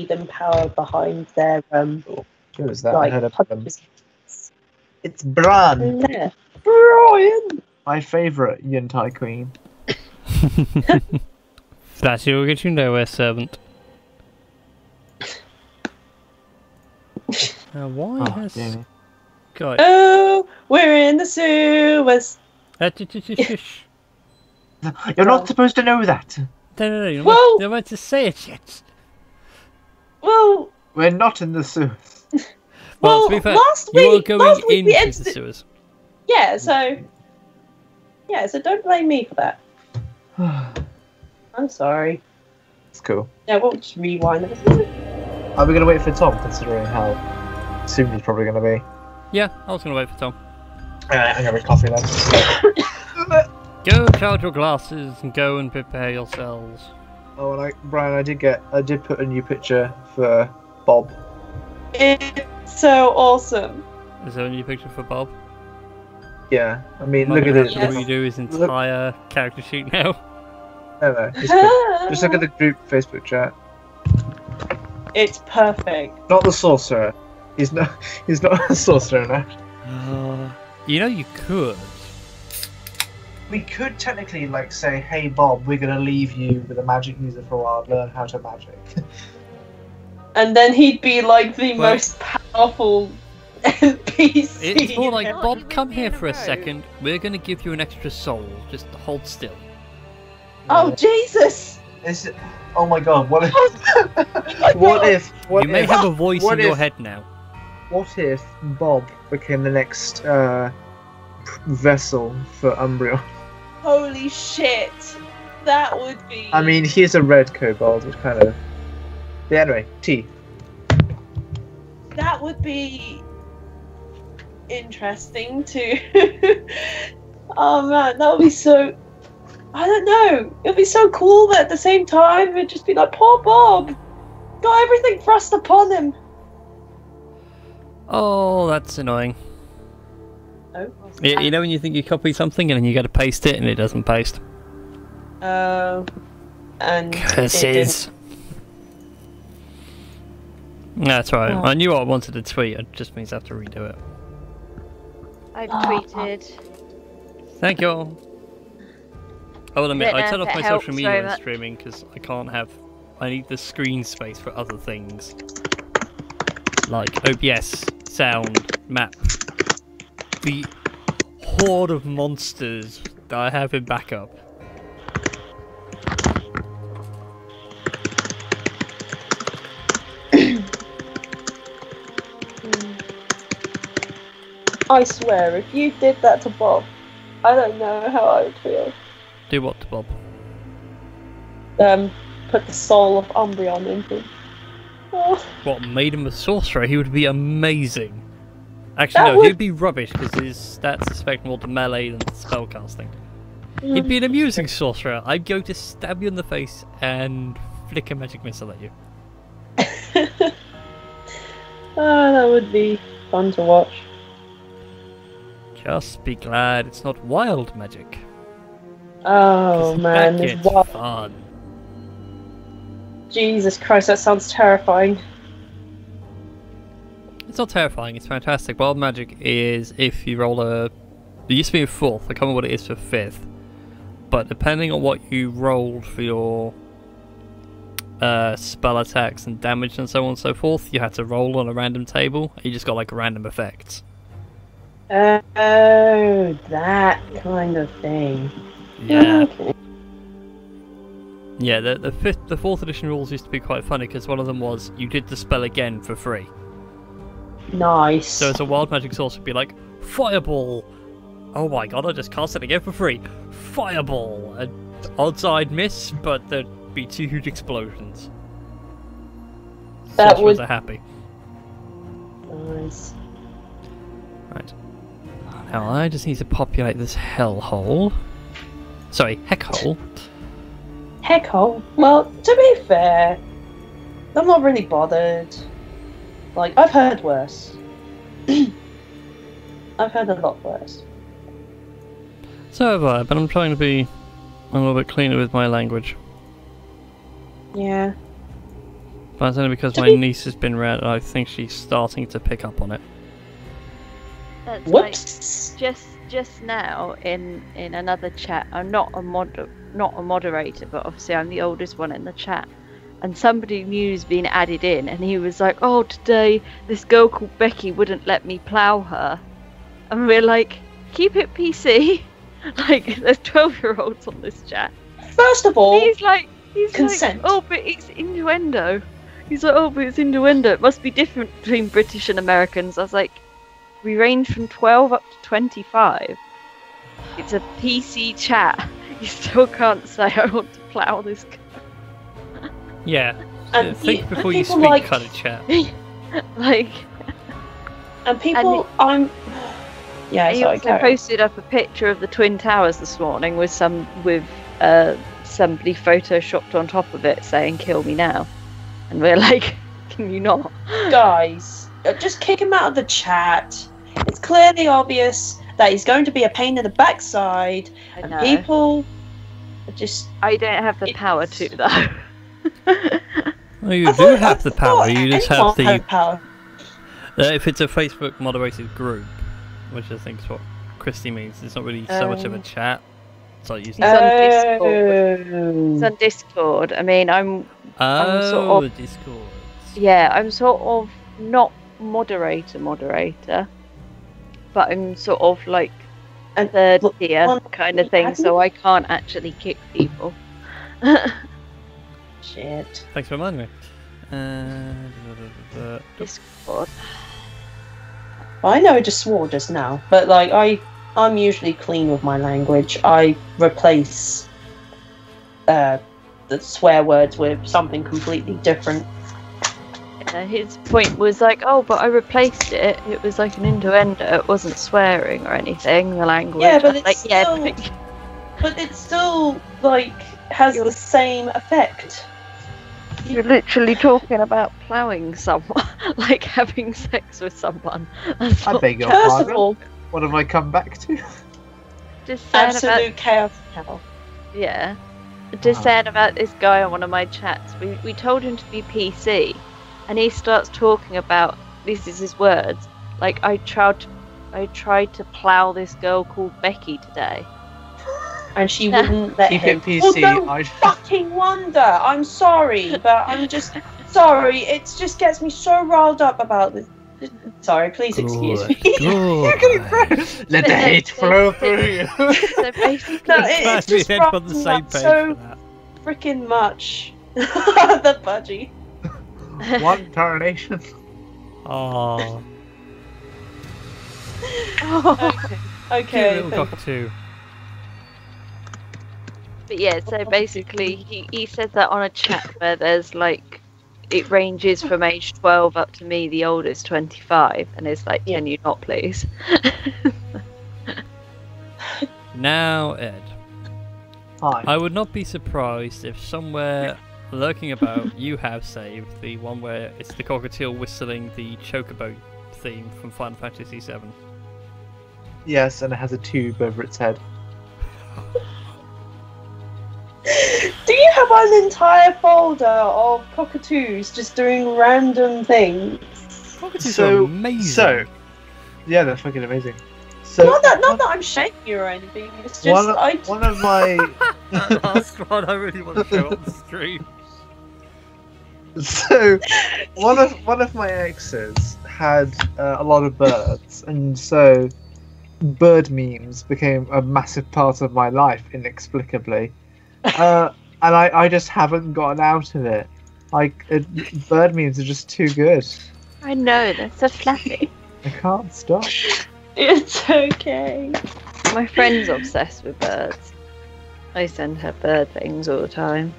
and power behind their Who was that? I like heard of them. punches. It's Bran, Yeah. Brian! my favourite Yuntai queen. Flashy will get you nowhere, servant. Why has... dear. God. Oh, we're in the sewers. You're not supposed to know that. No, you're Well- not meant to say it yet. Well, We're not in the sewers. Well, to be fair, last you are week going we into the exited. sewers. Yeah, so don't blame me for that. I'm sorry. It's cool. Yeah, we'll just rewind it. Are we going to wait for Tom, considering how soon he's probably going to be? Yeah, I was going to wait for Tom. Alright, I'm going to coffee then. Go charge your glasses and go and prepare yourselves. Oh, and Brian, I did put a new picture for Bob. It's so awesome. Is there a new picture for Bob? Yeah, I mean, I'm look not at gonna it. have to redo his entire character sheet now. No, it's good. Just look at the group Facebook chat. It's perfect. Not the sorcerer. He's not a sorcerer now. You know you could. We could technically say, hey Bob, we're gonna leave you with a magic user for a while, learn how to magic. And then he'd be like the most powerful NPC. It's more like, ever. Bob, come here for a second. We're going to give you an extra soul. Just hold still. Oh Jesus! Oh my god, what if You may have a voice in your head now. What if Bob became the next vessel for Umbreon? Holy shit! That would be. I mean, he's a red kobold, which kind of. Yeah, anyway, T. That would be interesting too. Oh man, that would be so. I don't know. It'd be so cool, but at the same time, it'd just be like, poor Bob, got everything thrust upon him. Oh, that's annoying. Oh. You know when you think you copy something and then you go to paste it and it doesn't paste? And Curses. That's right. Oh. I knew I wanted to tweet. It just means I have to redo it. I've tweeted. Thank you all. I will admit, don't I know turned if off it my helps social media very and much. streaming because I can't have. I need the screen space for other things. Like OBS, sound, map. The horde of monsters that I have in backup. I swear, if you did that to Bob, I don't know how I would feel. Do what to Bob? Put the soul of Umbreon into him. Oh. What, made him a sorcerer? He would be amazing. Actually, That no, would- he'd be rubbish because his stats expect more to melee than spellcasting. Mm. He'd be an amusing sorcerer. I'd go to stab you in the face and flick a magic missile at you. Oh, that would be fun to watch. Just be glad it's not wild magic. Oh 'cause man, that this gets wild. fun. Jesus Christ, that sounds terrifying. It's not terrifying, it's fantastic. Wild magic is if you roll a... It used to be a 4th, I can't remember what it is for 5th. But depending on what you rolled for your spell attacks and damage and so on and so forth, you had to roll on a random table, and you just got like random effects. Oh, that kind of thing. Yeah. Okay. Yeah, the 4th edition rules used to be quite funny because one of them was you did the spell again for free. Nice. So as a wild magic source would be like, Fireball! Oh my god, I just cast it again for free. Fireball! And odds I'd miss, but there'd be 2 huge explosions. That Sorcerers would- are happy. Nice. Right. Now I just need to populate this hellhole. Sorry, heckhole. Heckhole. Well, to be fair, I'm not really bothered. Like, I've heard worse. I've heard a lot worse. So have I, but I'm trying to be a little bit cleaner with my language. Yeah. But it's only because To my be- niece has been around and I think she's starting to pick up on it. That's Whoops. like just now in another chat. I'm not a moderator, but obviously I'm the oldest one in the chat. And somebody new's been added in, and he was like, "Oh, today this girl called Becky wouldn't let me plough her," and we're like, "Keep it PC." Like, there's 12-year-olds on this chat. First of all, He's like, consent. "Oh, but it's innuendo." He's like, "Oh, but it's innuendo. It must be different between British and Americans." I was like, "We range from 12 up to 25. It's a PC chat. You still can't say I want to plough this girl." Yeah. And Think you- before you people speak, like- kind of chat. Like, And people, yeah, he sorry, also carry on. posted up a picture of the Twin Towers this morning with somebody photoshopped on top of it saying "Kill me now," and we're like, "Can you not?" Guys, just kick him out of the chat. It's clearly obvious that he's going to be a pain in the backside, I and know. people are just. I don't have the power to though. Well, you I do thought- have I the power. thought You just anyone have the. had power. If it's a Facebook moderated group, which I think is what Christy means, it's not really so much of a chat. It's like using. It's on Discord. Oh. It's on Discord. I mean, I'm Oh, sort of- Discord. yeah, I'm sort of not moderator, but I'm sort of like And third look, tier one- kind of thing, so I can't actually kick people. Shit. Thanks for reminding me. Discord. I know I just swore just now, but like I'm usually clean with my language. I replace the swear words with something completely different. His point was like, "Oh, but I replaced it. It was like an innuendo. It wasn't swearing or anything. The language." Yeah, but I'm it's like, still- yeah, But it still like has the same effect. you're literally talking about ploughing someone, like having sex with someone. That's I not beg your First pardon. of all, What have I come back to? just saying about absolute chaos. Hell. yeah. Just saying about this guy on one of my chats. We told him to be PC, and he starts talking about, this is his words, like, I tried to plough this girl called Becky today. And she wouldn't let Keep him. it PC. Well, no I fucking wonder. I'm sorry, but I'm just sorry. It just gets me so riled up about this. Sorry, please excuse me. let the hate flow through you. So basically, No, it's just Glad we're on riles the me same up page so for that. freaking much. The budgie. One tarnation. Oh, Okay. cute little cockatoo. but yeah, so basically he said that on a chat where there's like, it ranges from age 12 up to me, the oldest, 25, and it's like, Yeah. can you not please? Now, Ed, Hi. I would not be surprised if somewhere lurking about you have saved the one where it's the cockatiel whistling the chocobo theme from Final Fantasy VII. Yes, and it has a tube over its head. Do you have an entire folder of cockatoos just doing random things? Cockatoos are So- amazing. So, yeah, they're fucking amazing. So, Not that I'm shaming you or anything. It's just one of my that last one I really want to show on the stream. So, one of my exes had a lot of birds, and so bird memes became a massive part of my life inexplicably, and I just haven't gotten out of it. Bird memes are just too good. I know, they're so fluffy. I can't stop. It's okay. My friend's obsessed with birds. I send her bird things all the time.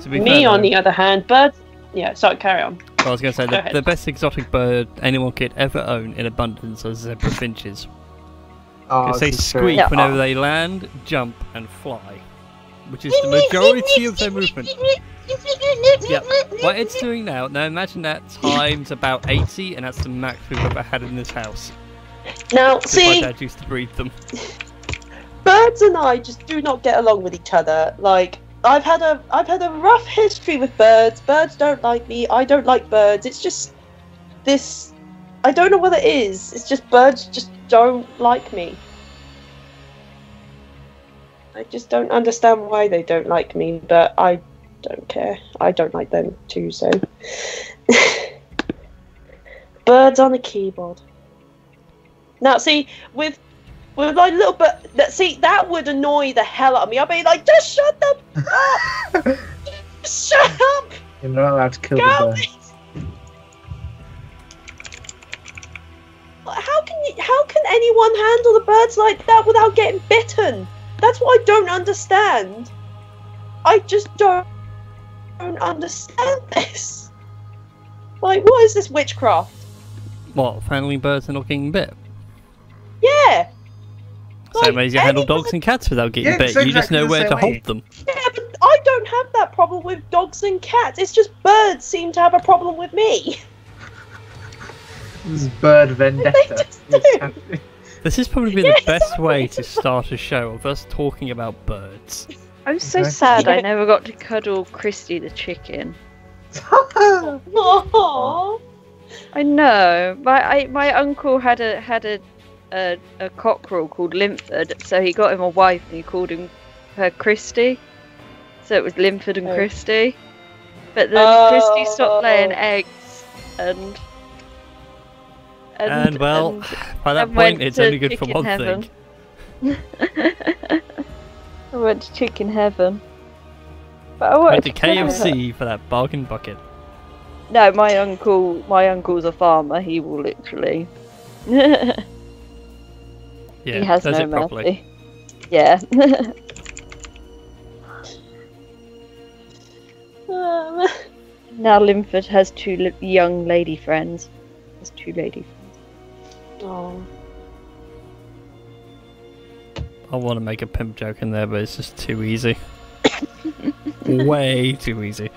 To be Me, fair, on though, the other hand, birds. Yeah, sorry, carry on. I was going to say Go ahead. the best exotic bird anyone could ever own in abundance are zebra finches. Oh, Because they this is true. squeak Yeah. whenever they land, jump, and fly, which is the majority of their movement. Yep. What it's doing now, imagine that times about 80, and that's the max we've ever had in this house. Now, Because my see, dad used to breed them. birds and I just do not get along with each other. Like, I've had a rough history with birds. Birds don't like me. I don't like birds. It's just this. I don't know what it is. It's just birds just don't like me. I just don't understand why they don't like me, but I don't care. I don't like them too, so. Birds on a keyboard. Now, see, with like little see, that would annoy the hell out of me. I'd be like, just shut up! Just shut up! You're not allowed to kill the bird. How can anyone handle the birds like that without getting bitten? That's what I don't understand. I just don't understand this. Like, what is this witchcraft? What, handling birds and not getting bit? Yeah. Same as you handle dogs and cats without getting bit. You just know where to hold them. Yeah, but I don't have that problem with dogs and cats. It's just birds seem to have a problem with me. This is bird vendetta. This is probably the best way to start a show of us talking about birds. I'm so sad I never got to cuddle Christy the chicken. Aww. I know. My uncle had a cockerel called Linford, so he got him a wife and he called her Christy. So it was Linford and Christy. But then Christy stopped laying eggs and well, by that point it's only good for one thing. I went to chicken heaven. But I went to KFC for that bargain bucket. No, my uncle's a farmer. He will literally. Yeah, he has does no it properly. mercy. Yeah. Now Linford has two young lady friends. Has two lady friends. Oh. I want to make a pimp joke in there, but it's just too easy. Way too easy.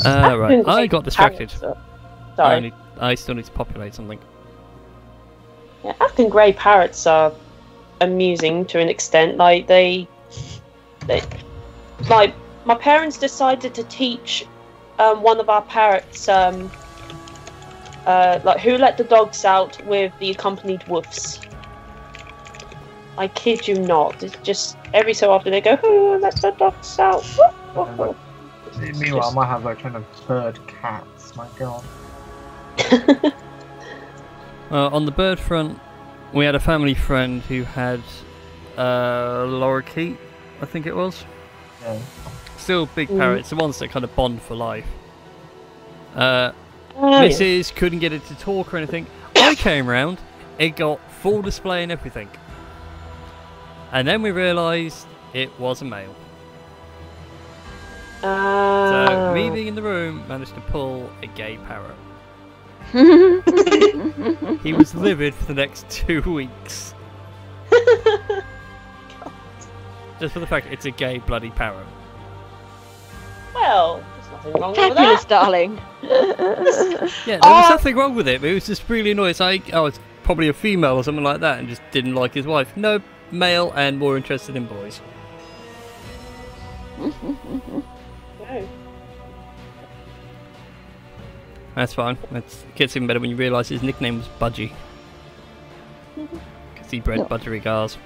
Right, I got distracted. Sorry. I still need to populate something. Yeah, African grey parrots are amusing to an extent. Like they like my parents decided to teach one of our parrots like who let the dogs out with the accompanied woofs. I kid you not. It's just every so often they go, "Who let the dogs out?" Meanwhile, I might have like kind of bird cats. My god. On the bird front, we had a family friend who had lorikeet, I think it was. Yeah. Still big parrots, the ones that kind of bond for life. Mrs. couldn't get it to talk or anything. I came round, it got full display and everything. And then we realised it was a male. So, me being in the room, managed to pull a gay parrot. He was livid for the next 2 weeks. Just for the fact it's a gay bloody parrot. Well, there's nothing wrong with Fabulous, that. darling. Yeah, there was nothing wrong with it, but it was just really annoying. It's like, oh, it's probably a female or something like that, and just didn't like his wife. No, male and more interested in boys. No. That's fine. It gets even better when you realise his nickname was Budgie. Because he bred budgery cars.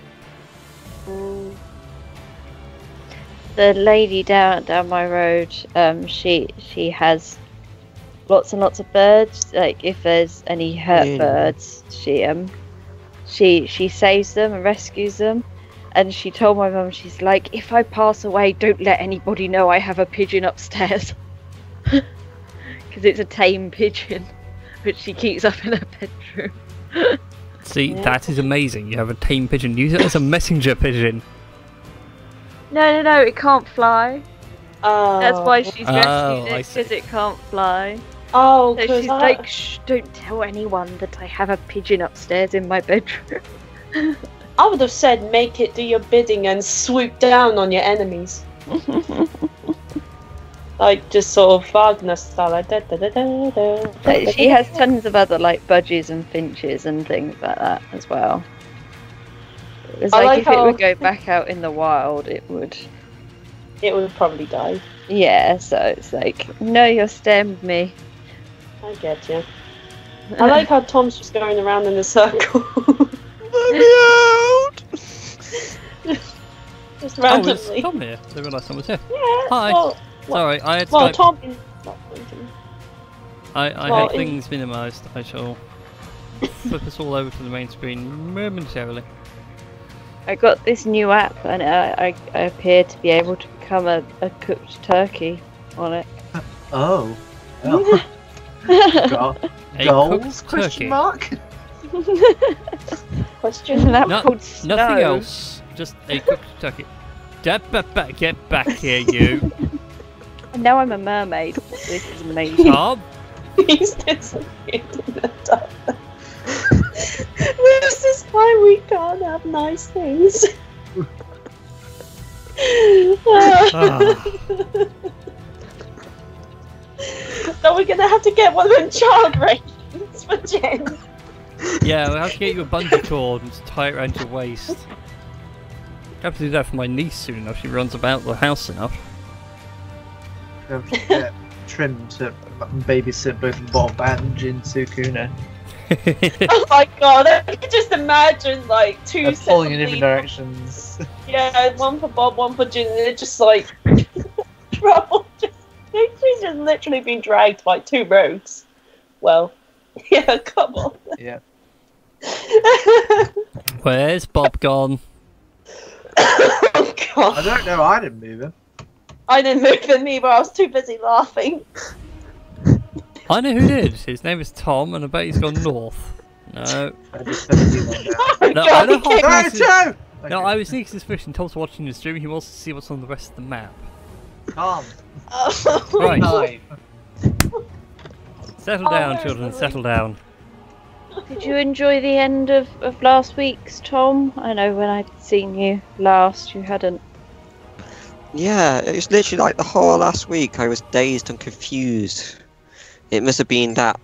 The lady down my road, she has lots and lots of birds. Like if there's any hurt birds, she saves them and rescues them. And she told my mum, she's like, if I pass away, don't let anybody know I have a pigeon upstairs. Because it's a tame pigeon, which she keeps up in her bedroom. See, that is amazing. You have a tame pigeon. Use it as a messenger pigeon. No, it can't fly. Oh. That's why she's rescued it, I see. because it can't fly. Oh, So she's like, shh, don't tell anyone that I have a pigeon upstairs in my bedroom. I would have said make it do your bidding and swoop down on your enemies. Like, just sort of Wagner style, like da da da da da. Like, she has tons of other, like, budgies and finches and things like that as well. It's I like like if it how- would go back out in the wild, it would... it would probably die. Yeah, so it's like, no, you're staying with me. I get you. I like how Tom's just going around in a circle. Let me out! Just Oh, randomly. it's Tom here. I realised someone was here. Yeah. Hi. Well, Sorry, I had well Skype. Tom is not blinking. I well, had things minimised. I shall flip us all over to the main screen momentarily. I got this new app, and I appear to be able to become a cooked turkey on it. Oh. A Goals? cooked Question turkey. mark? Question. An app No, called Snow. nothing else. Just a cooked turkey. Get back here, you. And now I'm a mermaid. This is amazing. Tom. He's disappeared in the dark. This is why we can't have nice things. Ah. So we're gonna have to get one of them child ratings for Jen. Yeah, we'll have to get you a bungee cord and just tie it around your waist. I have to do that for my niece soon enough. She runs about the house enough. Have to get trimmed to babysit both Bob and Jin Sukuna. Oh my god, I can just imagine like two They're pulling in separate different directions. Yeah, one for Bob, one for Jin, and they're just like trouble. She's just literally been dragged by two rogues. Well, yeah, come on. Yeah. Where's Bob gone? Oh I god. don't know, I didn't move him. I didn't move in either, I was too busy laughing. I know who did. His name is Tom, and I bet he's gone north. No. I just said you one Oh No, I god, know he came how- down. Go! No, I was sneaking suspicion. Tom's watching the stream. He wants to see what's on the rest of the map. Calm. Oh, Right. Dive. Settle Oh, down, where's children. the Settle down. Did you enjoy the end of last week's, Tom? I know when I'd seen you last, you hadn't. Yeah, it was literally like the whole last week I was dazed and confused. It must have been that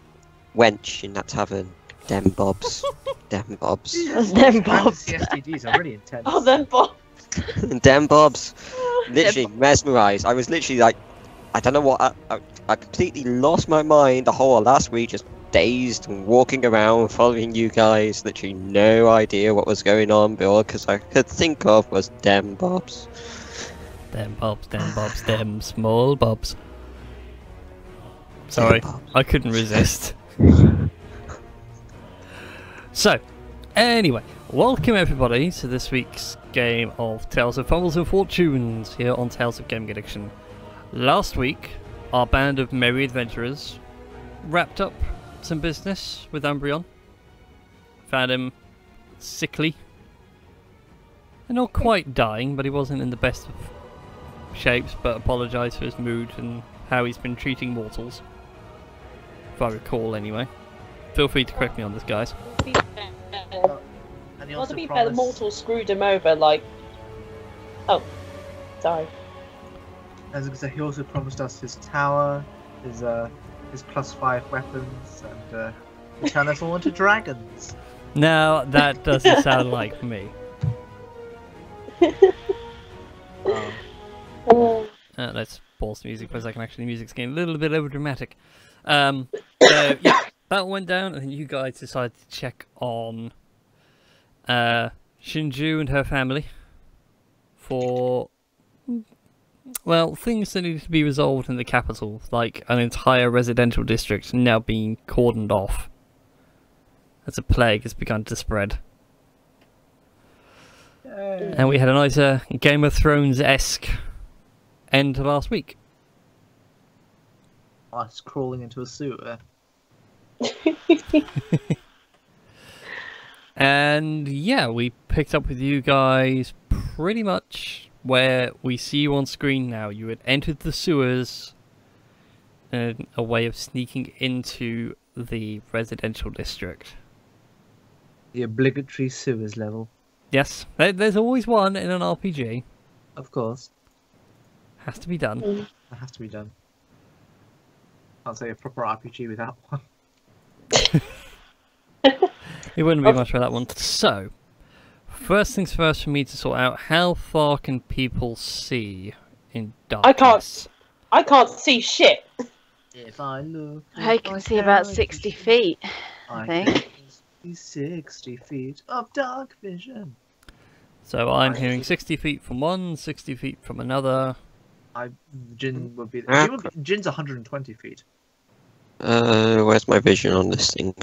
wench in that tavern. Dem Bobs. Dem Bobs. Them Bobs. The SDGs are really intense. Oh, then Bob. Dem Bobs. Literally mesmerised. I was literally like, I don't know what, I completely lost my mind the whole of last week, just dazed and walking around following you guys. Literally no idea what was going on, but all I could think of was Dem Bobs. Dem Bobs, dem Bobs, dem small Bobs. Sorry, Dem Bobs. I couldn't resist. So, anyway, welcome everybody to this week's game of Tales of Fumbles and Fortunes here on Tales of Gaming Addiction. Last week, our band of merry adventurers wrapped up some business with Umbreon. Found him sickly. And not quite dying, but he wasn't in the best of shapes, but apologised for his mood and how he's been treating mortals. If I recall, anyway. Feel free to correct me on this, guys. And he Well, also to be fair, the promised- mortal screwed him over, like... Oh. Sorry. As I was gonna say, he also promised us his tower, his +5 weapons, and to turn us all into dragons. Now, that doesn't sound like me. Let's pause the music for a second. Actually, the music's getting a little bit over dramatic. So, yeah, that went down, and then you guys decided to check on Shinju and her family for, well, things that needed to be resolved in the capital, like an entire residential district now being cordoned off as a plague has begun to spread. And we had a nice Game of Thrones-esque end to last week. Us crawling into a sewer. And yeah, we picked up with you guys pretty much where we see you on screen now. You had entered the sewers in a way of sneaking into the residential district. The obligatory sewers level, Yes, there's always one in an RPG. of course. Has to be done. That has to be done. Can't say a proper RPG without one. It wouldn't be much for that one. So, first things first for me to sort out, how far can people see in darkness. I can't see shit. If I look, I can see about 60 feet, I think. 60 feet of dark vision. So I'm hearing 60 feet from one, 60 feet from another. Jin would be. Jin's 120 feet. Where's my vision on this thing?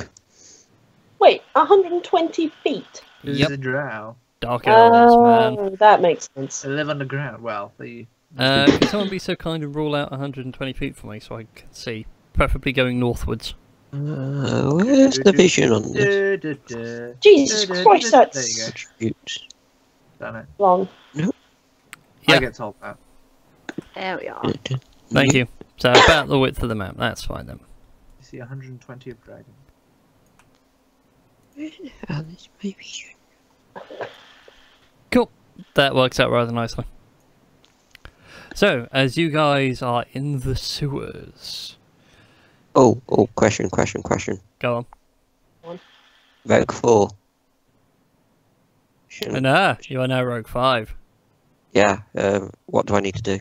Wait, 120 feet. This Yep. is a drow. Dark elves, man. Oh, that makes sense. They live underground. Well, they. Can someone be so kind and rule out 120 feet for me so I can see? Preferably going northwards. Where's the vision on this? Jesus Christ, There you that's go. Attributes. Done it. long. Yeah. I get told that. There we are. Thank you. So about the width of the map. That's fine then. You see 120 of dragon. Cool. That works out rather nicely. So, as you guys are in the sewers... Oh, question. Go on. Rogue 4. You are now Rogue 5. Yeah, what do I need to do?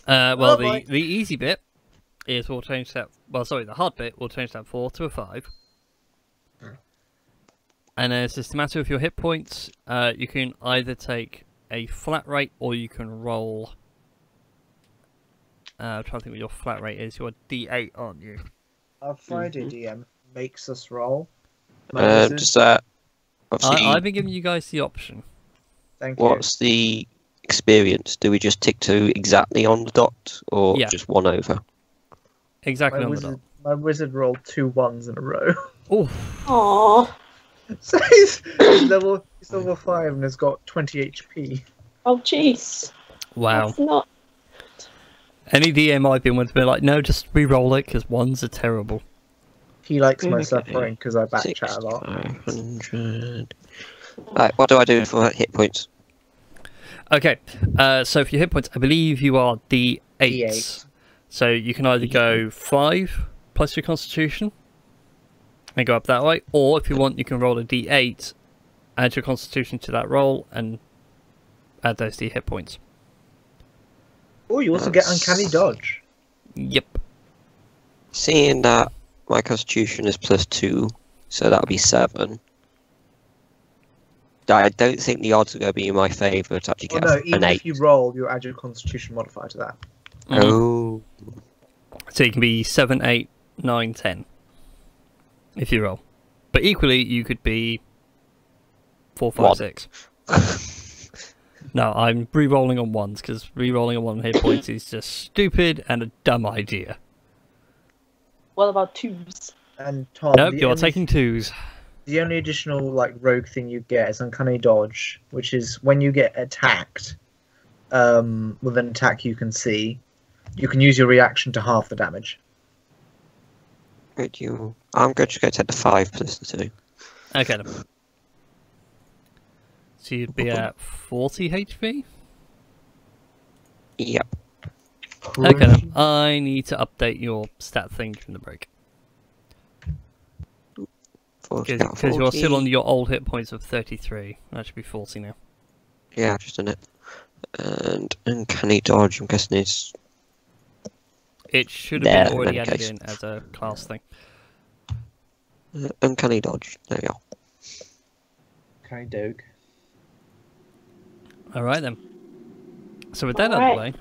Well, boy. the easy bit is we'll change that... Well, sorry, the hard bit, we'll change that 4 to a 5. And it's just a matter of your hit points. You can either take a flat rate or you can roll... I'm trying to think what your flat rate is. You're D8, aren't you? Our Friday DM makes us roll. Does that... Obviously, I've been giving you guys the option. Thank you. what's the experience? Do we just tick 2 exactly on the dot, or Yeah. just 1 over? Exactly on the dot. My wizard rolled 2 1s in a row. Oh, Aww. So he's level 5 and has got 20 HP. Oh, jeez. wow. That's not. Any DM I've been with be like, no, just re-roll it because 1s are terrible. He likes my Okay. suffering because I backchat a lot. 6,500. Right, what do I do for hit points? Okay, so for your hit points, I believe you are D8. D8. So you can either go 5 plus your constitution and go up that way, or if you want, you can roll a D8, add your constitution to that roll, and add those to your hit points. Oh, you also get uncanny dodge. Yep. Seeing that my constitution is +2, so that'll be 7. I don't think the odds are going to be in my favour to actually Oh get no, an even 8. if you roll, you add your constitution modifier to that. Oh. So you can be 7, 8, 9, 10 if you roll. But equally, you could be 4, 5, 6. No, I'm re-rolling on 1s because re-rolling on 1 hit points is just stupid and a dumb idea. What about 2s? And Tom, Nope, you're taking 2s. the only additional rogue thing you get is uncanny dodge, which is when you get attacked with an attack you can see, you can use your reaction to half the damage. I'm going to go take the 5 plus the 2. Okay then. So you'd be at 40 HP? Yep. Okay then. I need to update your stat thing from the break. Because you're still on your old hit points of 33. That should be 40 now. Yeah, I've just done it. And uncanny dodge, I'm guessing it's... It should have been There, already in added case. in as a class thing. Uncanny dodge, there we are. Uncanny dog. Alright then. So with that out of the way,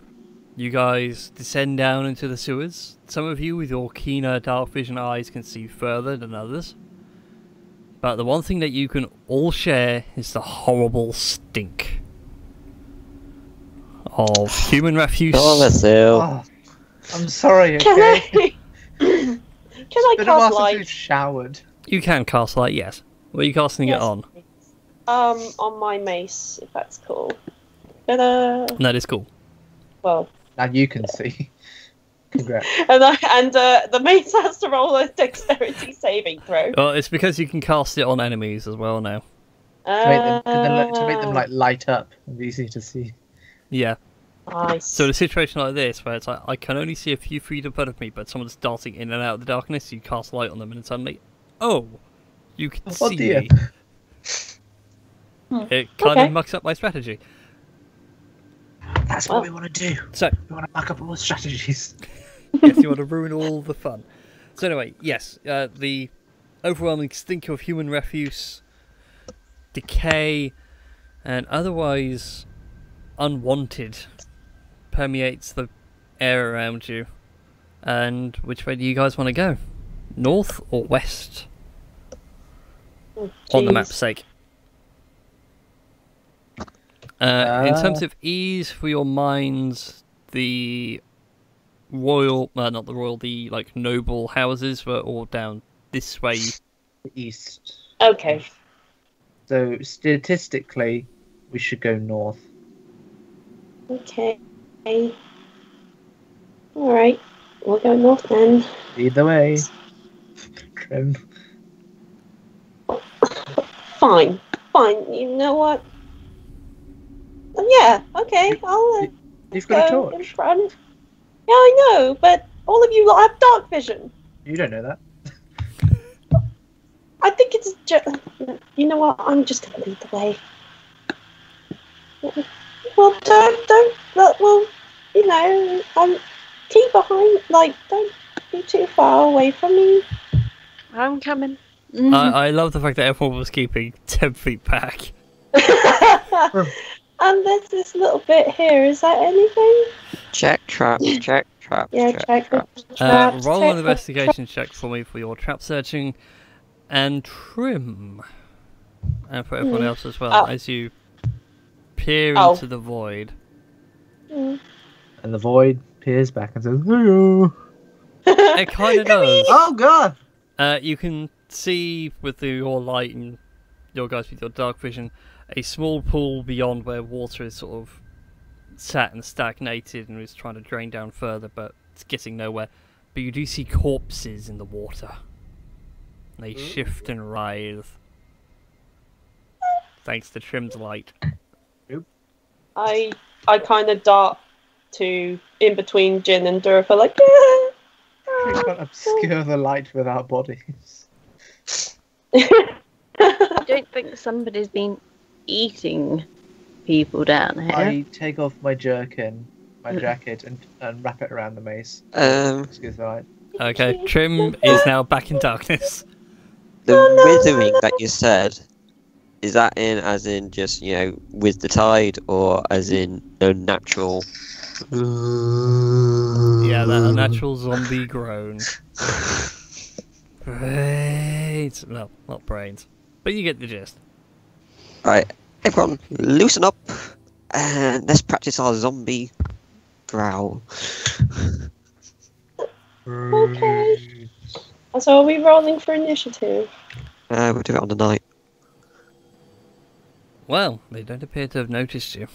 you guys descend down into the sewers. Some of you with your keener dark vision eyes can see further than others. But the one thing that you can all share is the horrible stink of human refuse. Oh, I'm sorry, Can okay? I? Can I Been a while cast since light? we've showered. You can cast light, yes. What are you casting it on? On my mace, if that's cool. Ta-da! That is cool. Well, Now you can see. Congrats. and the mace has to roll a dexterity saving throw. Well, it's because you can cast it on enemies as well now. To make them light up and easy to see. Yeah. Nice. So in a situation like this, where it's like, I can only see a few feet in front of me, but someone's darting in and out of the darkness, you cast light on them and suddenly, oh, you can Oh see dear. me. It kind of mucks up my strategy. That's what we want to do. So, We want to back up all the strategies. yes, you want to ruin all the fun. So anyway, yes, the overwhelming stink of human refuse, decay, and otherwise unwanted permeates the air around you. And which way do you guys want to go? North or west? Oh, On the jeez. map's sake. In terms of ease for your minds, the royal, not the royal, the like noble houses were all down this way. East. Okay. So statistically, we should go north. Okay. Alright. We'll go north then. Either way. Trim. Fine. Fine. You know what? Yeah, okay. I'll You've got a go in torch. front. Yeah, I know, but all of you lot have dark vision. You don't know that. I think it's you know what? I'm just gonna lead the way. Well, don't. Well, you know, keep behind. Like, don't be too far away from me. I'm coming. I love the fact that everyone was keeping 10 feet back. And there's this little bit here. Is that anything? Check traps, check traps, Yeah, check the traps. Roll check an the investigation check for me for your trap searching, and trim, and for everyone else as well, Oh. as you peer Oh. into the void. Mm. And the void peers back and says, "Hello." It kind of does. Oh god! You can see with your light and your guys with your dark vision, a small pool beyond where water is sort of sat and stagnated and is trying to drain down further, but it's getting nowhere. But you do see corpses in the water. They shift and writhe. Thanks to Trim's light. I kind of dart to in between Jin and Durfa, like, yeah. We can't obscure the light with our bodies. I don't think somebody's been eating people down here. I take off my jerkin, my jacket, and wrap it around the mace. Excuse the light. Okay, Trim is now back in darkness. The withering that you said, is that in as in just, you know, with the tide, or as in no natural? Yeah, that unnatural zombie groan. Brains. No, not brains. But you get the gist. Right, everyone, loosen up, and let's practice our zombie growl. Okay. So are we rolling for initiative? We'll do it on the night. Well, they don't appear to have noticed you.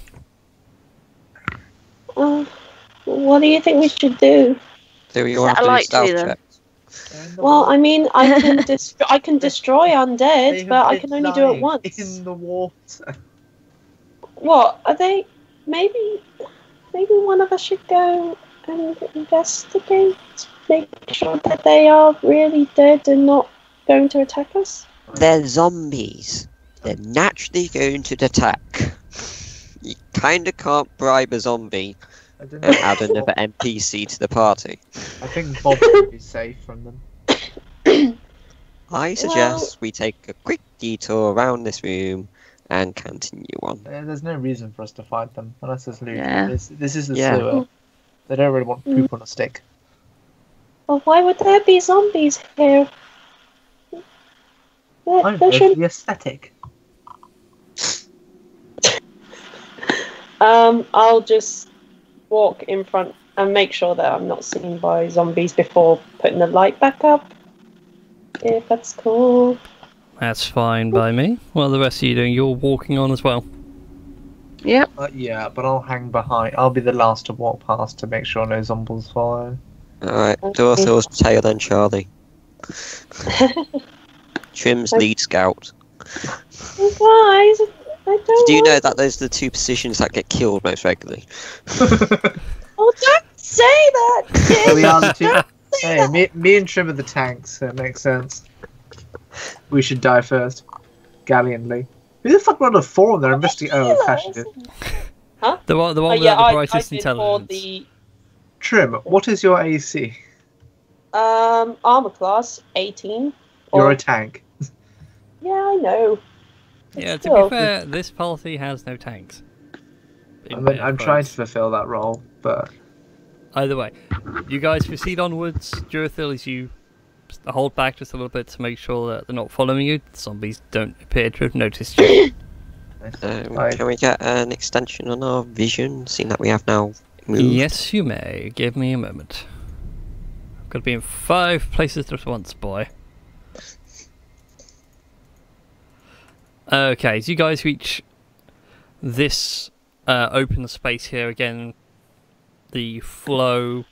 What do you think we should do? Do you want to Set a do light to stealth them. checks? Well, I mean, I can destroy undead, but I can only do it once. In the water. What are they? Maybe one of us should go and investigate, make sure that they are really dead and not going to attack us. They're zombies. They're naturally going to attack. You kinda can't bribe a zombie I don't and know. add another NPC to the party. I think Bob would be safe from them. I suggest we take a quick detour around this room and continue on. There's no reason for us to fight them unless there's loot. Yeah. This is the Yeah. sewer. They don't really want poop on a stick. Well, why would there be zombies here? I There don't know, should. the aesthetic. I'll just walk in front and make sure that I'm not seen by zombies before putting the light back up. If that's cool. That's fine by me. What are the rest of you doing? You're walking on as well. Yep. Yeah, but I'll hang behind. I'll be the last to walk past to make sure no zombies follow. Alright, Dorthor's tail then Charlie. Trim's lead scout. Hey guys, I don't. Do you want- know that those are the two positions that get killed most regularly? Oh, don't say that. So we are the two. Say Hey, that. me and Trim are the tanks, so it makes sense. We should die first. Gallantly. Who the fuck rolled a 4 on their investigating? Oh, Cash did. The one without the brightest intelligence. The Trim, what is your AC? armor class 18. You're a tank. Yeah, I know. Yeah, to be fair, this party has no tanks. I'm trying to fulfill that role, but either way, you guys proceed onwards. Durathyl, as you hold back just a little bit to make sure that they're not following you. The zombies don't appear to have noticed you. Can we get an extension on our vision, seeing that we have now moved? Yes, you may. Give me a moment. I've got to be in 5 places at once, boy. Okay, as you guys reach this open space here, again, the flow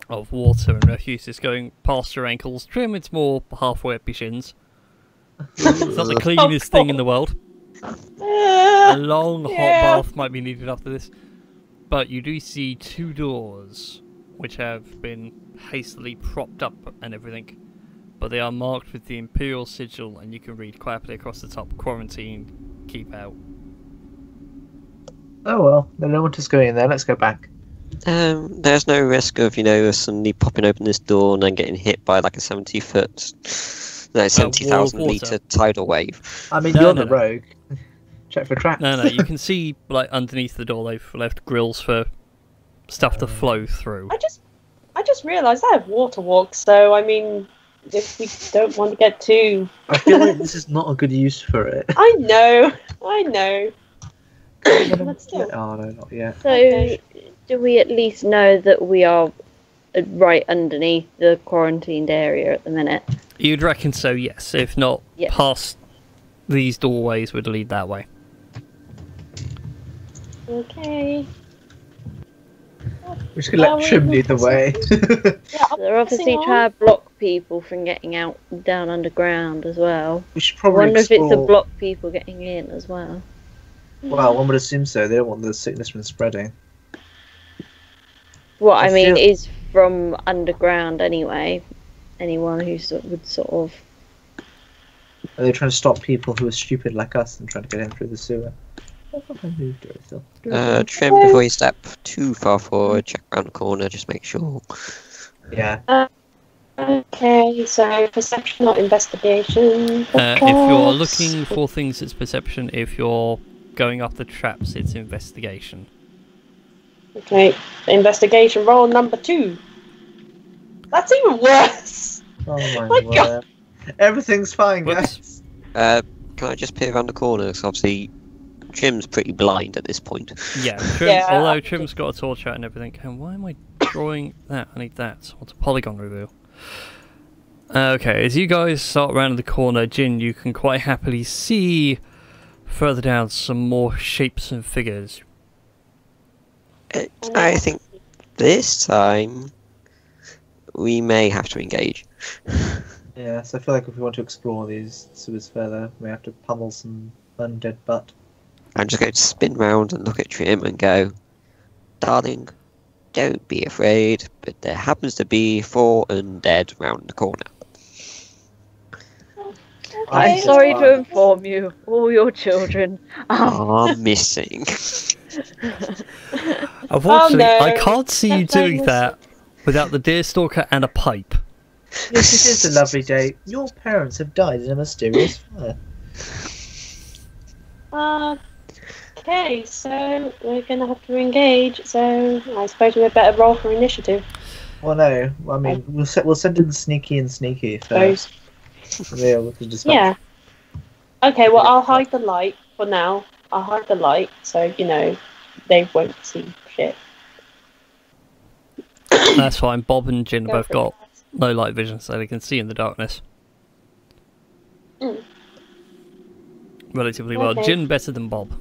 of water and refuse is going past your ankles. Trim, it's more halfway up your shins. It's not the cleanest thing in the world. A long hot bath might be needed after this. But you do see 2 doors which have been hastily propped up and everything. But they are marked with the Imperial sigil, and you can read quietly across the top, quarantine, keep out. oh well, then no one just going in there. Let's go back. There's no risk of, suddenly popping open this door and then getting hit by like a 70,000 litre tidal wave. I mean, you're the rogue. Check for traps. No, you can see, like, underneath the door they've left grills for stuff to flow through. I just realised I have water walk, so I mean, if we don't want to get too... I feel like this is not a good use for it. I know. But still. Oh no, not yet. So, do we at least know that we are right underneath the quarantined area at the minute? You'd reckon so, yes. If not, past these doorways would lead that way. Okay. We're just gonna let Trim lead the way. They're obviously trying to block people from getting out down underground as well. We should I probably wonder explore... if it's to block people getting in as well. Well, one would assume so. They don't want the sickness from spreading. What I mean is from underground anyway. Anyone who would sort of... Are they trying to stop people who are stupid like us and trying to get in through the sewer? Trim, before you step too far forward, check around the corner, just make sure. Yeah. Okay, so perception or investigation? If you're looking for things, it's perception. If you're going after traps, it's investigation. Okay, investigation roll number 2. That's even worse. Oh my God. Everything's fine, guys. Can I just peer around the corner? Because obviously Trim's pretty blind at this point. Yeah, although Trim's got a torch out and everything. And why am I drawing that? I need that. So I want a polygon reveal. Okay, as you guys start round the corner, Jin, you can quite happily see further down some more shapes and figures. I think this time we may have to engage. Yeah, so I feel like if we want to explore these sewers further, we have to pummel some undead butt. I'm just going to spin round and look at Trim and go, darling, don't be afraid, but there happens to be 4 undead round the corner. I'm sorry to inform you, all your children are missing. Unfortunately, I can't see you doing that without the deerstalker and a pipe. Yes, it is a lovely day. Your parents have died in a mysterious fire. Okay, so we're gonna have to engage. So I suppose we'd better roll for initiative. Well, no. I mean, we'll send in Sneaky and Sneaky first. Yeah. Okay. Well, I'll hide the light for now. I'll hide the light, so they won't see shit. That's fine. Bob and Jin both got low light vision, so they can see in the darkness. Relatively well. Jin better than Bob.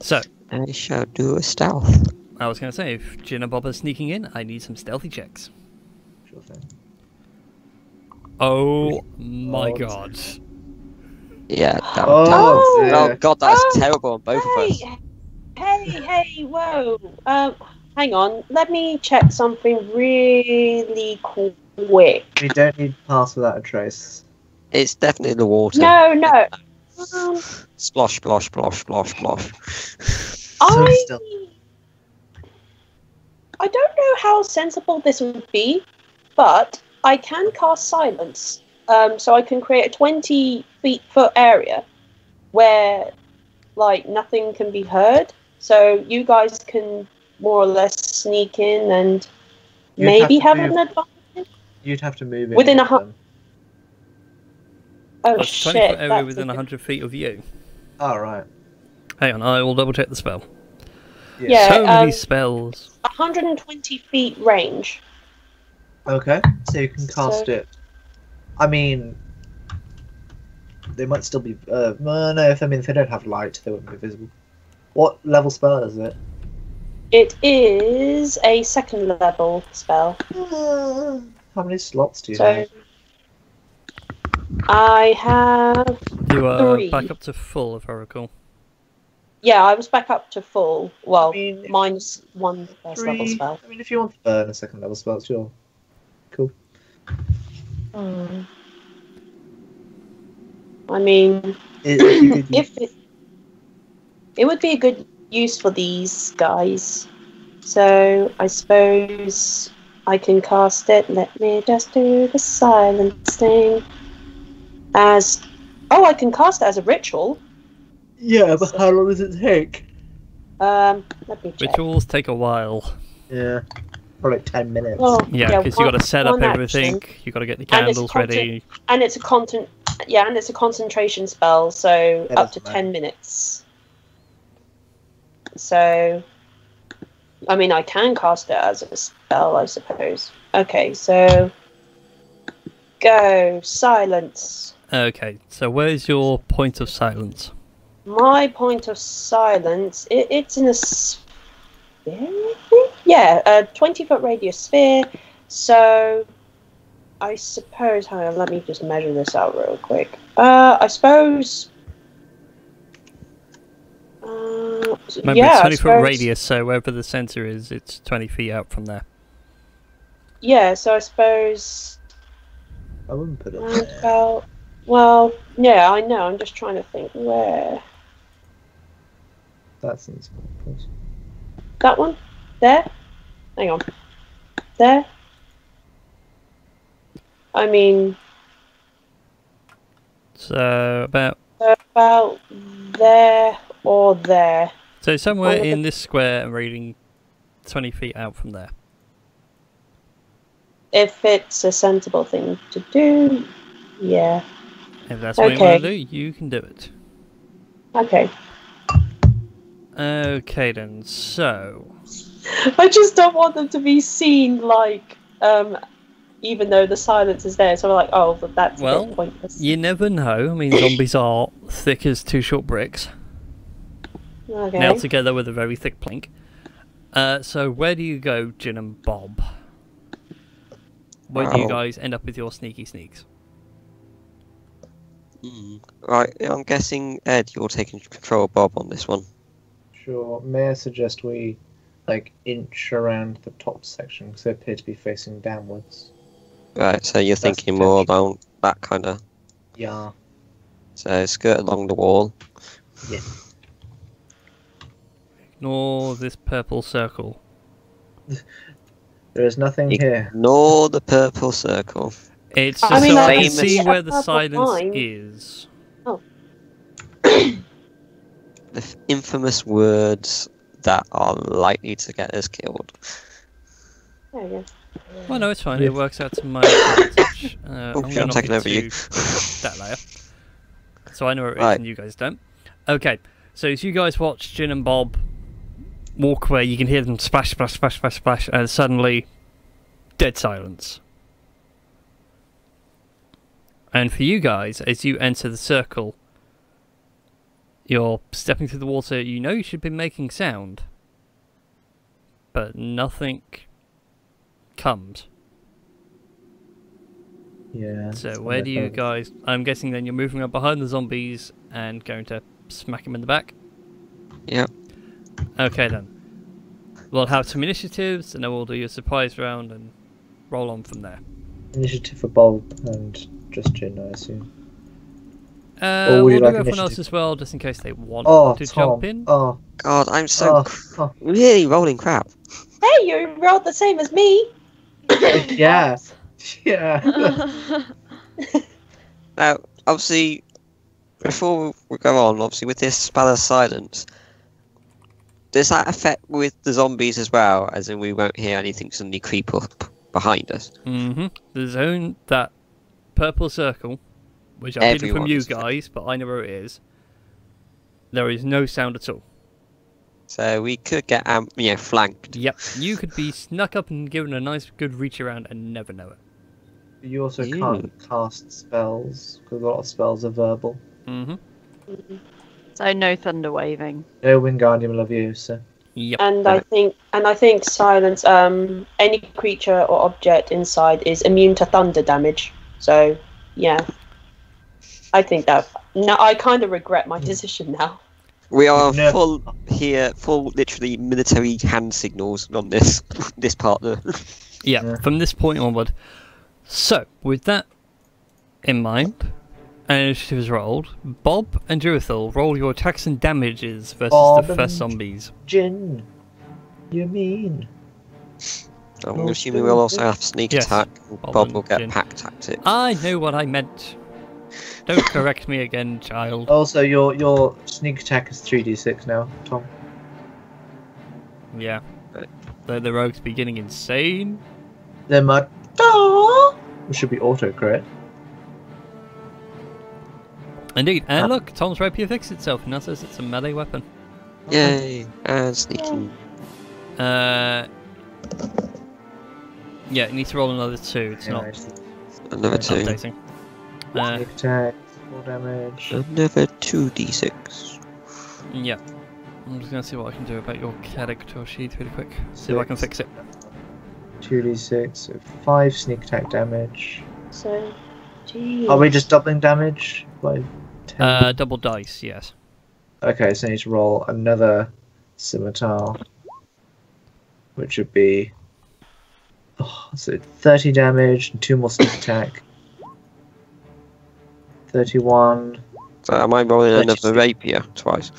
So I shall do a stealth. I was going to say, if Jin and Bob are sneaking in, I need some stealthy checks. Sure thing. Oh my God. Yeah. Oh God, that's terrible on both of us. Hey, whoa. Hang on. Let me check something really quick. We don't need pass without a trace. It's definitely the water. No. Splosh, splosh, splosh, splosh, splosh. So I still. I don't know how sensible this would be, but I can cast silence. So I can create a 20-foot area where, like, nothing can be heard. So you guys can more or less sneak in and You'd maybe have have to an advantage. You'd have to move in Within with a them. Oh Well, it's a 20-foot shit! area That's within a good- 100 feet of you. Oh, right. Hang on, I will double check the spell. Yeah, So many spells. 120 feet range. Okay, so you can cast So- it. I mean, they might still be. No, if they don't have light, they won't be visible. What level spell is it? It is a second level spell. How many slots do you So have? I have You are 3. back up to full, if I recall. Yeah, I was back up to full. Well, I mean, minus 1 first level 3. spell. I mean, if you want to burn a second level spell, sure. Cool. I mean, If it would be a good use for these guys. So I suppose I can cast it. Let me just do the silence thing. I can cast it as a ritual. yeah, but how long does it take? Let me check. Rituals take a while. Yeah, probably 10 minutes. Oh, Yeah, because you got to set up one everything. action. You got to get the And it's candles ready. And it's a concentration spell, so Yeah, up to that's 10 minutes. So, I mean, I can cast it as a spell, I suppose. Okay, so go silence. Okay, so where's your point of silence? My point of silence, it's in a sphere, I think? Yeah, a 20-foot radius sphere. So, I suppose, hang on, let me just measure this out real quick. I suppose. Remember, Yeah, it's 20-foot radius, so wherever the centre is, it's 20 feet out from there. Yeah, so I suppose. I wouldn't put it round there. about. Well, yeah, I know. I'm just trying to think where. That seems close. That one? There? Hang on. There? I mean, So about there or there. somewhere Well, in this square and reading 20 feet out from there. If it's a sensible thing to do, yeah. If that's what you want to Okay. do, you can do it. Okay. Okay then, so I just don't want them to be seen like, even though the silence is there. So I'm like, oh, but that's a well, bit pointless. you never know. I mean, zombies are thick as 2 short bricks, Okay. nailed together with a very thick plank. So where do you go, Jin and Bob? Where do you Oh. guys end up with your sneaky sneaks? Right, I'm guessing, Ed, you're taking control of Bob on this one. Sure. May I suggest we, inch around the top section because they appear to be facing downwards? Right, so you're That's thinking more potential. about that kind of... Yeah. So skirt along the wall. Yeah. Ignore this purple circle. There is nothing here. Ignore the purple circle. It's I just mean, so I I can can see see a where the purple silence line. is. The infamous words that are likely to get us killed. There we go. Well, no, it's fine. Yeah. It works out to my advantage. Oh, I'm shit, I'm taking over you. that layer. So I know where it is Right. and you guys don't. Okay, so as you guys watch Jin and Bob walk away, you can hear them splash, splash, splash, splash, splash, and suddenly dead silence. And for you guys, as you enter the circle, you're stepping through the water. You know you should be making sound, but nothing comes. Yeah. So where do you guys... I'm guessing then you're moving up behind the zombies and going to smack them in the back? Yep. Okay then. We'll have some initiatives and then we'll do your surprise round and roll on from there. Initiative for Bob and just Jin, I assume. Or would you We'll like do everyone else initiative? as well, just in case they want Oh, to Tom. jump in. Oh, God, I'm so oh. really rolling crap. Hey, you rolled the same as me. Yeah. Yeah. Now, obviously, before we go on, obviously with this spell of silence, does that affect with the zombies as well? As in, we won't hear anything suddenly creep up behind us. There's only that purple circle, which I've hidden from you Everyone's guys, but I know where it is. There is no sound at all. So we could get, flanked. Yep, you could be snuck up and given a nice good reach around and never know it. You also can't cast spells, because a lot of spells are verbal. So no thunder waving. No Wingardium Leviosa. Yep. And I think silence. Any creature or object inside is immune to thunder damage. So yeah, I think that. No, I kind of regret my decision now. We are No. full literally military hand signals on this this partner. Yeah, from this point onward. So, with that in mind, and initiative is rolled, Bob and Jurithal, roll your attacks and damages versus Bob the first and zombies. Jin, you mean? I'm assuming we'll also have sneak Yes. attack. Bob Bob and will get Jin. pack tactics. I know what I meant. Don't correct me again, child. Also, your sneak attack is 3d6 now, Tom. Yeah. The rogues be getting insane. Then my it should be auto crit. Indeed. And look, Tom's rapier fixed itself, and now says it's a melee weapon. Yay! And sneaking. Yeah, it needs to roll another 2. It's not Another 2. updating. Sneak attack, 4 damage. Another 2d6. Yeah. I'm just going to see what I can do about your character sheet really quick. See if I can fix it. 2d6, so 5 sneak attack damage. So, geez. Are we just doubling damage? By 10? Double dice, yes. Okay, so I need to roll another scimitar, which would be so 30 damage and 2 more sneak attack. 31. So am I rolling 36. another rapier twice?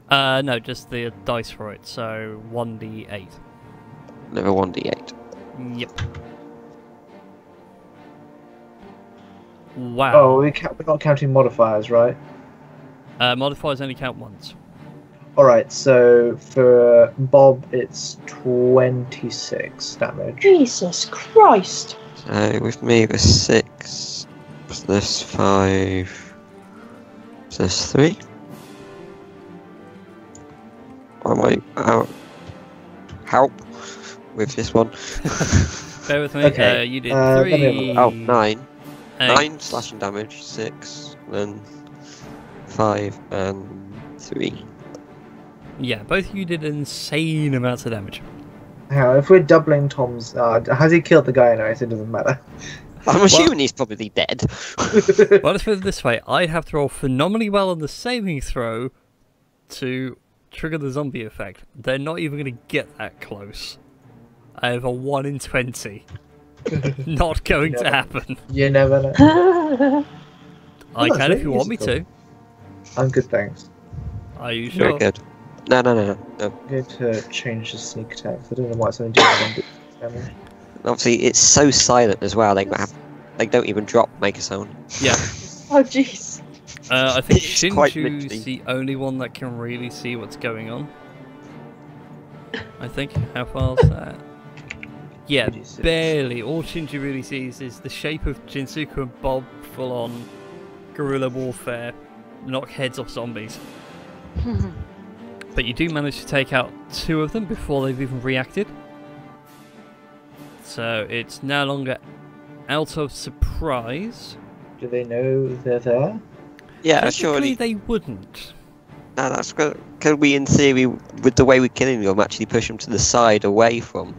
No, just the dice for it, so 1d8. Another 1d8. Yep. Wow. Oh, we're not counting modifiers, right? Modifiers only count once. Alright, so for Bob, it's 26 damage. Jesus Christ. So with me, it was 6 plus 5 plus 3. Am I out? Help with this one. Bear with me. Okay, You did let me have a 3. look. Oh, 9. 8. 9 slashing damage, 6, then 5 and 3. Yeah, both of you did insane amounts of damage. Hang on, if we're doubling Tom's... has he killed the guy now? So it doesn't matter. I'm assuming he's probably dead. Well, let's put it this way. I'd have to roll phenomenally well on the saving throw to trigger the zombie effect. They're not even going to get that close. I have a 1 in 20. Not going to happen. You never know. I that's can if very you want me to. useful. I'm good, thanks. Are you Very sure? good. No. I'm going to change the sneak attack. I don't know why it's only doing 1d6 damage. Obviously, it's so silent as well. They don't even make a sound. Yeah. Oh jeez. I think It's quite Shinju's literally- the only one that can really see what's going on. I think. How far's that? Yeah, 36. barely. All Shinju really sees is the shape of Jinsuku and Bob full on guerrilla warfare, knock heads off zombies. But you do manage to take out 2 of them before they've even reacted. So it's no longer out of surprise. Do they know they're there? Yeah, Technically, surely. they wouldn't. No, that's good. Could we, in theory, with the way we're killing them, actually push them to the side away from?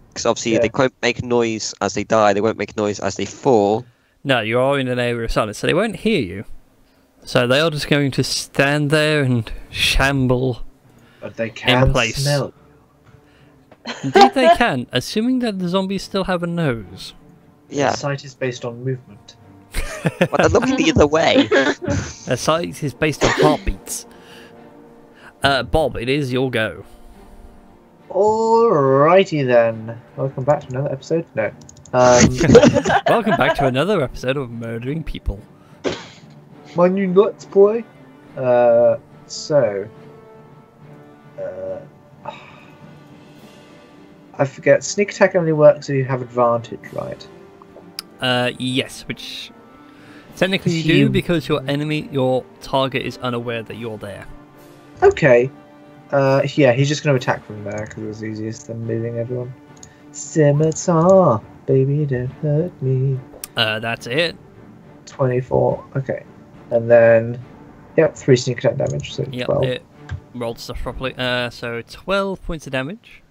Because obviously Yeah. they won't make noise as they die. They won't make noise as they fall. No, you are in an area of silence, so they won't hear you. So they are just going to stand there and shamble. But they can place. smell. Indeed they can, assuming that the zombies still have a nose. Yeah. Sight is based on movement. But they're looking the other way. Sight is based on heartbeats. Bob, it is your go. Alrighty then. Welcome back to another episode. No. Welcome back to another episode of Murdering People. My new Let's Play. I forget. Sneak attack only works if you have advantage, right? Yes, which technically you do because your target is unaware that you're there. Okay. Yeah, he's just going to attack from there because it was easiest than moving everyone. Scimitar, baby, don't hurt me. That's it. 24. Okay. And then, yep, 3 sneak attack damage, so Yep, 12. it rolled stuff properly. So 12 points of damage.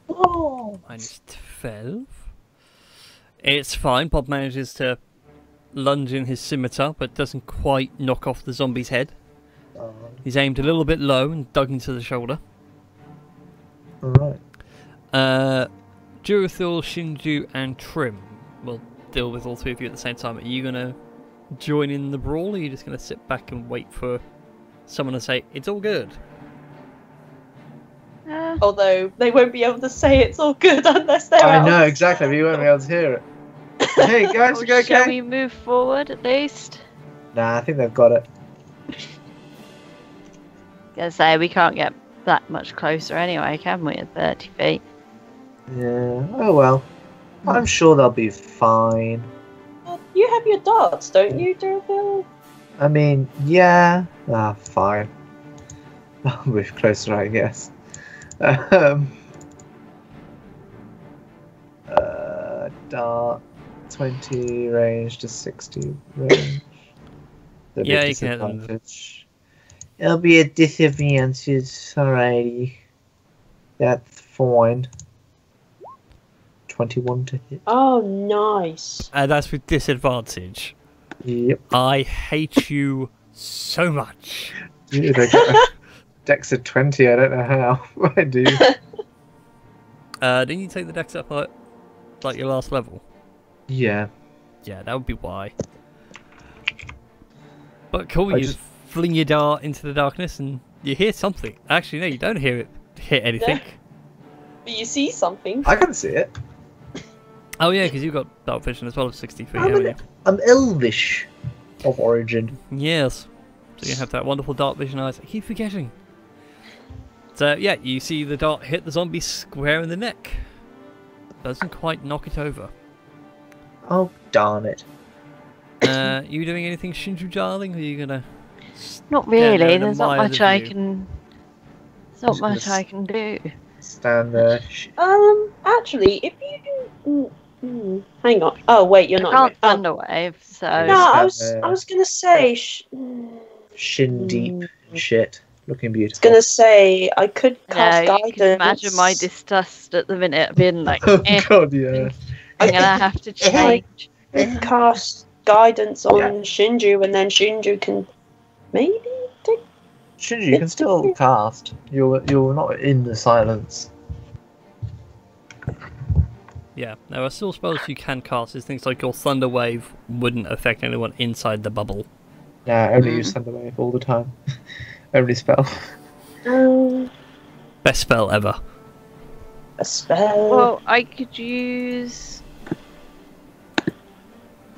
Oh. Minus 12. It's fine. Bob manages to lunge in his scimitar, but doesn't quite knock off the zombie's head. He's aimed a little bit low and dug into the shoulder. Alright. Jurathil, Shinju, and Trim will deal with all three of you at the same time. Are you going to join in the brawl, or are you just going to sit back and wait for someone to say, it's all good? Although they won't be able to say it's all good unless they're I know, outside. exactly, but you won't be able to hear it. Hey, guys, Well, you go shall okay? we move forward at least? Nah, I think they've got it. Gonna say we can't get that much closer anyway, can we? At 30 feet. Yeah, oh well. I'm sure they'll be fine. You have your darts, don't you, Durville? I mean, yeah. Ah, fine. I'll move closer, I guess. Dart 20 range to 60 range. There'll be a Yeah, you can hit them. disadvantage. It'll be a disadvantage, alrighty. That's fine. 21 to hit. Oh, nice. That's with disadvantage. Yep. I hate you so much. Yeah, they got a Dex of 20, I don't know how. I do. Didn't you take the dex up like your last level? Yeah. Yeah, that would be why. But cool, I you just- fling your dart into the darkness and you hear something. Actually, no, you don't hear it hit anything. But you see something. I can see it. Oh yeah, because you've got dark vision as well of 60 feet, I'm, haven't I'm elvish of origin. you? Yes. So you have that wonderful dark vision eyes. I keep forgetting. So yeah, you see the dart hit the zombie square in the neck. Doesn't quite knock it over. Oh, darn it. You doing anything, Shinju darling? Or are you gonna... Not there really. in a There's not mile much of I you. can. There's not Just gonna much I can do. Stand there. Actually, if you do... hang on. Oh, wait, you're not... Can't oh. thunderwave, so. No, I was Stand there. gonna say... Shin deep shit. Looking I was beautiful. gonna say, I could cast Yeah, you guidance. can imagine my disgust at the minute being like, Oh, eh, God, yeah. I'm gonna have to change. Cast guidance on Shinju, and then Shinju can maybe take... Shinji, you can still cast. You're not in the silence. Yeah, there are still spells you can cast. There's things like your Thunder Wave wouldn't affect anyone inside the bubble. Yeah, I only use Thunderwave all the time. Only spell. Best spell ever. A spell. Well, I could use.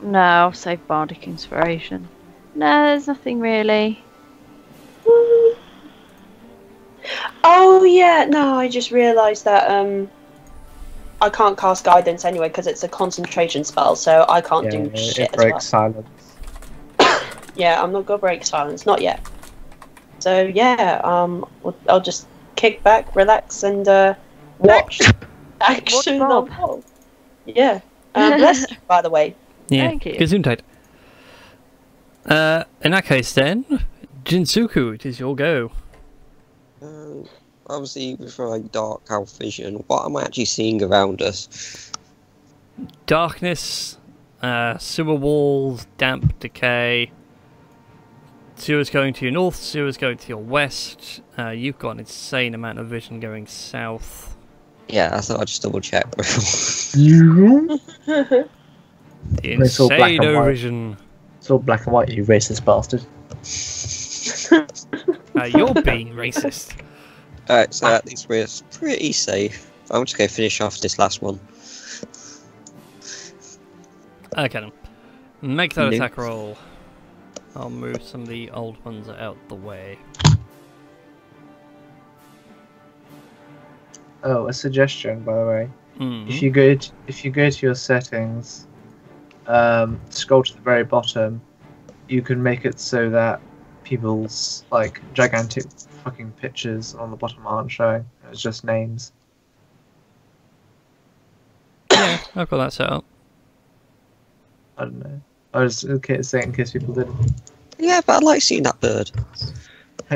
No, I'll save Bardic Inspiration. No, there's nothing really. Oh yeah, no, I just realised that I can't cast guidance anyway because it's a concentration spell, so I can't do shit it as well. breaks silence. Yeah, I'm not gonna break silence, not yet. So yeah, I'll just kick back, relax, and watch action. Bob. unfold. Yeah, bless you, by the way. Yeah, Thank you. Gesundheit. In that case then, Jinsuku, it is your go. Obviously, with my dark elf vision, what am I actually seeing around us? Darkness, sewer walls, damp, decay. Sewers going to your north, sewers going to your west. You've got an insane amount of vision going south. Yeah, I thought I'd just double check. It's all black and white. Insane-O-Vision. It's all black and white, you racist bastard. You're being racist. Alright, so at least we're pretty safe. I'm just going to finish off this last one. Okay then. Make that Nope. attack roll. I'll move some of the old ones out the way. Oh, a suggestion, by the way. Mhm. If you go to your settings, scroll to the very bottom, you can make it so that people's like gigantic fucking pictures on the bottom aren't showing. It's just names. Yeah, I've got that set up. I don't know. I was saying in case people didn't. Yeah, but I like seeing that bird.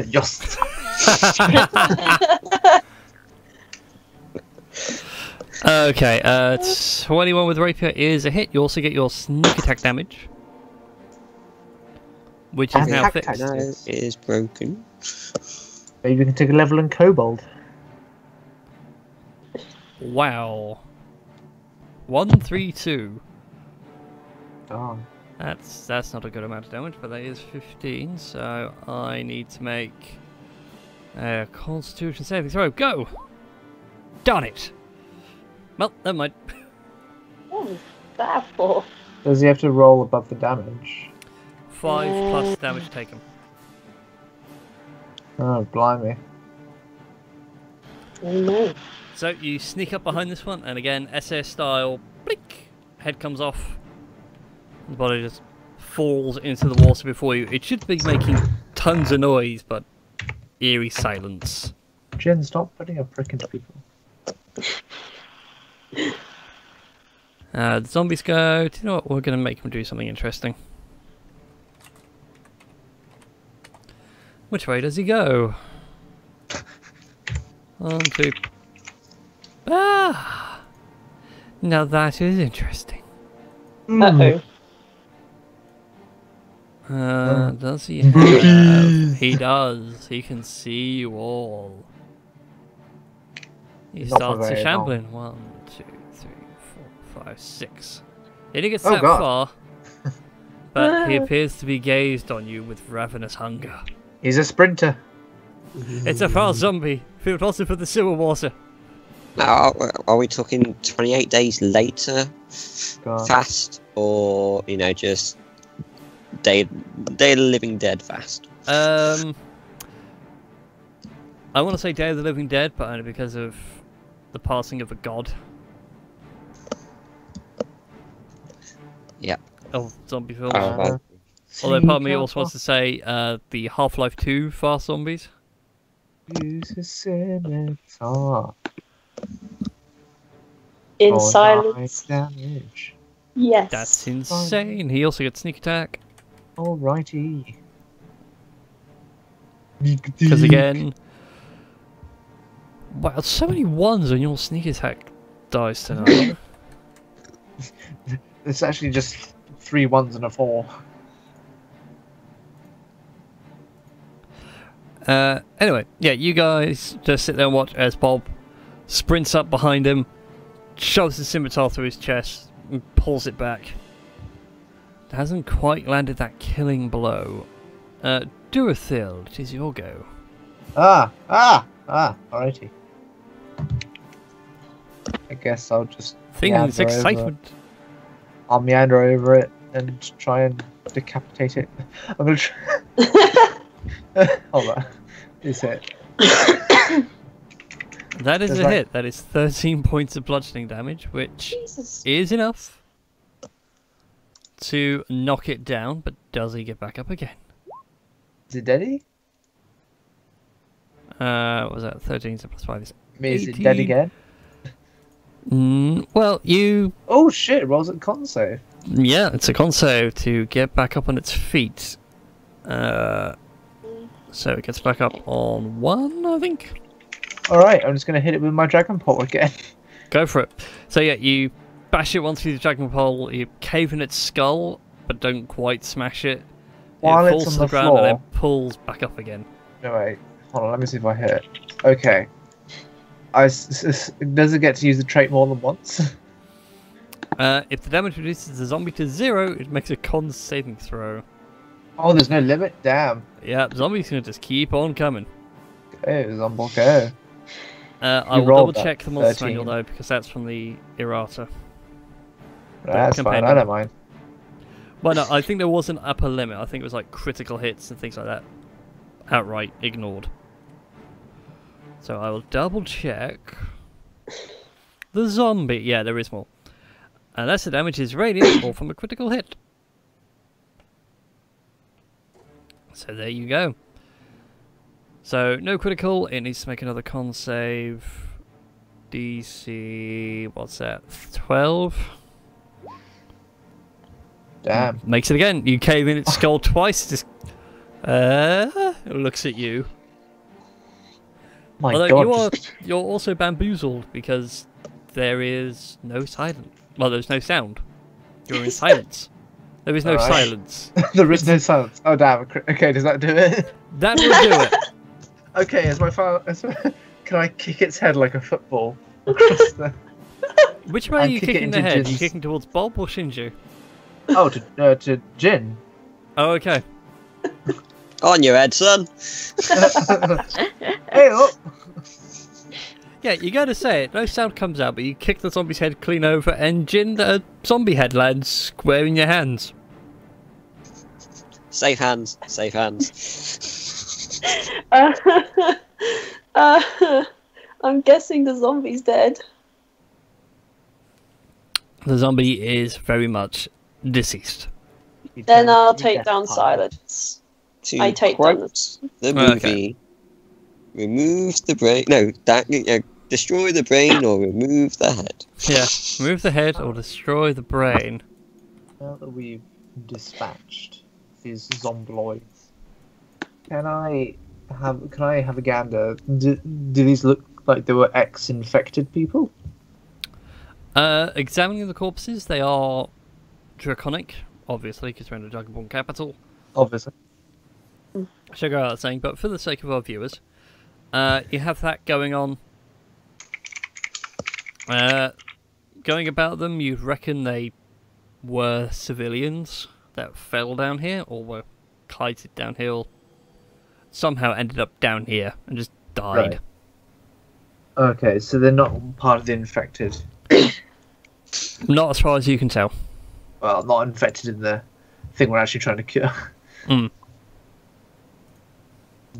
Yes. Okay, 21 with Rapier is a hit. You also get your sneak attack damage, which is now Attack fixed. No, it is broken. Maybe we can take a level in Kobold. Wow. 132. Oh. That's not a good amount of damage, but that is 15, so I need to make a Constitution saving throw. Go! Darn it! Well, never mind. What was that for? Does he have to roll above the damage? 5 plus damage taken. Oh, blimey. Oh no. So you sneak up behind this one, and again, SS style, blink, head comes off, the body just falls into the water before you. It should be making tons of noise, but eerie silence. Jen, stop putting a prick into people. The zombies go. Do you know what? We're going to make them do something interesting. Which way does he go? 1, 2. Ah! Now that is interesting. Uh-oh. Does he have... He does. He can see you all. He Not for starts to very shamble long. in 1, 2, 3, 4, 5, 6. He didn't get Oh, that God. far, but he appears to be gazed on you with ravenous hunger. He's a sprinter. It's a fast zombie, filled also for the sewer water. Now, are we talking 28 days later God. fast, or, you know, just Day of the Living Dead fast? I want to say Day of the Living Dead, but only because of the passing of a god. Yeah. Of zombie films. Oh, well. Although part of me also wants to say the Half-Life 2 fast zombies. Use a scimitar. In for silence. damage. Yes. That's insane. He also gets sneak attack. Alrighty. Because again... Wow, so many ones on your sneak attack dice tonight. It's actually just 3 1s and a 4. Anyway, yeah, you guys just sit there and watch as Bob sprints up behind him, shoves the scimitar through his chest, and pulls it back. Hasn't quite landed that killing blow. Durathil, it is your go. Alrighty. I guess I'll just Things meander excitement. I'll meander over it and try and decapitate it. I'm gonna try. Hold on. Is it? That is There's a like- hit. That is 13 points of bludgeoning damage, which Jesus. is enough to knock it down, but does he get back up again? Is it Daddy? What was that? 13 plus 5 is Is it dead 18. again? Well, you... Oh shit, it rolls at con save. Yeah, it's a con save to get back up on its feet. So it gets back up on 1, I think? Alright, I'm just gonna hit it with my Dragon Pole again. Go for it. So yeah, you bash it once through the dragon pole, you cave in its skull, but don't quite smash it. While It it's falls on to the the ground floor. and then pulls back up again. No, wait. Hold on, let me see if I hit it. Okay. Does it get to use the trait more than once? If the damage reduces the zombie to 0, it makes a con saving throw. Oh, there's no limit? Damn. Yeah, zombies gonna just keep on coming. Go, zombie, go. I will rolled double check that, the monster 13. manual though, because that's from the errata. That's fine, compendium. I don't mind. Well, no, I think there was an upper limit. I think it was like critical hits and things like that. Outright ignored. So I will double check. The zombie. Yeah, there is more. Unless the damage is radiant or from a critical hit. So there you go. So no critical. It needs to make another con save. DC. What's that? 12. Damn. Makes it again. You cave in its skull twice. Just it looks at you. My Although god. you're also bamboozled because there is no silence. Well, there's no sound. You're in silence. There is no Alright. silence. There is no silence. Oh, damn. Okay, does that do it? That will do it. Okay, as my final. Can I kick its head like a football? Across the... Which way are And you kick it kicking the into head? Are you Jin's- kicking towards Bob or Shinju? Oh, to Jin. Oh, okay. On your head, son. Hey, oh. Yeah, you gotta say it. No sound comes out, but you kick the zombie's head clean over, and Jin, a zombie head lands square in your hands. Safe hands. Safe hands. I'm guessing the zombie's dead. The zombie is very much deceased. Then I'll take down silence. To I take down quote the movie, remove the brain. No, destroy the brain or remove the head. Yeah, remove the head or destroy the brain. Now that we've dispatched these zombloids, can I have a gander? Do these look like they were ex-infected people? Examining the corpses, they are draconic, obviously, because we're in the Dragonborn capital. Obviously. Should go without saying, but for the sake of our viewers, you have that going on. Going about them, you'd reckon they were civilians that fell down here, or were kited down here, or somehow ended up down here and just died. Right. Okay, so they're not part of the infected. Not as far as you can tell. Well, not infected in the thing we're actually trying to cure. Mm.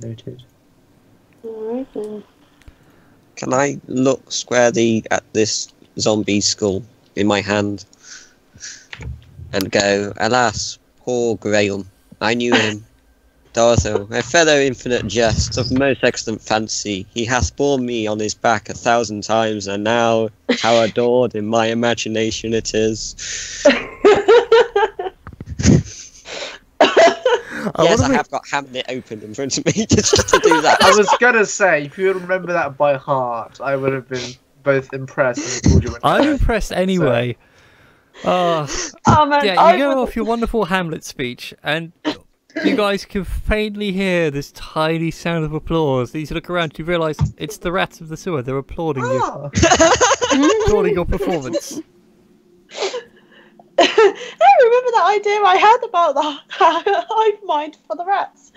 Noted. Alright then. Can I look squarely at this zombie skull in my hand and go, alas, poor Graham. I knew him. Dorotho, a fellow infinite jest of most excellent fancy, he hath borne me on his back 1,000 times, and now how adored in my imagination it is. Yes, I have got Hamlet open in front of me just to do that. I was gonna say, if you remember that by heart, I would have been both impressed and called you an I'm impressed anyway. Oh man, Yeah, you go off your wonderful Hamlet speech, and you guys can faintly hear this tiny sound of applause. You look around, you realise it's the rats of the sewer. They're applauding you, Ah, applauding your performance. I remember that idea I had about the hive mind for the rats.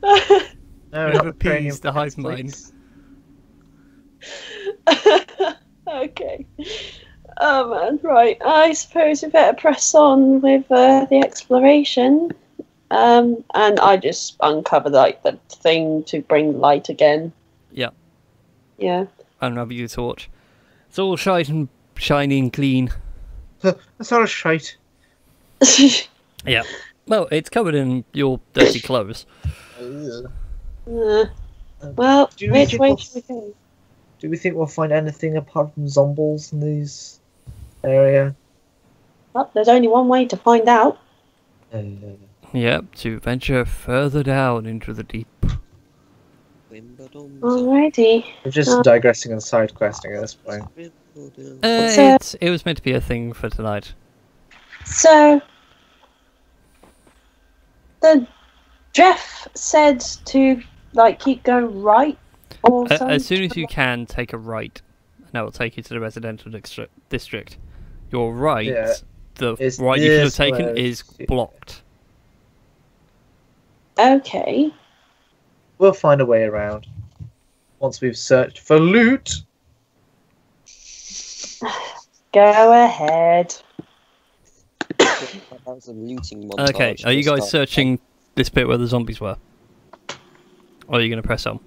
no, You've not appeased the hive mind. Okay. Oh man, right. I suppose we better press on with the exploration. And I just uncover the thing to bring light again. Yeah. Yeah. Unravel your torch. It's all shiny and clean. That's not a shite. Yeah. Well, it's covered in your dirty clothes. Well, Do we which think way we'll- should we go? Do we think we'll find anything apart from zombies in this area? Well, there's only one way to find out. Yep, to venture further down into the deep. Alrighty. We're just digressing and side questing at this point. It was meant to be a thing for tonight. So, Jeff said to keep going right, or something. As soon as you can, take a right, and that will take you to the residential district. You're right. Yeah. The It's right you should have this taken way. is blocked. Okay. We'll find a way around. Once we've searched for loot. Go ahead. That was a looting montage. Okay, are you to guys start. searching this bit where the zombies were? Or are you going to press on?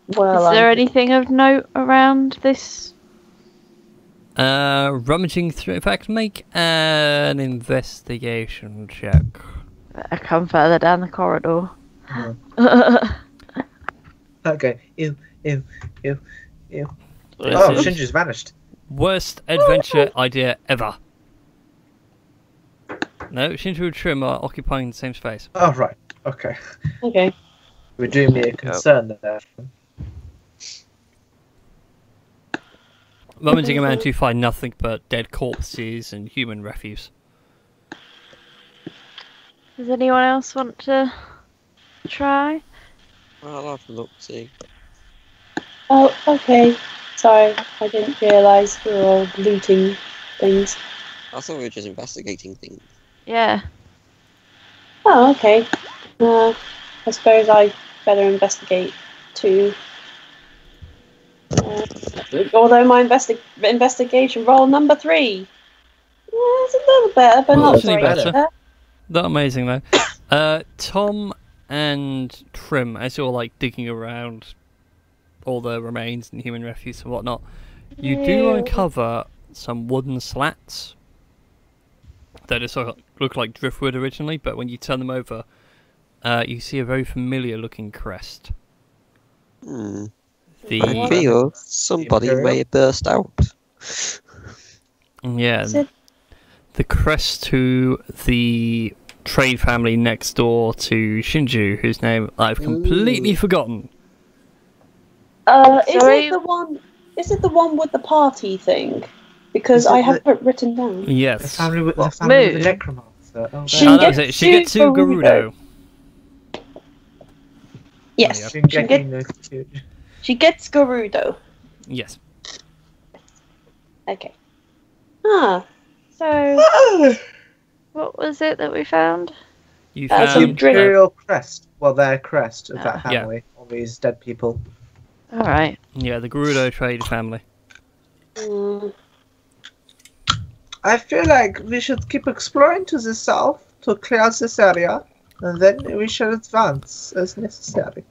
Well, Is there anything of note around this? Rummaging through. In fact, make an investigation check. I come further down the corridor. Okay. Ew. This Oh, is Shinji's vanished. worst adventure idea ever. No, Shinji and Trim are occupying the same space. Oh, right. Okay. Okay. We're doing me a concern there. Rummaging around to find nothing but dead corpses and human refuse. Does anyone else want to try? I'll have a look, see. Oh, okay. Sorry, I didn't realise we were all looting things. I thought we were just investigating things. Yeah. Oh, okay. I suppose I better investigate too. Although my investigation roll number 3. It's a little better, but Well, not definitely great. better. Not amazing though. Tom and Trim, as you're like digging around all the remains and human refuse and whatnot, you do Ew. uncover some wooden slats that just sort of look like driftwood originally, but when you turn them over, you see a very familiar looking crest. I The feel somebody Imperial? may have burst out. yeah, Is it- the crest to the trade family next door to Shinju, whose name I've completely forgotten. Is Sorry? it the one? Is it the one with the party thing? Because Is it I have it written down. The Yes. family with the Moon? necromancer. Oh, Shin- Oh, that was it. Shigetsu Garudo. Garudo. Yes, Shingeki no Kyojin. she gets Garudo. Yes. Okay. Ah, So, what was it that we found? You Some found drink. Imperial crest. Well, their crest of that Yeah. family. All these dead people. Alright. yeah, the Garudo trade family. mm, I feel like we should keep exploring to the south to clear this area, and then we shall advance as necessary.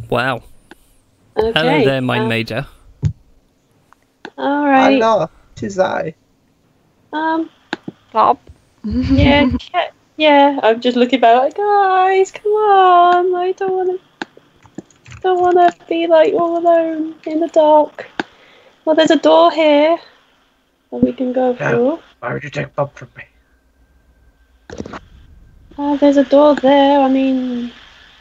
Wow. okay. Hello there, Mind Major. All right. Hello, tis I. Bob? Yeah, yeah. I'm just looking back, like, guys, come on! I don't want to be like all alone in the dark. Well, there's a door here that we can go Yeah. through. Why would you take Bob from me? There's a door there. I mean,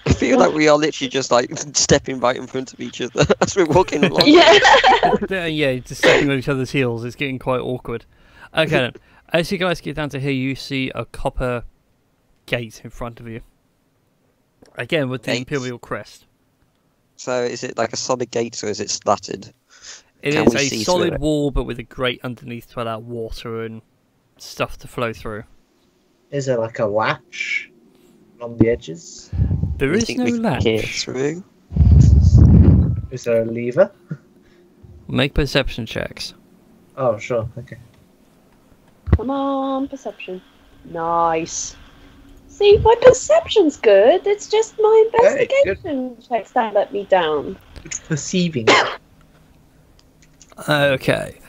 I feel like we are literally just like stepping right in front of each other as we're walking along. Yeah, just stepping on each other's heels. It's getting quite awkward. Okay, then. As you guys get down to here, you see a copper gate in front of you. Again, with the Gate. Imperial crest. So is it like a solid gate or is it slatted? It Can is we a see through solid it? wall, but with a grate underneath to allow water and stuff to flow through. Is there like a latch on the edges? There You is think no we can latch. peer through? Is there a lever? Make perception checks. Oh, sure. Okay. come on, perception. Nice. See, my perception's good. It's just my Hey, good. investigation checks that let me down. It's perceiving. Okay.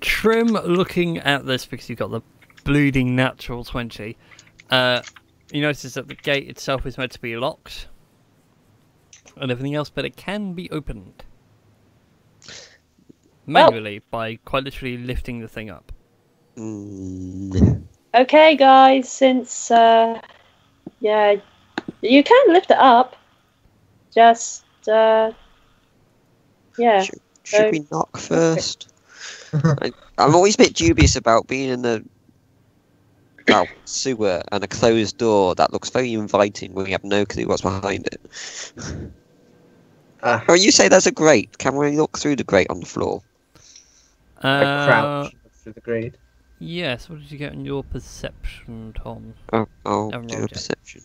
Trim, looking at this because you've got the bleeding natural 20, you notice that the gate itself is meant to be locked and everything else, but it can be opened manually by quite literally lifting the thing up. Okay, guys, since yeah, you can lift it up. Just yeah. Should we knock first? I'm always a bit dubious about being in the sewer and a closed door that looks very inviting when we have no clue what's behind it. Oh, you say there's a grate. Can we look through the grate on the floor? A crouch through the grate. Yes, what did you get in your perception, Tom? Oh, I'll Haven't do a rolled yet. perception.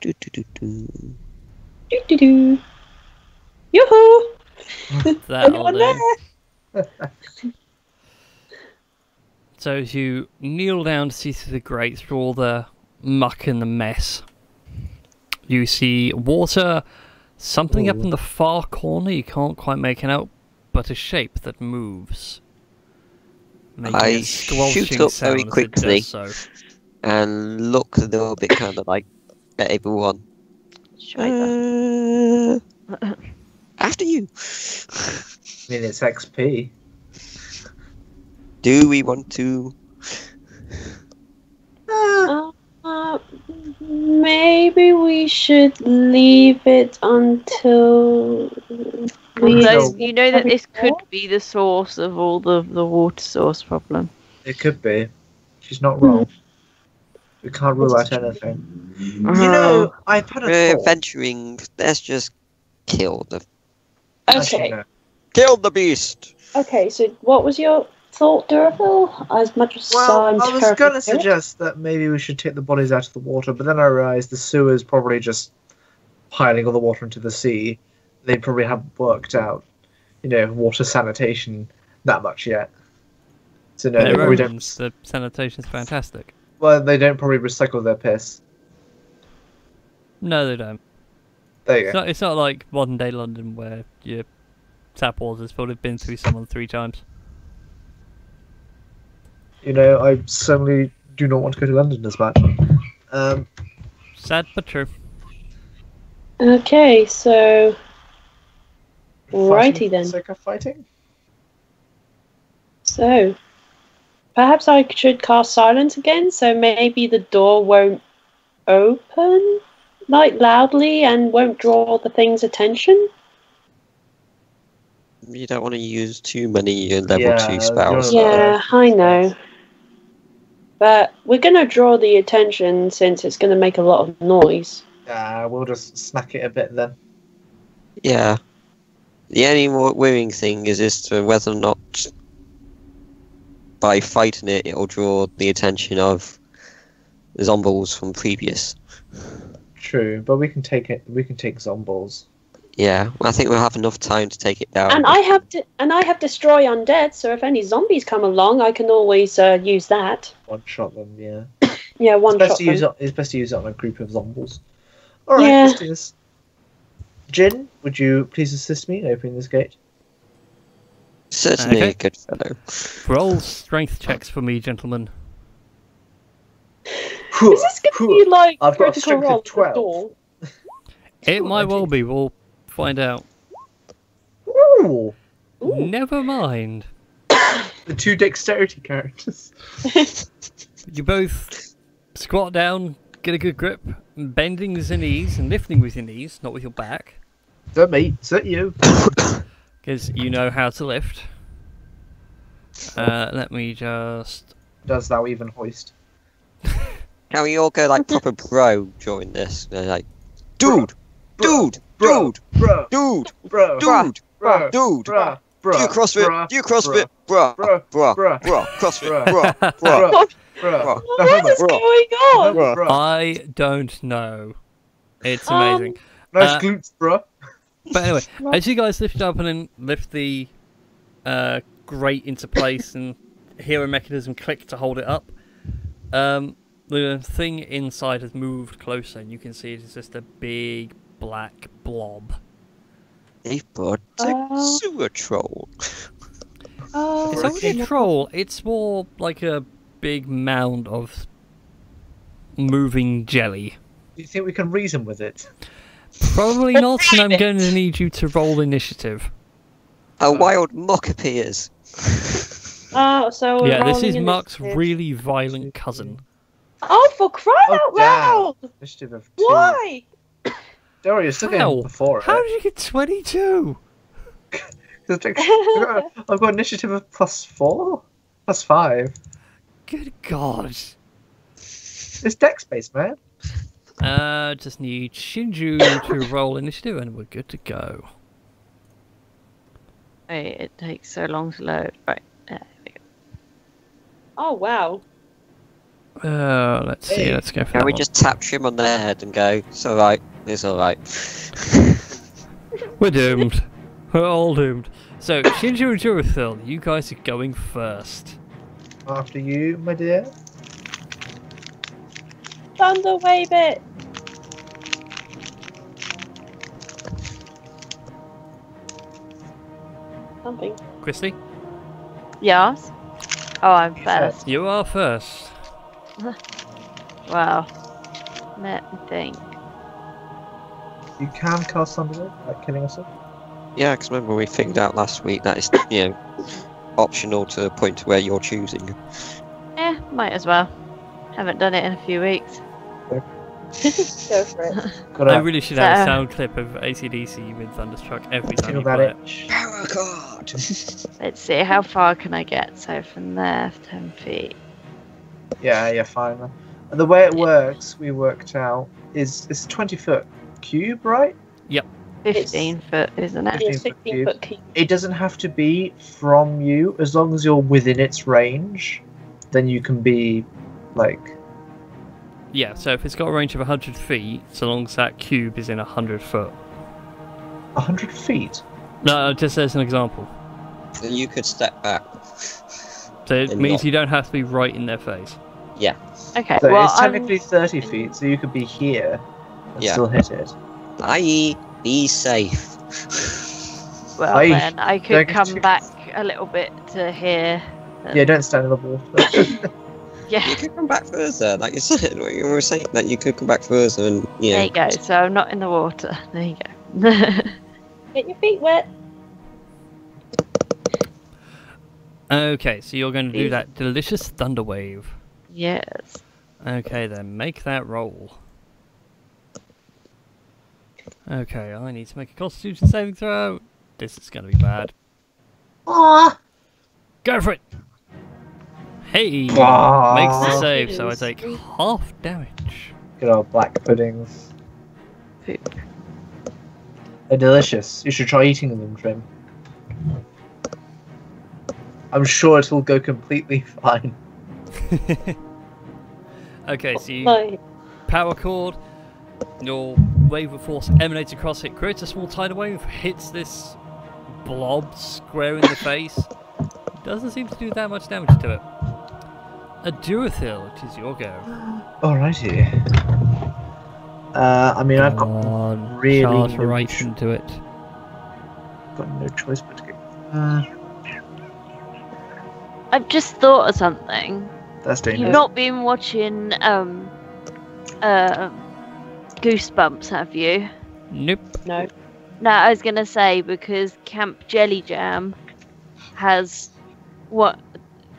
Do, do, do, do. Do-do-do. Yoo-hoo! That'll Anyone do. So as you kneel down to see through the grate, through all the muck and the mess, you see water, something up Ooh. in the far corner, you can't quite make it out, but a shape that moves. Making I a squelching shoot up sound very as it quickly. does so. And look a little bit kind of like at everyone. After you. I mean, it's XP. Do we want to? Maybe we should leave it until we Although you know that this could Every- be the source of all the water source problem. It could be. She's not wrong. We can't rule out anything. You know, I've had a We're thought. venturing. Let's just kill the Actually, Okay. no. kill the beast. Okay, so what was your thought, Durafil? As much as Well, I'm I was terrified going to of it. suggest that maybe we should take the bodies out of the water, but then I realised the sewer's probably just piling all the water into the sea. They probably haven't worked out, water sanitation that much yet. So no, they They're probably Romans, don't. the sanitation's fantastic. Well, they don't probably recycle their piss. No, they don't. There you go. It's not like modern day London where your tap water's probably been through someone 3 times. I certainly do not want to go to London as much. Sad but true. Okay, so righty Fighting for the then. sake of fighting? So perhaps I should cast silence again, so maybe the door won't open loudly and won't draw the thing's attention. You don't want to use too many level Yeah, 2 spells. you're- Yeah, I know. But we're gonna draw the attention since it's gonna make a lot of noise. We'll just snack it a bit then. Yeah. The only more worrying thing is as to whether or not by fighting it, it'll draw the attention of the zombies from previous. True, but we can take it. We can take zombies. Yeah, I think we'll have enough time to take it down. And I have destroy undead, so if any zombies come along, I can always use that. One shot them, yeah. Yeah, one It's best shot. to use them. it. It's best to use it on a group of zombies. All right, Yeah. let's do this. Jin, would you please assist me in opening this gate? Certainly Okay. a good fellow. Roll strength checks for me, gentlemen. Is this going to be like I've got a critical strength of roll at the 12. door? It might well 19. be, we'll find out. Ooh, Ooh. Never mind. the 2 dexterity characters. You both squat down, get a good grip, bending with your knees and lifting with your knees, not with your back, Is that me? Is that you? because you know how to lift. Let me just... Does thou even hoist? Can we all go like proper bro during this? Like, dude, dude, Bro, dude, bro, dude, bro, dude, bro, dude. bro, bro, Do you CrossFit? Do you CrossFit? Bruh, Bruh, bruh, bruh, bruh, CrossFit, bruh, bruh, bruh, bro, bruh. No What homo, is bro. going on? no, bro. I don't know. It's amazing. Nice Uh, glutes, bro. But anyway, as you guys lift up and then lift the grate into place and hear a mechanism click to hold it up, the thing inside has moved closer and you can see it's just a big black blob. Hey, bud, it's a sewer troll. Oh, It's not really a troll, it's more like a big mound of moving jelly. Do you think we can reason with it? Probably not, and I'm going to need you to roll initiative. A wild mock appears. so we're Yeah, this rolling is Mark's initiative. really violent cousin. Oh, for crying out loud! Initiative of 2. Why? Don't worry, you're still How? getting before How it. did you get 22? I've got initiative of +4? +5. Good God. It's dex based, man. Just need Shinju to roll initiative and we're good to go. Wait, it takes so long to load. Right, there we go. Oh wow. Let's see, let's go for Can that we one. just tap Trim on their head and go, it's alright, it's alright. We're doomed. We're all doomed. So, Shinju and Jurathil, you guys are going first. After you, my dear. Thunder wave it. Something. Christy, Yes? Oh, I'm You first. you are first. Wow. Let me think. You can cast Thunderwave without killing us. Yeah, because remember we figured out last week that it's, optional to the point to where you're choosing. Might as well. Haven't done it in a few weeks. Go for it. Got I a really should have a So- sound clip of ACDC with Thunderstruck every time you tingle play that it. itch. Power card! Let's see, how far can I get? So from there, 10 feet. Yeah, fine. And the way it works, we worked out, is it's a 20-foot cube, right? 15 foot, isn't it? 15 Yeah, foot 16 cube. foot cube. It doesn't have to be from you, as long as you're within its range. Then you can be, like, Yeah, so if it's got a range of 100 feet, so long as that cube is in 100 foot. 100 feet. No, just as an example. Then you could step back. So it And means not- you don't have to be right in their face. Yeah. Okay, So well, it's technically 30 feet, so you could be here and Yeah. still hit it. I.e., be safe. well I- then I don't could get come too- back a little bit to here. Yeah, don't stand in the water. Yeah, You could come back further, like you said. You were saying that you could come back further and, there you go. So I'm not in the water. There you go. Get your feet wet. Okay, so you're going to do Easy. that delicious thunder wave. Yes. Okay, then make that roll. Okay, I need to make a Constitution saving throw. This is going to be bad. Ah! Go for it! Hey! Ah. Makes the That save, so I is take three. half damage. Good old black puddings. Poop. They're delicious. You should try eating them, Trim. I'm sure it'll go completely fine. Okay, so you No. power chord, your wave of force emanates across it, creates a small tidal wave, hits this blob square in the face. Doesn't seem to do that much damage to it. A Durathil, it is your go. Alrighty. I mean, I've got on, really charge no right ch- into it. no choice but to go. I've just thought of something. That's dangerous. You've not been watching Goosebumps, have you? Nope. No. No, I was gonna say because Camp Jelly Jam has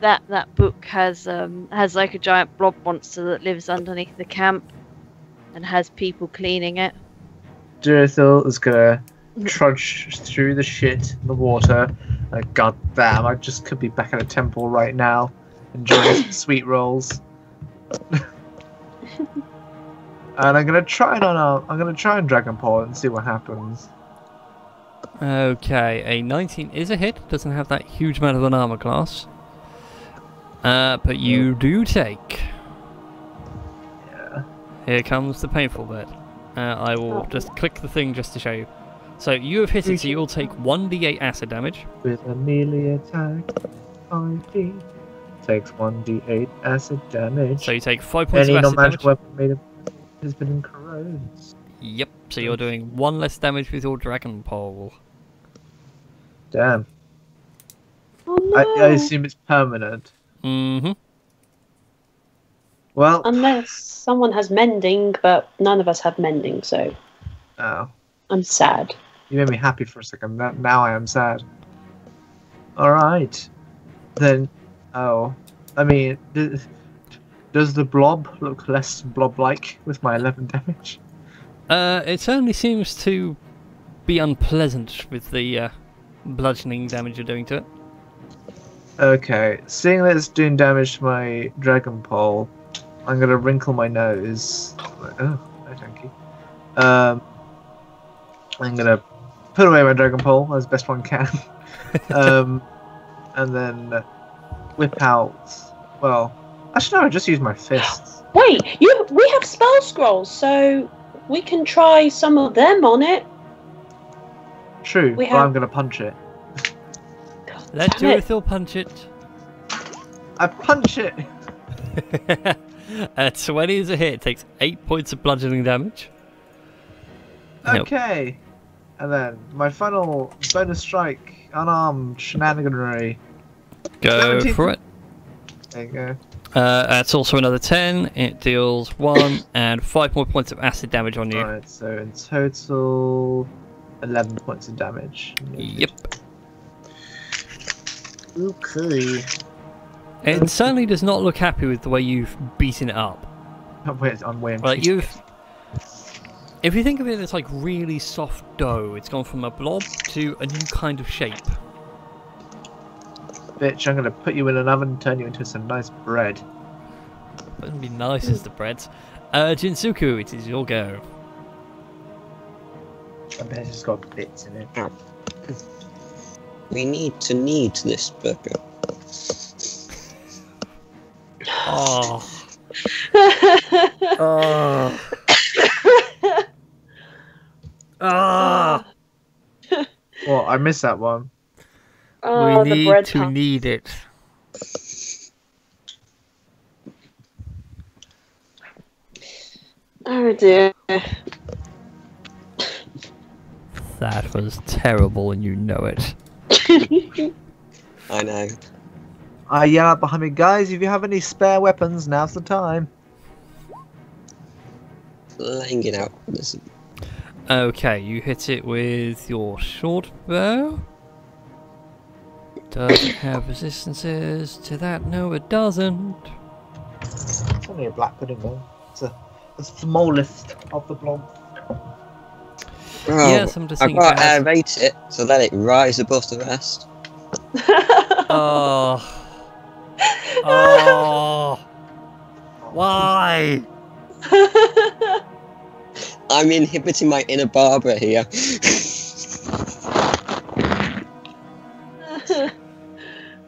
that book has like a giant blob monster that lives underneath the camp and has people cleaning it. Durethil is gonna trudge through the shit in the water. God damn, I just could be back at a temple right now, enjoying some sweet rolls. And I'm gonna try and Dragon Ball and see what happens. Okay, a 19 is a hit, doesn't have that huge amount of an armor class. But you do take. Yeah. Here comes the painful bit. I will just click the thing just to show you. So you have hit it, so you'll take 1d8 acid damage. With a melee attack, 5d takes 1d8 acid damage. So you take 5 points Any of acid non-magic damage. weapon made of has been corrodes. Yep, so you're doing 1 less damage with your Dragon Pole. Damn. Oh, no. I assume it's permanent. Mm-hmm. Well, Unless someone has mending, but none of us have mending, so oh, I'm sad. you made me happy for a second. Now I am sad. Alright. Then, oh. I mean, does the blob look less blob-like with my 11 damage? It certainly seems to be unpleasant with the bludgeoning damage you're doing to it. Okay, seeing that it's doing damage to my Dragon Pole, I'm gonna wrinkle my nose. Oh, No, thank you. I'm gonna put away my dragon pole as best one can, and then whip out. Well, actually, no, I just use my fists. Wait, we have spell scrolls, so we can try some of them on it. True, We but have- I'm gonna punch it. Let Damn it. Durithil punch it. I punch it. 20 is a hit. It takes 8 points of bludgeoning damage. Yep. Okay, and then my final bonus strike, unarmed shenaniganry. Go 17. for it. There you go. That's also another 10. It deals 1 and 5 more points of acid damage on you. Alright, so in total, 11 points of damage. Yep. Okay. It certainly does not look happy with the way you've beaten it up. I'm wearing. Like if you think of it as like really soft dough, it's gone from a blob to a new kind of shape. Bitch, I'm gonna put you in an oven and turn you into some nice bread. Wouldn't be nice as the breads. Jinsuku, it is your go. I bet it's got bits in it. We need to knead this burger. Oh. Oh. Ah. Well, I missed that one. Oh, We the need bread to puff. knead it. Oh dear. That was terrible and you know it. I know. I yell out behind me, guys, if you have any spare weapons, now's the time. Laying it out. Listen. Okay, you hit it with your short bow. Does it have resistances to that? No, it doesn't. It's only a black pudding though. It's the smallest of the blob. Oh, Yes, I'm just I've thinking got to about- aerate it so let it rise above the rest. Oh. Oh. Why? I'm inhibiting my inner Barbara here.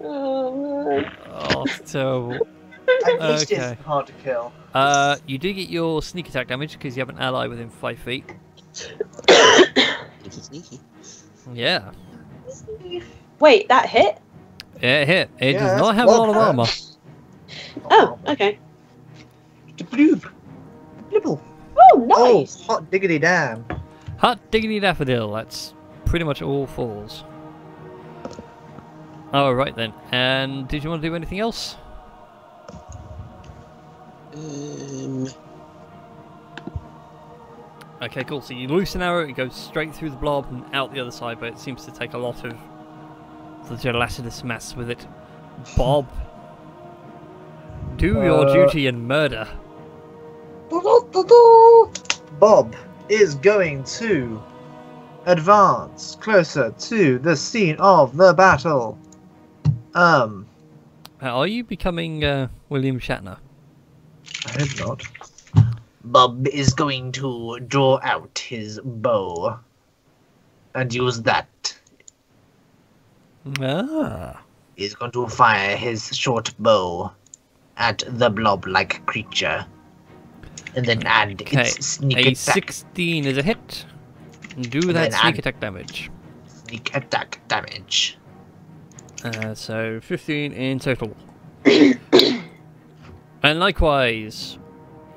Oh man. Oh, it's terrible. At least Okay. it's hard to kill. You do get your sneak attack damage because you have an ally within 5 feet. Sneaky, sneaky. Yeah. Wait, that hit? Yeah, it hit. It Yeah, does that's not have a lot of blood, armor. Oh, okay. Bloob. Blibble. Oh, nice. Oh, hot diggity damn. Hot diggity daffodil. That's pretty much all falls. Alright then. And did you want to do anything else? Okay, cool. So you loose an arrow, it goes straight through the blob and out the other side, but it seems to take a lot of the gelatinous mass with it. Bob, do your duty and murder. Bob is going to advance closer to the scene of the battle. Are you becoming William Shatner? I hope not. Bob is going to draw out his bow and use that. Ah. He's going to fire his short bow at the blob-like creature, and then add Okay, its sneak a attack. 16 is a hit. Do that then sneak add- attack damage. Sneak attack damage. So 15 in total. And likewise,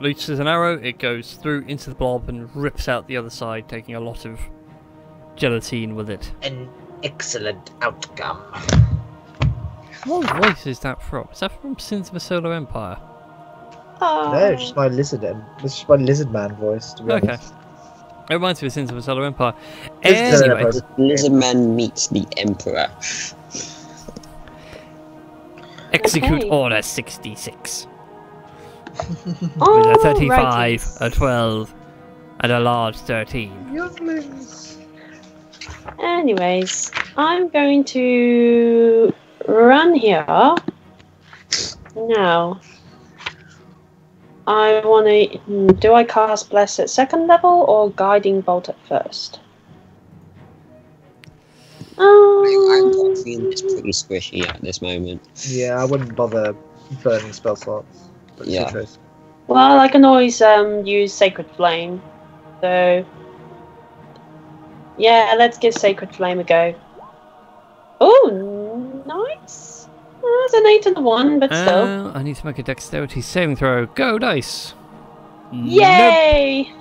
looses an arrow, it goes through into the blob and rips out the other side, taking a lot of gelatine with it. An excellent outcome. What voice is that from? Is that from Sins of a Solar Empire? Oh. No, it's just my lizard. It's just my lizard man voice. To be Okay. honest. It reminds me of Sins of a Solar Empire. It's Anyway, the- The Lizardman meets the Emperor. execute Okay. order 66. Oh, With a 35, righties. a 12, and a large 13. Younglings. Anyways, I'm going to run here now. I want to. Do I cast Bless at second level or Guiding Bolt at first? I'm not feeling it's pretty squishy at this moment. Yeah, I wouldn't bother burning spell slots. But Yeah. citrus. Well, I can always use Sacred Flame. So, yeah, let's give Sacred Flame a go. Oh, nice. That's an 8 and a 1, but still. I need to make a dexterity saving throw. Go, dice! Yay!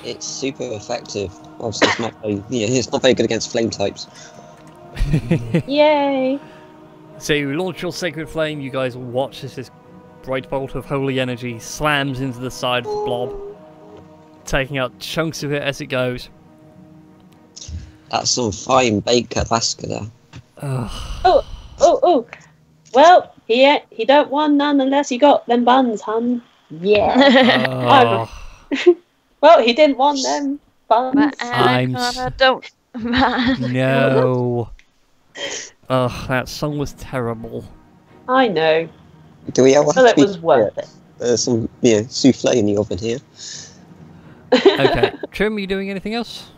It's super effective. Obviously, it's not very, it's not very good against flame types. Nope. Yay! So you launch your Sacred Flame, you guys watch as this bright bolt of holy energy slams into the side of the blob, taking out chunks of it as it goes. That's some fine baked Alaska there. Ugh. Oh. Well, he don't want none unless you got them buns, hun. Yeah. Oh, Well, he didn't want them buns. My I'm anaconda don't. no. Ugh, that song was terrible. I know. Do we have Well, it was worth it. There's some souffle in the oven here. Okay, Trim, are you doing anything else?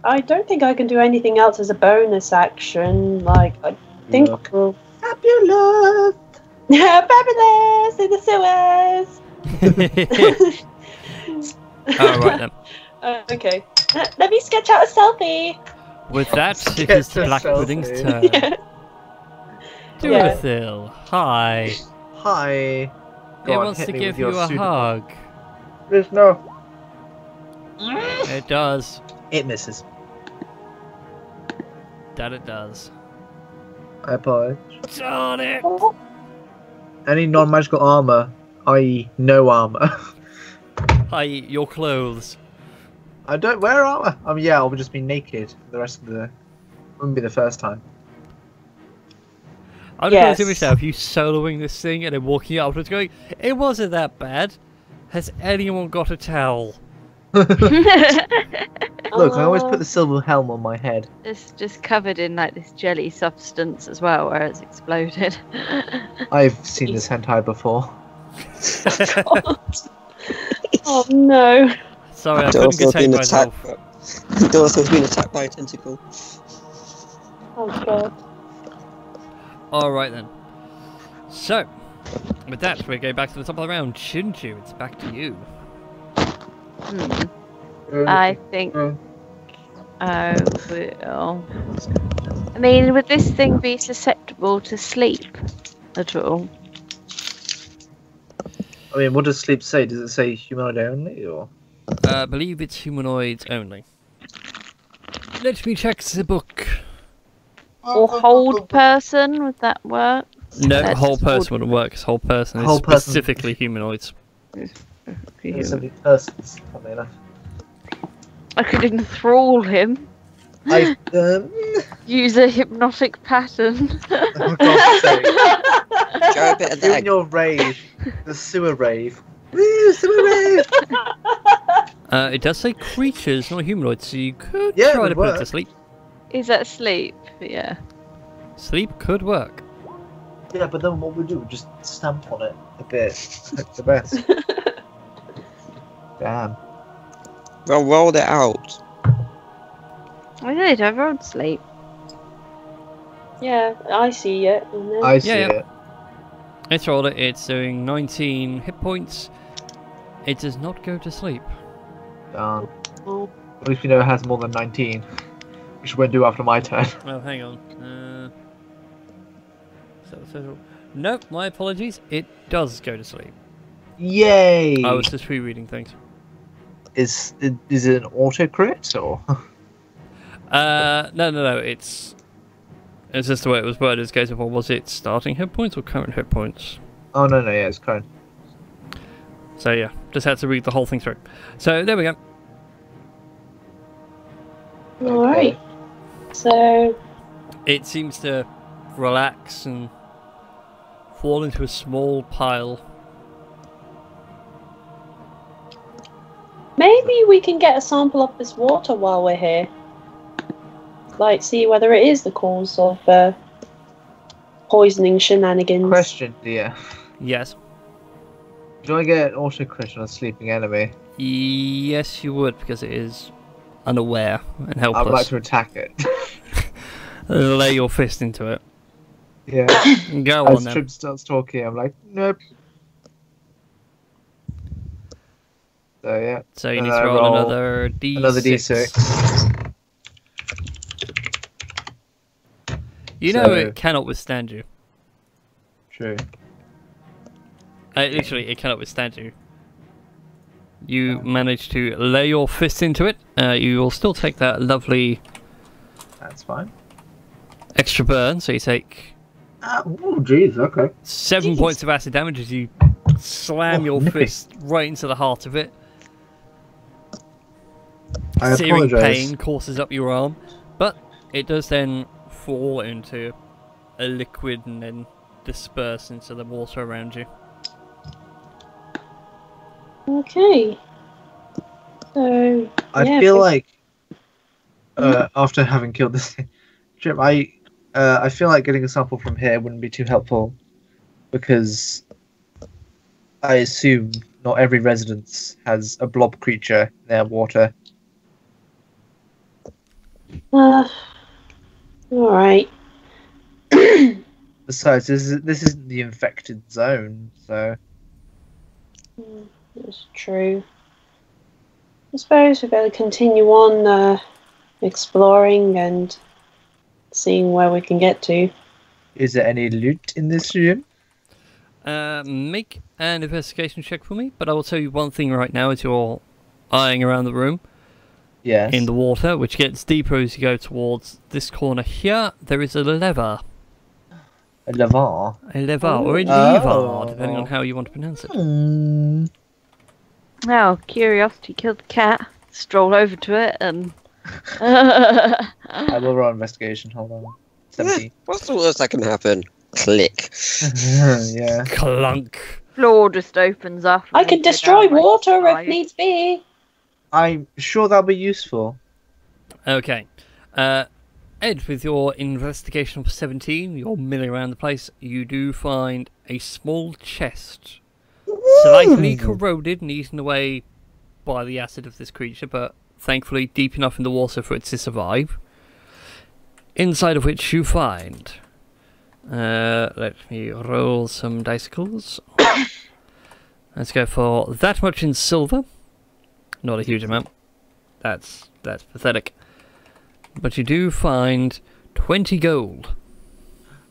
I don't think I can do anything else as a bonus action. Like, I think. No. Well, Fabulous! fabulous in the sewers. Alright then. Okay. Let me sketch out a selfie. With that, it Sketch is a Black selfie. Pudding's turn. Yeah. Durathil, hi. Hi. It Go on, wants hit to me give with your you a pseudo- hug. There's no. It does. It misses. That it does. I apologize. Darn it! Any non-magical armor, i.e., no armor. Hi, your clothes. I don't wear armor. Yeah, I'll just be naked for the rest of the. Wouldn't be the first time. I'm Yes. going to myself, you soloing this thing and then walking up and going, it wasn't that bad. Has anyone got a towel? Look, I always put the silver helm on my head. It's just covered in like this jelly substance as well, where it's exploded. I've seen this hentai before. Oh no. Sorry, I couldn't contain myself. Dorothy's been attacked by a tentacle. Oh god. Alright then. So, with that, we go back to the top of the round. Shinju, it's back to you. I think I will. I mean, would this thing be susceptible to sleep at all? I mean, what does sleep say? Does it say humanoid only, or? I believe it's humanoids only. Let me check the book. Or hold person, would that work? No, That's whole person hold- wouldn't work, 'cause whole person is Whole person. specifically humanoids. There's so many persons, funny enough. I could enthrall him. I, Use a hypnotic pattern. oh God's sake. Show a bit of You and leg. your rave. The sewer rave. Woo, sewer rave! It does say creatures, not humanoids, so you could Yeah, it try would to put it to work. sleep. Is that sleep? Yeah. Sleep could work. Yeah, but then what we do? We just stamp on it a bit. Hope the best. Damn. Well, roll it out. I did, I rolled sleep. Yeah, I see it. And then... I see Yeah. it. It's rolled it, it's doing 19 hit points. It does not go to sleep. Darn. Oh. At least we know it has more than 19. Which we'll do after my turn. Oh, hang on. No, my apologies. It does go to sleep. Yay! I was just rereading things. Is it an auto crit or? No. It's just the way it was worded. As case of, was it starting hit points or current hit points? Oh no, yeah, it's current. So yeah, just had to read the whole thing through. So there we go. Alright. So, It seems to relax and fall into a small pile. maybe we can get a sample of this water while we're here. Like, see whether it is the cause of poisoning shenanigans. Question, dear. Yes. Do I get an auto crit on a sleeping enemy? Yes, you would, because it is unaware and I would like helpless. to attack it. Lay your fist into it. Yeah. Go on As then. Trim starts talking, I'm like, nope. So yeah. So you And need I to roll roll another D6. Another D6. You know So- it cannot withstand you. True. Literally, it cannot withstand you. You manage to lay your fist into it. You will still take that lovely That's fine. extra burn, so you take Oh, jeez, okay. 7 points of acid damage as you slam Oh, your nippy. fist right into the heart of it. I Searing apologise. pain courses up your arm, but it does then fall into a liquid and then disperse into the water around you. Okay. So I yeah, feel but- like after having killed this thing, Jim, I feel like getting a sample from here wouldn't be too helpful because I assume not every residence has a blob creature in their water. all right. Besides, this isn't the infected zone, so That's true. I suppose we better continue on exploring and seeing where we can get to. is there any loot in this room? Make an investigation check for me, but I will tell you one thing right now as you're eyeing around the room. Yes. In the water, which gets deeper as you go towards this corner here. There is a lever. A lavar. A lever, or a Oh. lever, depending on how you want to pronounce it. Hmm. Now, curiosity killed the cat. Stroll over to it and. Oh, I will roll investigation. Hold on. 17. What's the worst that can happen? Click. Yeah. Clunk. Floor just opens up. and I we can go destroy down like water if five. needs be. I'm sure that'll be useful. Okay. Ed, with your investigation of 17, you're milling around the place, you do find a small chest. Slightly corroded and eaten away by the acid of this creature, but thankfully deep enough in the water for it to survive. Inside of which you find... let me roll some dicicles. Let's go for that much in silver. Not a huge amount. That's pathetic. But you do find 20 gold.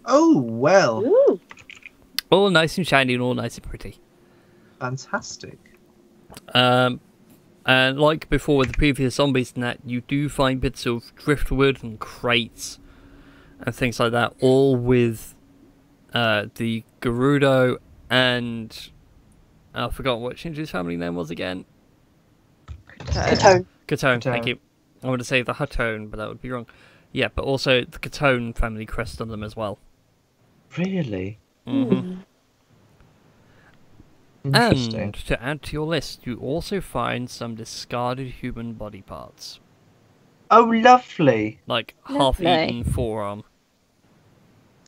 Oh, well. Ooh. All nice and shiny and all nice and pretty. Fantastic. And like before with the previous zombies and that, you do find bits of driftwood and crates and things like that, all with the Gerudo and... I forgot what Shinju's family name was again. Catone. Catone, thank Catone. you. I would say the Hutone, but that would be wrong. Yeah, but also the Catone family crest on them as well. Really? Mm-hmm. Interesting. And to add to your list, you also find some discarded human body parts. Oh, lovely. Like Lovely. half-eaten forearm.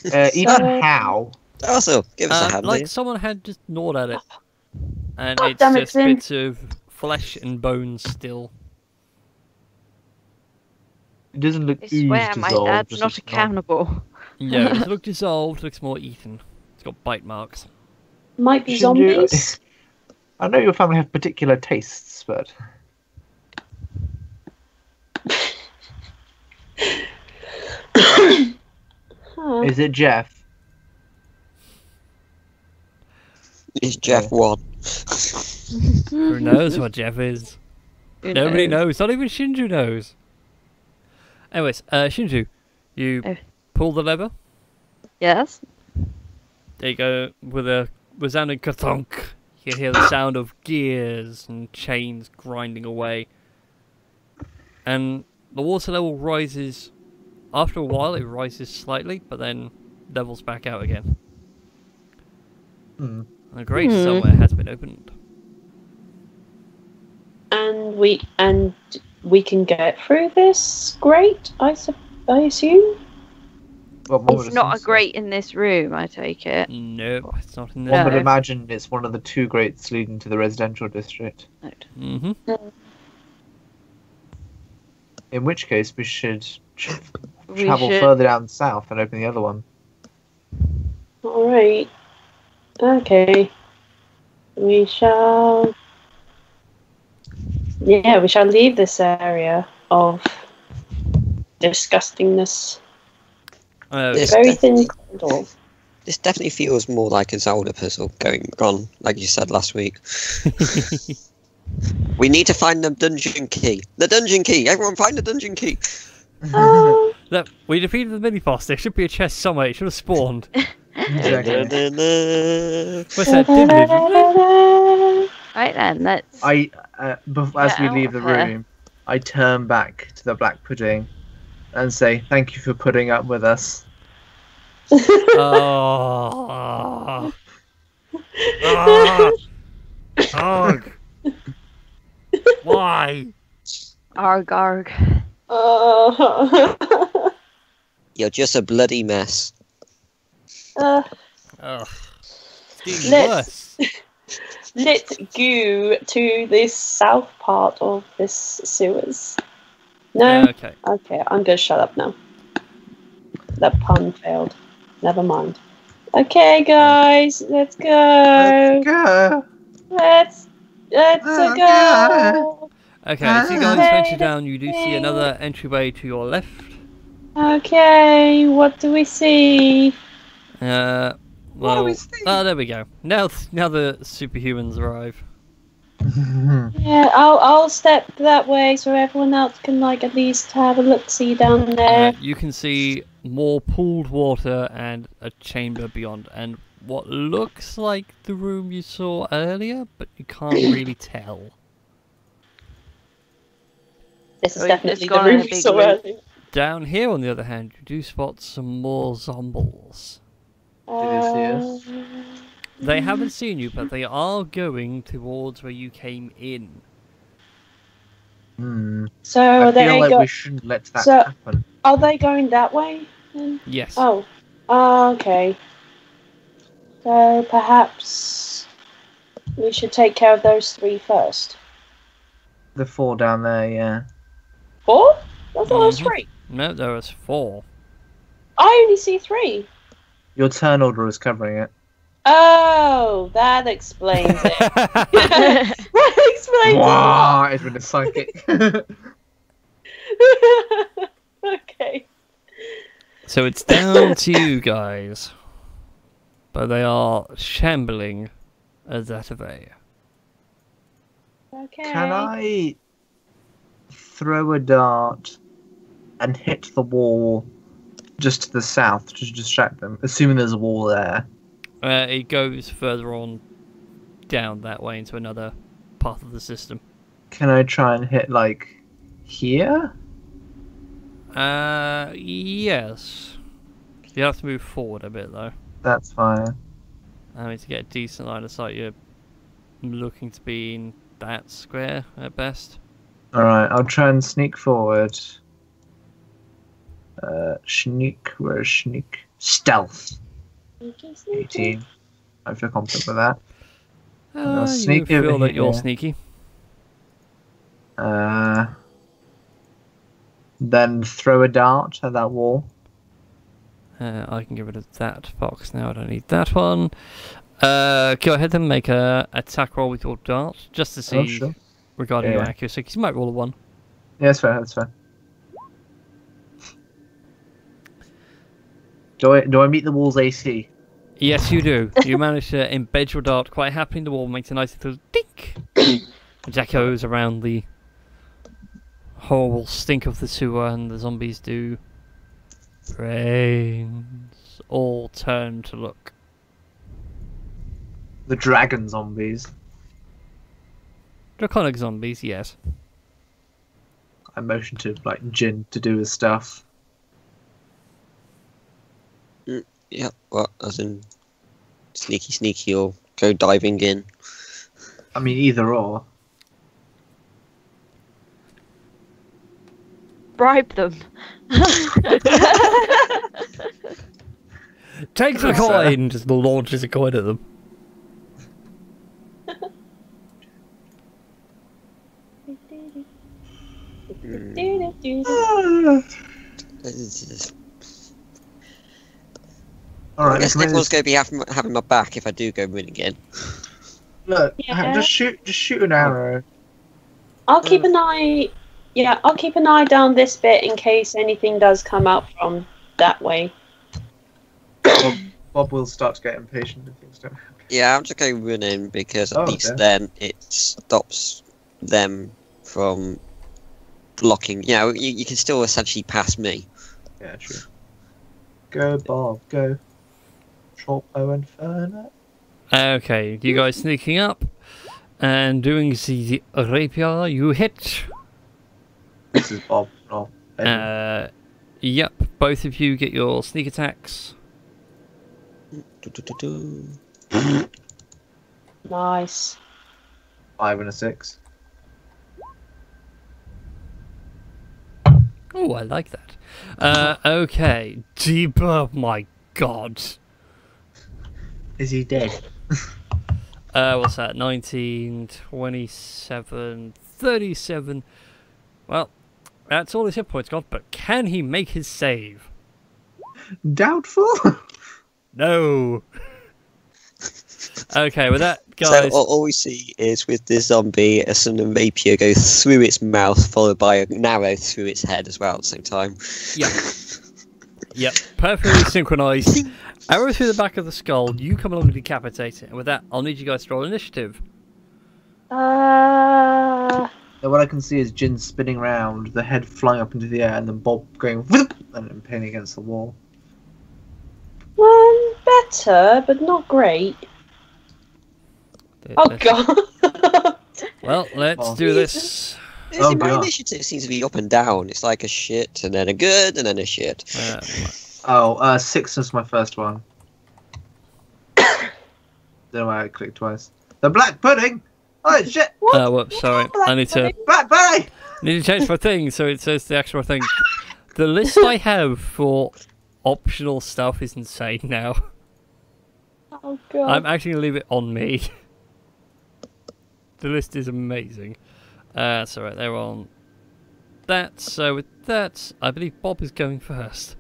Even So- how? Also, give us a hand. Like someone had just gnawed at it. And God it's damn it, just Sim. bits of flesh and bones still. It doesn't look I swear my dissolved, dad's just not looks a cannibal. No, it doesn't look dissolved, looks more eaten. It's got bite marks. Might be Shouldn't you- zombies. I know your family have particular tastes, but Huh. is it Jeff? Is Jeff one? Who knows what Jeff is? Who Nobody knows? knows, not even Shinju knows. Anyways, Shinju, you Oh. pull the lever. Yes. There you go, with a resounding ka-thunk. You can hear the sound of gears and chains grinding away. And the water level rises. After a while, it rises slightly, but then levels back out again. Hmm. A grate somewhere has been opened. And we can get through this. Great, I assume. Well, one would It's not a assume so. grate in this room, I take it. Nope, it's not in One there. would No. imagine it's one of the 2 grates leading to the residential district. Mm-hmm. In which case, we should We travel should. further down south and open the other one. Alright. Okay. We shall... Yeah, we shall leave this area of disgustingness. This Very thin definitely, corridor. this definitely feels more like a Zelda puzzle going on, like you said last week. We need to find the dungeon key. The dungeon key! Everyone find the dungeon key! Oh, Look, we defeated the mini boss. There should be a chest somewhere. It should have spawned. Exactly. What's that? Diddly-diddly? Right then, let's. As we Get leave out the of here. room, I turn back to the black pudding and say, "Thank you for putting up with us." Oh. Ah. Ugh. Why? Arg arg. oh. You're just a bloody mess. Ugh. It's getting Let's- worse. Let's go to this south part of this sewers. No? Okay. Okay, I'm gonna shut up now. That pun failed. Never mind. Okay, guys, let's go. Go. Let's Oh, go. Okay, as you guys Okay, venture down, you do see another entryway to your left. Okay, what do we see? Well, we see? there we go. Now the superhumans arrive. Yeah, I'll step that way so everyone else can like at least have a look see down there. You can see more pooled water and a chamber beyond, and what looks like the room you saw earlier, but you can't really tell. This is Oh, definitely it's the gone in room a we big saw room. earlier. Down here, on the other hand, you do spot some more zombies. They haven't seen you, but they are going towards where you came in. So I are they feel like go- we shouldn't let that So- happen. are they going that way? Then? Yes. Oh, okay. So perhaps we should take care of those 3 first. The 4 down there, yeah. 4? I thought it was Mhm. 3. No, there was 4. I only see 3. Your turn order is covering it. Oh, that explains it. That explains Wow, it's been a psychic. it. Okay. So it's down to you guys. But they are shambling as that of a. Okay. Can I throw a dart and hit the wall just to the south to distract them, assuming there's a wall there? It goes further on down that way into another part of the system. Can I try and hit, like, here? Yes. You have to move forward a bit though. That's fine. I mean, to get a decent line of sight, you're looking to be in that square at best. Alright, I'll try and sneak forward. Sneak, where's sneak? Stealth. 18. I feel confident with that. I'll You sneak feel over that you're here. sneaky. Then throw a dart at that wall. I can get rid of that box now. I don't need that one. Go ahead and make a attack roll with your dart, just to see sure. regarding your Yeah. accuracy, because you might roll a 1. Yeah, that's fair, that's fair. Do I meet the wall's AC? Yes, you do. You manage to embed your dart quite happily in the wall, makes a nice little dink, which echoes around the horrible stink of the sewer, and the zombies do. Brains all turn to look. The dragon zombies. Draconic zombies, yes. I motion to like Jin to do his stuff. Yeah, what? As in sneaky or go diving in? I mean, either or. Bribe them. Take the coin! Just launches a coin at them. Alright, I guess everyone's going to be having my back if I do go win again. Look, Yeah. just shoot an arrow. I'll keep an eye. Yeah, I'll keep an eye down this bit in case anything does come out from that way. Bob will start to get impatient if things don't happen. Yeah, I'm just going to run in because at least okay. then it stops them from blocking. You know, you can still essentially pass me. Yeah, true. Go, Bob, go. Tropo Inferno. Okay, you guys sneaking up and doing the rapier. You hit. This is Bob. Oh, Edmund. Yep, both of you get your sneak attacks. Nice. 5 and a 6. Oh, I like that. Okay, deep. Oh my god. Is he dead? What's that? 19, 27, 37. Well, that's all his hit points got, but can he make his save? Doubtful? No. Okay, with that, So guys. all we see is with this zombie, a sudden rapier go through its mouth, followed by an arrow through its head as well at the same time. Yep. Yep, perfectly synchronized. Arrow through the back of the skull, you come along and decapitate it. And with that, I'll need you guys to roll initiative. So what I can see is Jin spinning round, the head flying up into the air, and then Bob going whoop, and then pinning against the wall. Better, but not great. Oh god. Well, let's do this. My God. initiative seems to be up and down. It's like a shit, and then a good, and then a shit. 6 was my first one. Don't know why I clicked twice. The black pudding! Oh shit! Whoops, sorry. I need to Black pudding! change my thing so it says the actual thing. The list I have for optional stuff is insane now. Oh god. I'm actually going to leave it on me. The list is amazing. That's alright, they're on that. So with that, I believe Bob is going first.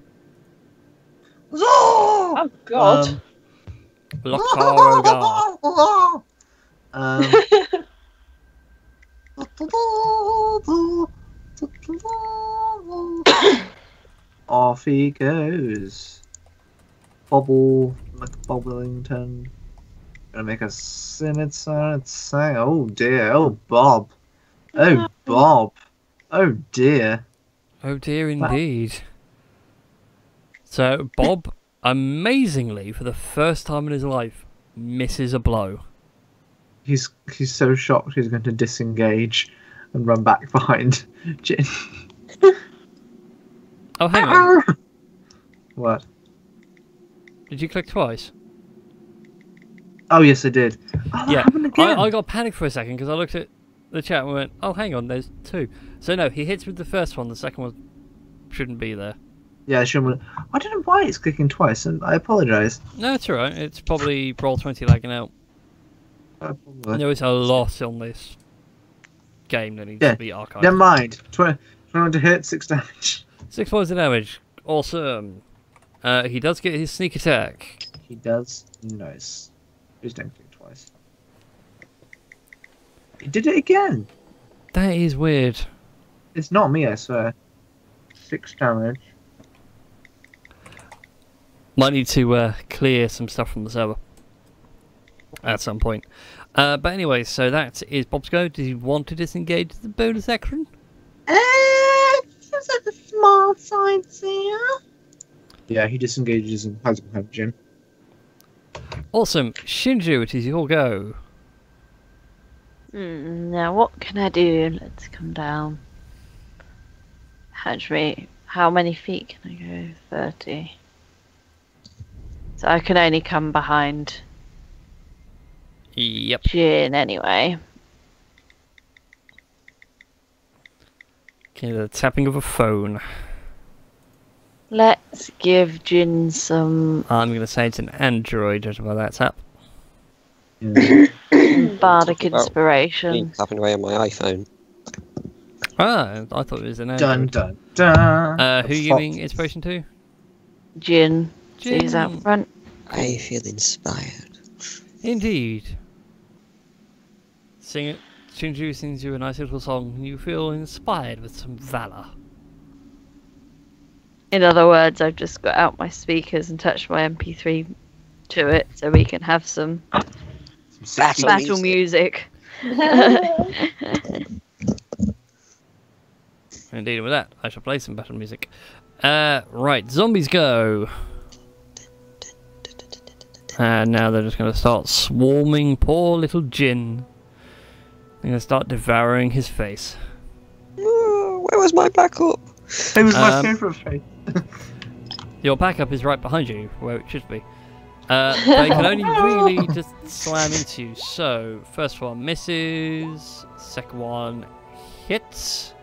Oh god. Off he goes. Bobble, Bobblington. Gonna make a synod sang. Oh dear. Oh Bob. Oh Bob. Oh dear. Oh dear indeed. So Bob, amazingly, for the first time in his life, misses a blow. He's so shocked he's going to disengage and run back behind Jin. Oh, hang on. What? Did you click twice? Oh yes, I did. Oh, that Yeah, happened again. I got panicked for a second because I looked at the chat and went, oh, hang on, there's two. So no, he hits with the first one, the second one shouldn't be there. Yeah, I shouldn't. I don't know why it's clicking twice, and I apologise. No, it's alright, it's probably Roll20 lagging out. There is a lot on this game that needs to be archived. Never mind. 21 to hit, 6 damage. 6 points of damage. Awesome. He does get his sneak attack. He does. Nice. Please don't click twice. He did it again. That is weird. It's not me, I swear. 6 damage. Might need to clear some stuff from the server at some point. But anyway, so that is Bob's go. Did he want to disengage the bonus action? Seems like a small side here. Yeah, he disengages and has a Jin. Awesome. Shinju, it is your go. Now what can I do? Let's come down. Actually, how many feet can I go? 30. So I can only come behind Yep. Jin anyway. Okay, the tapping of a phone. Let's give Jin some I'm going to say it's an Android, judging by that tap. bardic Me inspiration. tapping away on my iPhone. Ah, I thought it was an Dun Android. dun dun. Who are you giving inspiration to? Jin. He's out Jin. front. I feel inspired. Indeed. Shinju sings you a nice little song and you feel inspired with some valor. In other words, I've just got out my speakers and touched my MP3 to it so we can have some Battle battle music. Indeed, with that, I shall play some battle music. Right, zombies go. And now they're just going to start swarming poor little Jin. They're going to start devouring his face. Oh, where was my backup? It was my Um, favourite face. Your backup is right behind you, where it should be. They can only really just slam into you. So, first one misses, second one hits,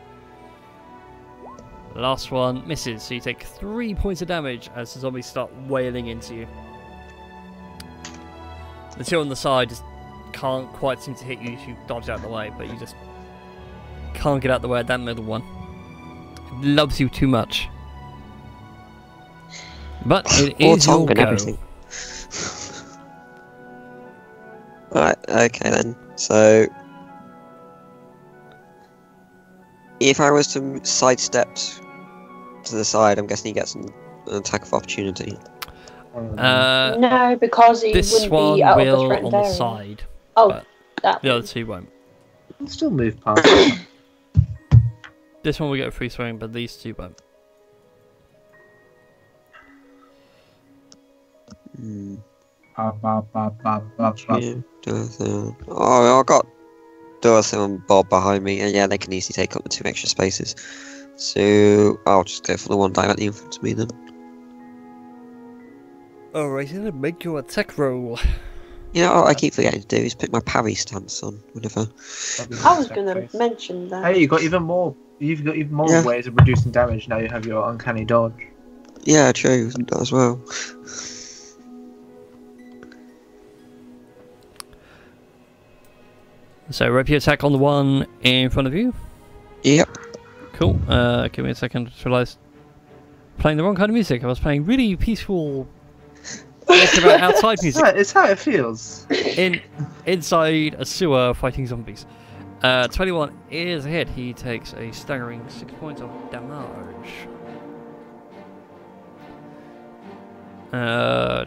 last one misses. So you take 3 points of damage as the zombies start wailing into you. The two on the side just can't quite seem to hit you. You dodge out of the way, but you just can't get out of the way of that middle one. It loves you too much. But it Or is your tongue and go. everything. Right, okay then. So, if I was to sidestep to the side, I'm guessing he gets an attack of opportunity. No, because he This wouldn't one be out of the will threatened on the area. side. Oh, but that The other one. two won't. I'll still move past. This one will get a free swing, but these two won't. Hmm. Yeah. Oh, I got Dorothy and Bob behind me, and yeah, they can easily take up the 2 extra spaces. So I'll just go for the one directly in front of me then. Alright, then make your attack roll. You know what I keep forgetting to do is put my parry stance on whenever. I was going to mention that. Hey, you got even more. You've got even more Yeah. ways of reducing damage now. You have your uncanny dodge. Yeah, true, as well. So, rep your attack on the one in front of you. Yep. Cool. Give me a second to realise. Playing the wrong kind of music. I was playing really peaceful, outside music. It's how it feels. Inside a sewer fighting zombies. 21 is a hit. He takes a staggering 6 points of damage.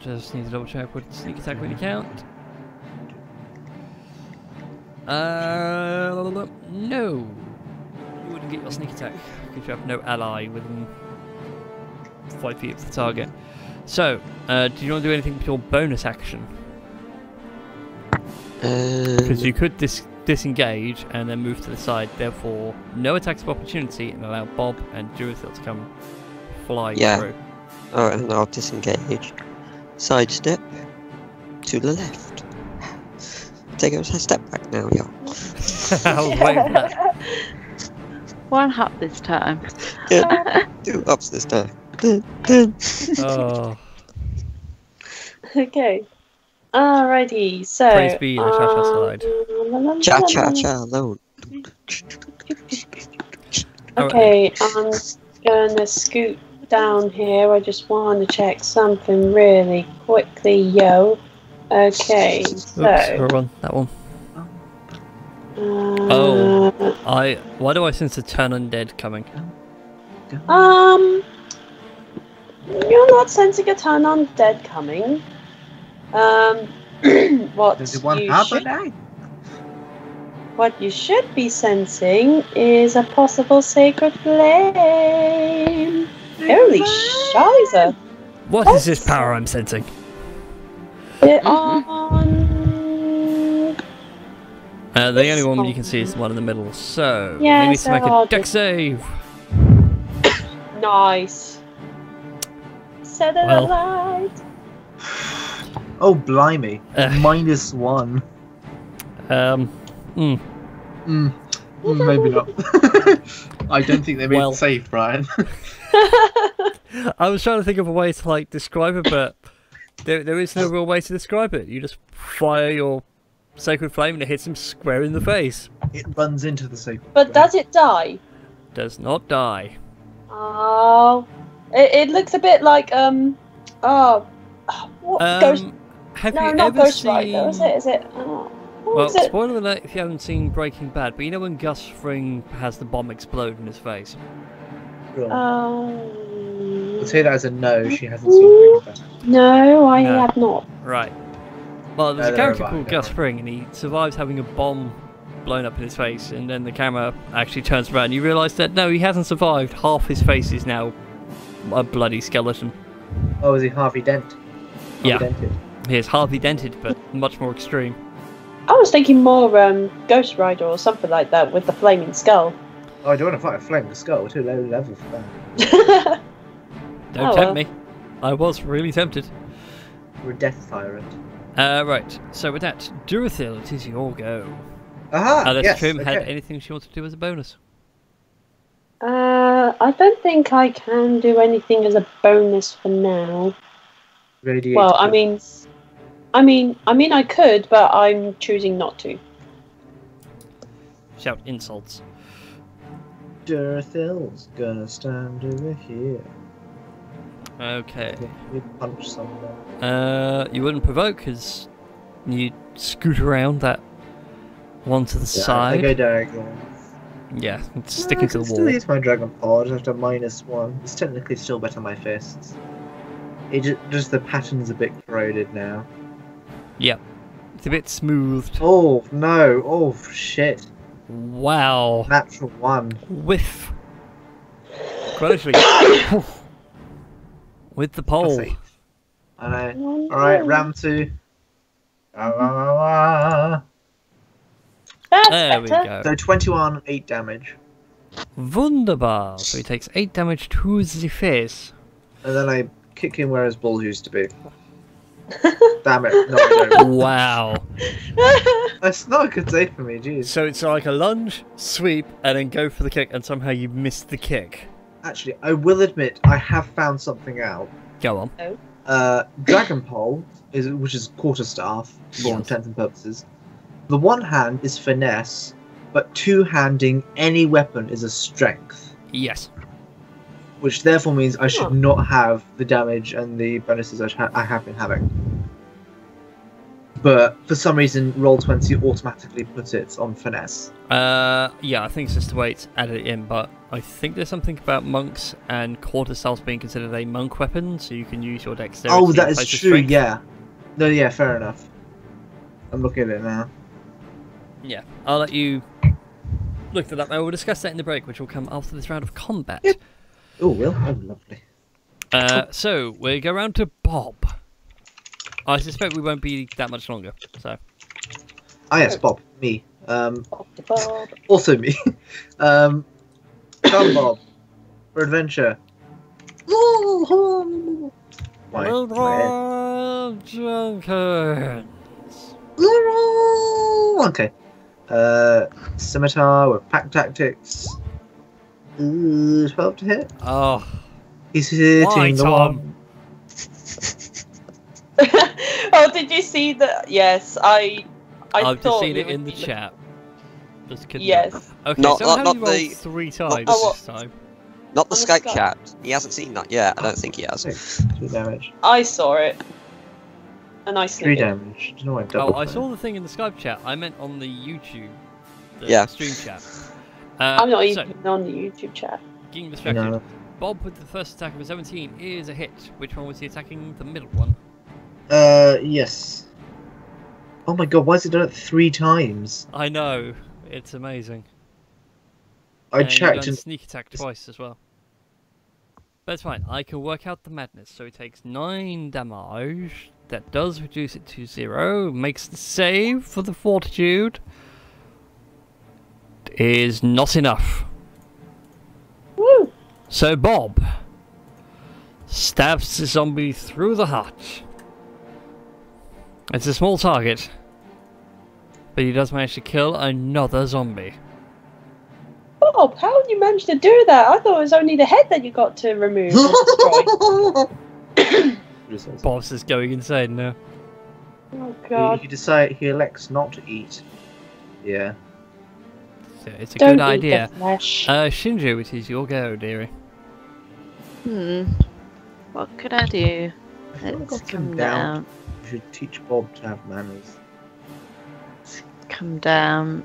Just need to double check what sneak attack really count. No. You wouldn't get your sneak attack because you have no ally within 5 feet of the target. So, do you want to do anything with your bonus action? Because you could disengage and then move to the side, therefore no attacks of opportunity, and allow Bob and Judith to come flying through. Alright, and I'll disengage. Sidestep to the left. Take a step back now, y'all. I was waiting for that. One hop this time. Yeah, 2 ups this time. Oh, Okay. Alrighty, so. Praise be the cha-cha slide. Cha cha cha alone. Okay, I'm gonna scoot down here. I just want to check something really quickly, yo. Okay, oops, so. wrong one. That one. Why do I sense a turn undead coming? You're not sensing a turn undead coming. What Does it want you happen should, now? what you should be sensing is a possible sacred flame. Holy shiza! What is this power I'm sensing? The only one you can see is the one in the middle, so Yeah, we need to make so a I'll deck just- save. Nice. Set it Well. alight. Oh, blimey. Ugh. -1. Maybe not. I don't think they made Well. it safe, Brian. I was trying to think of a way to like describe it, but there is no real way to describe it. You just fire your sacred flame and it hits him square in the face. It runs into the sacred. But does it die? Does not die. Oh, it looks a bit like what Ghost? Have No, you not ever Ghost seen? Rider. Is it? Is it? What Well, is it? spoiler alert if you haven't seen Breaking Bad, but you know when Gus Fring has the bomb explode in his face? I'll say that as a no. She hasn't seen Breaking Bad. No, I No. have not. Right. Well, there's No, a character never called mind, Gus never Fring, and he survives having a bomb blown up in his face, and then the camera actually turns around, and you realise that no, he hasn't survived. Half his face is now a bloody skeleton. Oh, is he Harvey Dent? Yeah. Dented. He is hardly dented, but much more extreme. I was thinking more Ghost Rider or something like that with the flaming skull. Oh, I don't want to fight a flaming skull. We're too low level for that. Don't Oh, tempt well. me. I was really tempted. We're a death tyrant. Right, so with that, Durathil, it is your go. Aha! Unless yes, Trim had okay. anything she wanted to do as a bonus. I don't think I can do anything as a bonus for now. Radiate Well, I goodness. mean, I could, but I'm choosing not to. Shout insults. Durathil's gonna stand over here. Okay. We punch somewhere. You wouldn't provoke because you scoot around that one to the I side. go diagonal. Yeah, it's sticking I to can the still wall. use my dragon pod after -1. It's technically still better than my fists. It just the pattern's a bit corroded now. Yeah, it's a bit smoothed. Oh no! Oh shit! Wow. Natural 1. Whiff. Quite literally. With the pole. Puffy. I know. Oh, Alright, no. round 2. Ah. That's There we better. go. So 21, 8 damage. Wunderbar. So he takes 8 damage to the face. And then I kick him where his balls used to be. Damn it. No, I don't. Wow. That's not a good day for me, jeez. So it's like a lunge, sweep, and then go for the kick, and somehow you miss the kick. Actually, I will admit, I have found something out. Go on. Dragon Pole, which is quarterstaff, for all Yes. intents and purposes. The one hand is finesse, but two-handing any weapon is a strength. Yes. Which therefore means I should Huh. not have the damage and the bonuses I have been having. But for some reason, Roll20 automatically puts it on finesse. Yeah, I think it's just the way it's added in, but I think there's something about monks and quarterstaffs being considered a monk weapon, so you can use your dexterity. Oh, that in is place of true, strength. yeah. No, yeah, fair enough. I'm looking at it now. Yeah, I'll let you look that up. We'll discuss that in the break, which will come after this round of combat. Yep. Oh, Will? Oh, lovely. So, we go round to Bob. I suspect we won't be that much longer, so... Ah, yes, Bob. Me. Bob. Also me. Come, Bob. For adventure. My head. Drunkard. Okay. Scimitar with pack tactics. 12 to hit. Oh, He's hitting Why, the Tom? one. Oh, did you see that? Yes, I I've just thought seen you it in would the be- chat. Just couldn't- Yes. Okay, Not- so not- how not you rolled the- 3 times Oh, this time? Not the On the Skype Skype. chat. He hasn't seen that yet. I don't think he has. 2 damage. I saw it. And I 3 see it. damage. Don't know why I doubled Oh, I that. saw the thing in the Skype chat. I meant on the YouTube. The Yeah. stream chat. I'm not so, even on the YouTube chat. getting distracted. No. Bob with the first attack of a 17 is a hit. Which one was he attacking? The middle one. Yes. Oh my god, why has it done it 3 times? I know. It's amazing. I And you've checked done and sneak attack twice as well. But it's fine. I can work out the madness. So he takes 9 damage. That does reduce it to 0. Makes the save for the fortitude. Is not enough. Woo! So Bob stabs the zombie through the heart. It's a small target, but he does manage to kill another zombie. Bob, how did you manage to do that? I thought it was only the head that you got to remove and destroy. Boss is going insane now. Oh god. He elects not to eat. Yeah. So it's a Don't good eat idea. the flesh. Shinju, it is your go, dearie. What could I do? I feel like Let's I've come come down. You should teach Bob to have manners. Come down.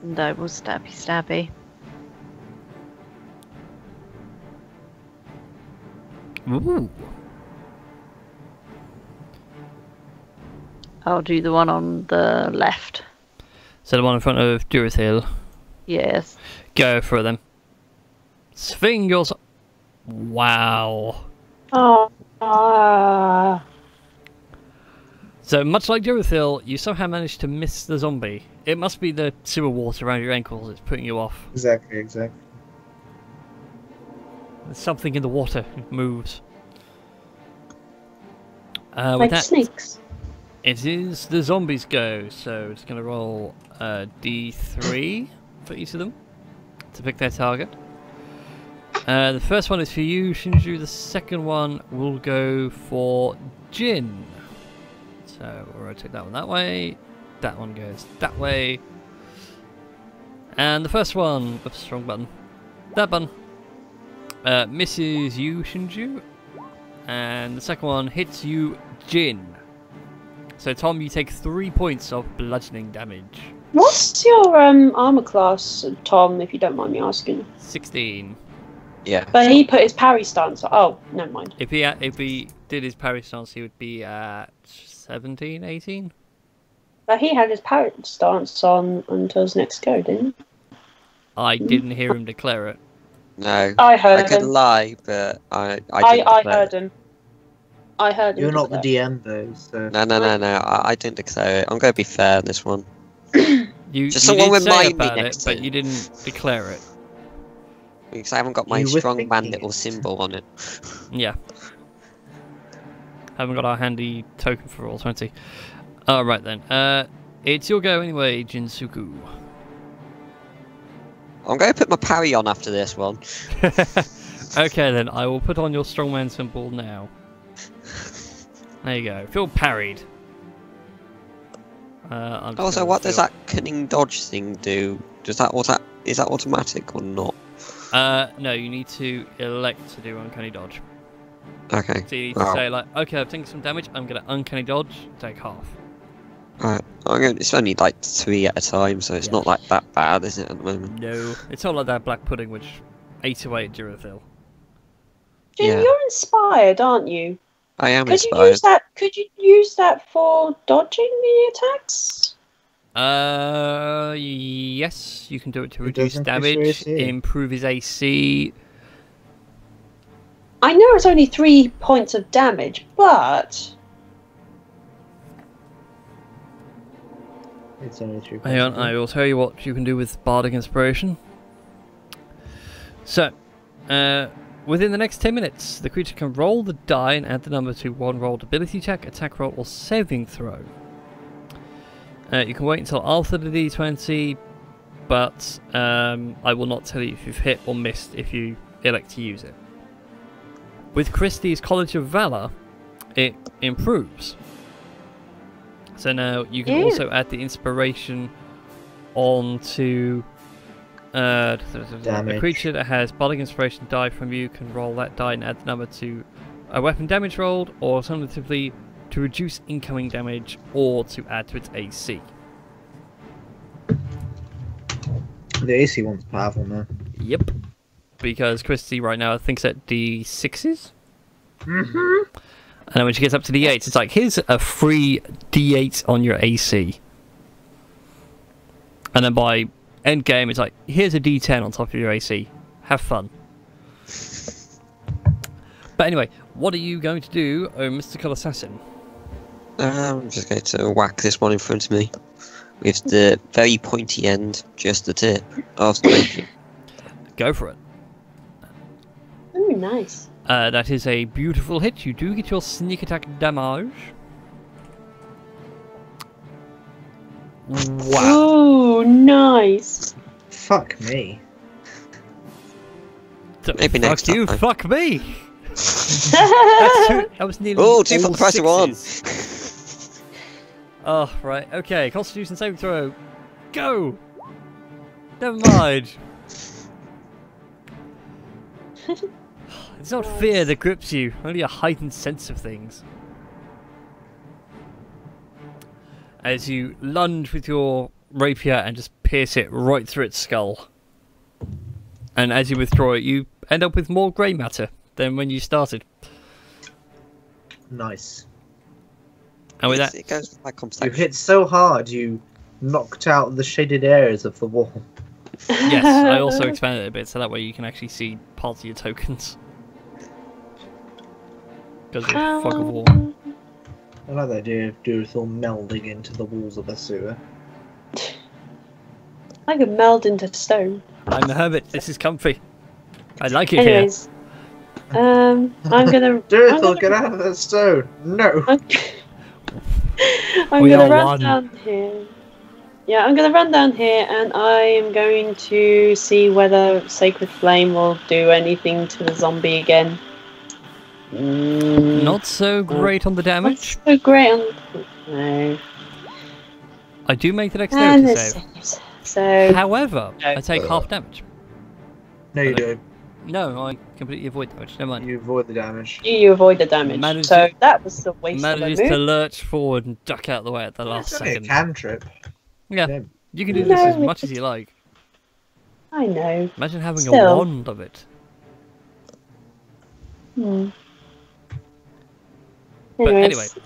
And I will stabby stabby. Ooh. I'll do the one on the left. So the one in front of Durithil. Yes. Go for them. Swing yours. Wow. Oh. So much like Durithil, you somehow managed to miss the zombie. It must be the sewer water around your ankles that's putting you off. Exactly. There's something in the water. It moves. Like With that, snakes. it is the zombies go. So it's going to roll D3 for each of them to pick their target. The first one is for you, Shinju. The second one will go for Jin. So we'll rotate that one that way. That one goes that way. And the first one, oops, wrong button. That button misses you, Shinju. And the second one hits you, Jin. So Tom, you take 3 points of bludgeoning damage. What's your armor class, Tom, if you don't mind me asking? 16. Yeah. But he put his parry stance on. Oh, never mind. If he did his parry stance, he would be at 17, 18. But he had his parry stance on until his next go, didn't he? I didn't hear him declare it. No. I heard I could him. lie, but I didn't I declare heard it. him. I heard him. You're not the declare. DM though, so. No. I didn't declare it. I'm going to be fair on this one. You Just did someone say remind me about next it, but time. you didn't declare it. Because I haven't got my You were strong man thinking little it. symbol on it. Yeah. Haven't got our handy token for all 20. Alright then. It's your go anyway, Jinsuku. I'm going to put my parry on after this one. Okay then, I will put on your strongman symbol now. There you go. Feel parried. I'm just Also, gonna what does feel- that cunning dodge thing do? Is that automatic or not? No, you need to elect to do uncanny dodge. Okay. So you need to Wow. say like, okay, I've taken some damage, I'm gonna uncanny dodge, take half. Alright. It's only like 3 at a time, so it's Yeah. not like that bad, is it, at the moment? No. It's not like that black pudding which ate away at Durithil. Jim, Yeah. you're inspired, aren't you? I am Could you inspired. use that? Could you use that for dodging the attacks? Yes, you can do it to It reduce does increase damage, your AC. improve his AC. I know it's only 3 points of damage, but It's only 3 Hang on, points. I will tell you what you can do with Bardic Inspiration. So, within the next 10 minutes, the creature can roll the die and add the number to one rolled ability check, attack roll, or saving throw. You can wait until after the d20, but I will not tell you if you've hit or missed if you elect to use it. With Christie's College of Valor, it improves. So now you can Ew. also add the inspiration onto a Damage. creature that has Bardic Inspiration die from you can roll that die and add the number to a weapon damage rolled, or alternatively to reduce incoming damage or to add to its AC. The AC one's powerful now. Yep. Because Christy right now thinks at D6s. Mm-hmm. And then when she gets up to D8s, it's like, here's a free D8 on your AC. And then by end game, it's like, here's a D10 on top of your AC. Have fun. But anyway, what are you going to do, oh Mystical Assassin? I'm just going to whack this one in front of me. With the very pointy end, just the tip of the blade. Go for it. oh, nice. That is a beautiful hit. You do get your sneak attack damage. Wow. Oh, nice. Fuck me. Maybe fuck next you, time. fuck me. That was nearly Oh, two for all the price of one. sixes. Oh, right. Okay, Constitution saving throw. Go! Never mind. It's not fear that grips you, only a heightened sense of things. As you lunge with your rapier and just pierce it right through its skull. And as you withdraw it, you end up with more grey matter than when you started. Nice. And with that, It goes by You complexion. hit so hard, you knocked out the shaded areas of the wall. yes, I also expanded it a bit so that way you can actually see parts of your tokens. Because of fog of war. I like the idea of Durithal melding into the walls of a sewer. I could meld into stone. I'm the hermit, this is comfy. I like it Anyways, I'm gonna. Durithal, get out of that stone! No! I'm We gonna are run one. down here. Yeah, I'm gonna run down here, and I am going to see whether Sacred Flame will do anything to the zombie again. here. Not so great on the Not damage. so great on. No. I do make the And dexterity it save. saves. So However, I take half damage. No, you don't. No, I completely avoid damage. Never mind. You avoid the damage. you avoid the damage. Manages So to- that was a waste of a Manages to move. lurch forward and duck out of the way at the last It's only a second. cantrip. Yeah, Yeah. you can do this No, as much it's- as you like. I know. Imagine having a Still. wand of it. But Anyways,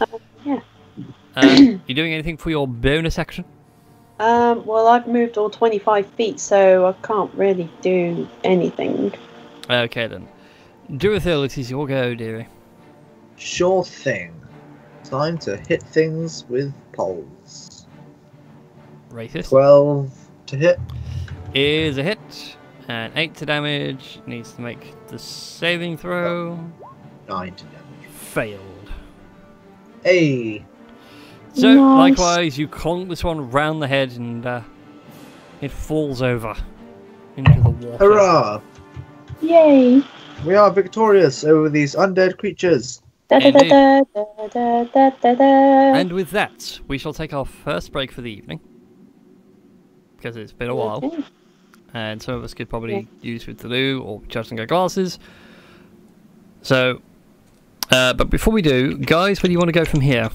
You doing anything for your bonus action? well, I've moved all 25 feet, so I can't really do anything. Okay then. Durithil, it is your go, dearie. Sure thing. Time to hit things with poles. Racist. 12 to hit. Is a hit. And 8 to damage. Needs to make the saving throw. 9 to damage. Failed. Hey! So, Nice. likewise, you conk this one round the head and it falls over into the water. Hurrah! Yay! We are victorious over these undead creatures. Da da da da da da da da da. And with that, we shall take our first break for the evening. Because it's been a while. Okay. And some of us could probably use with the loo or charging our glasses. So, but before we do, guys, where do you want to go from here?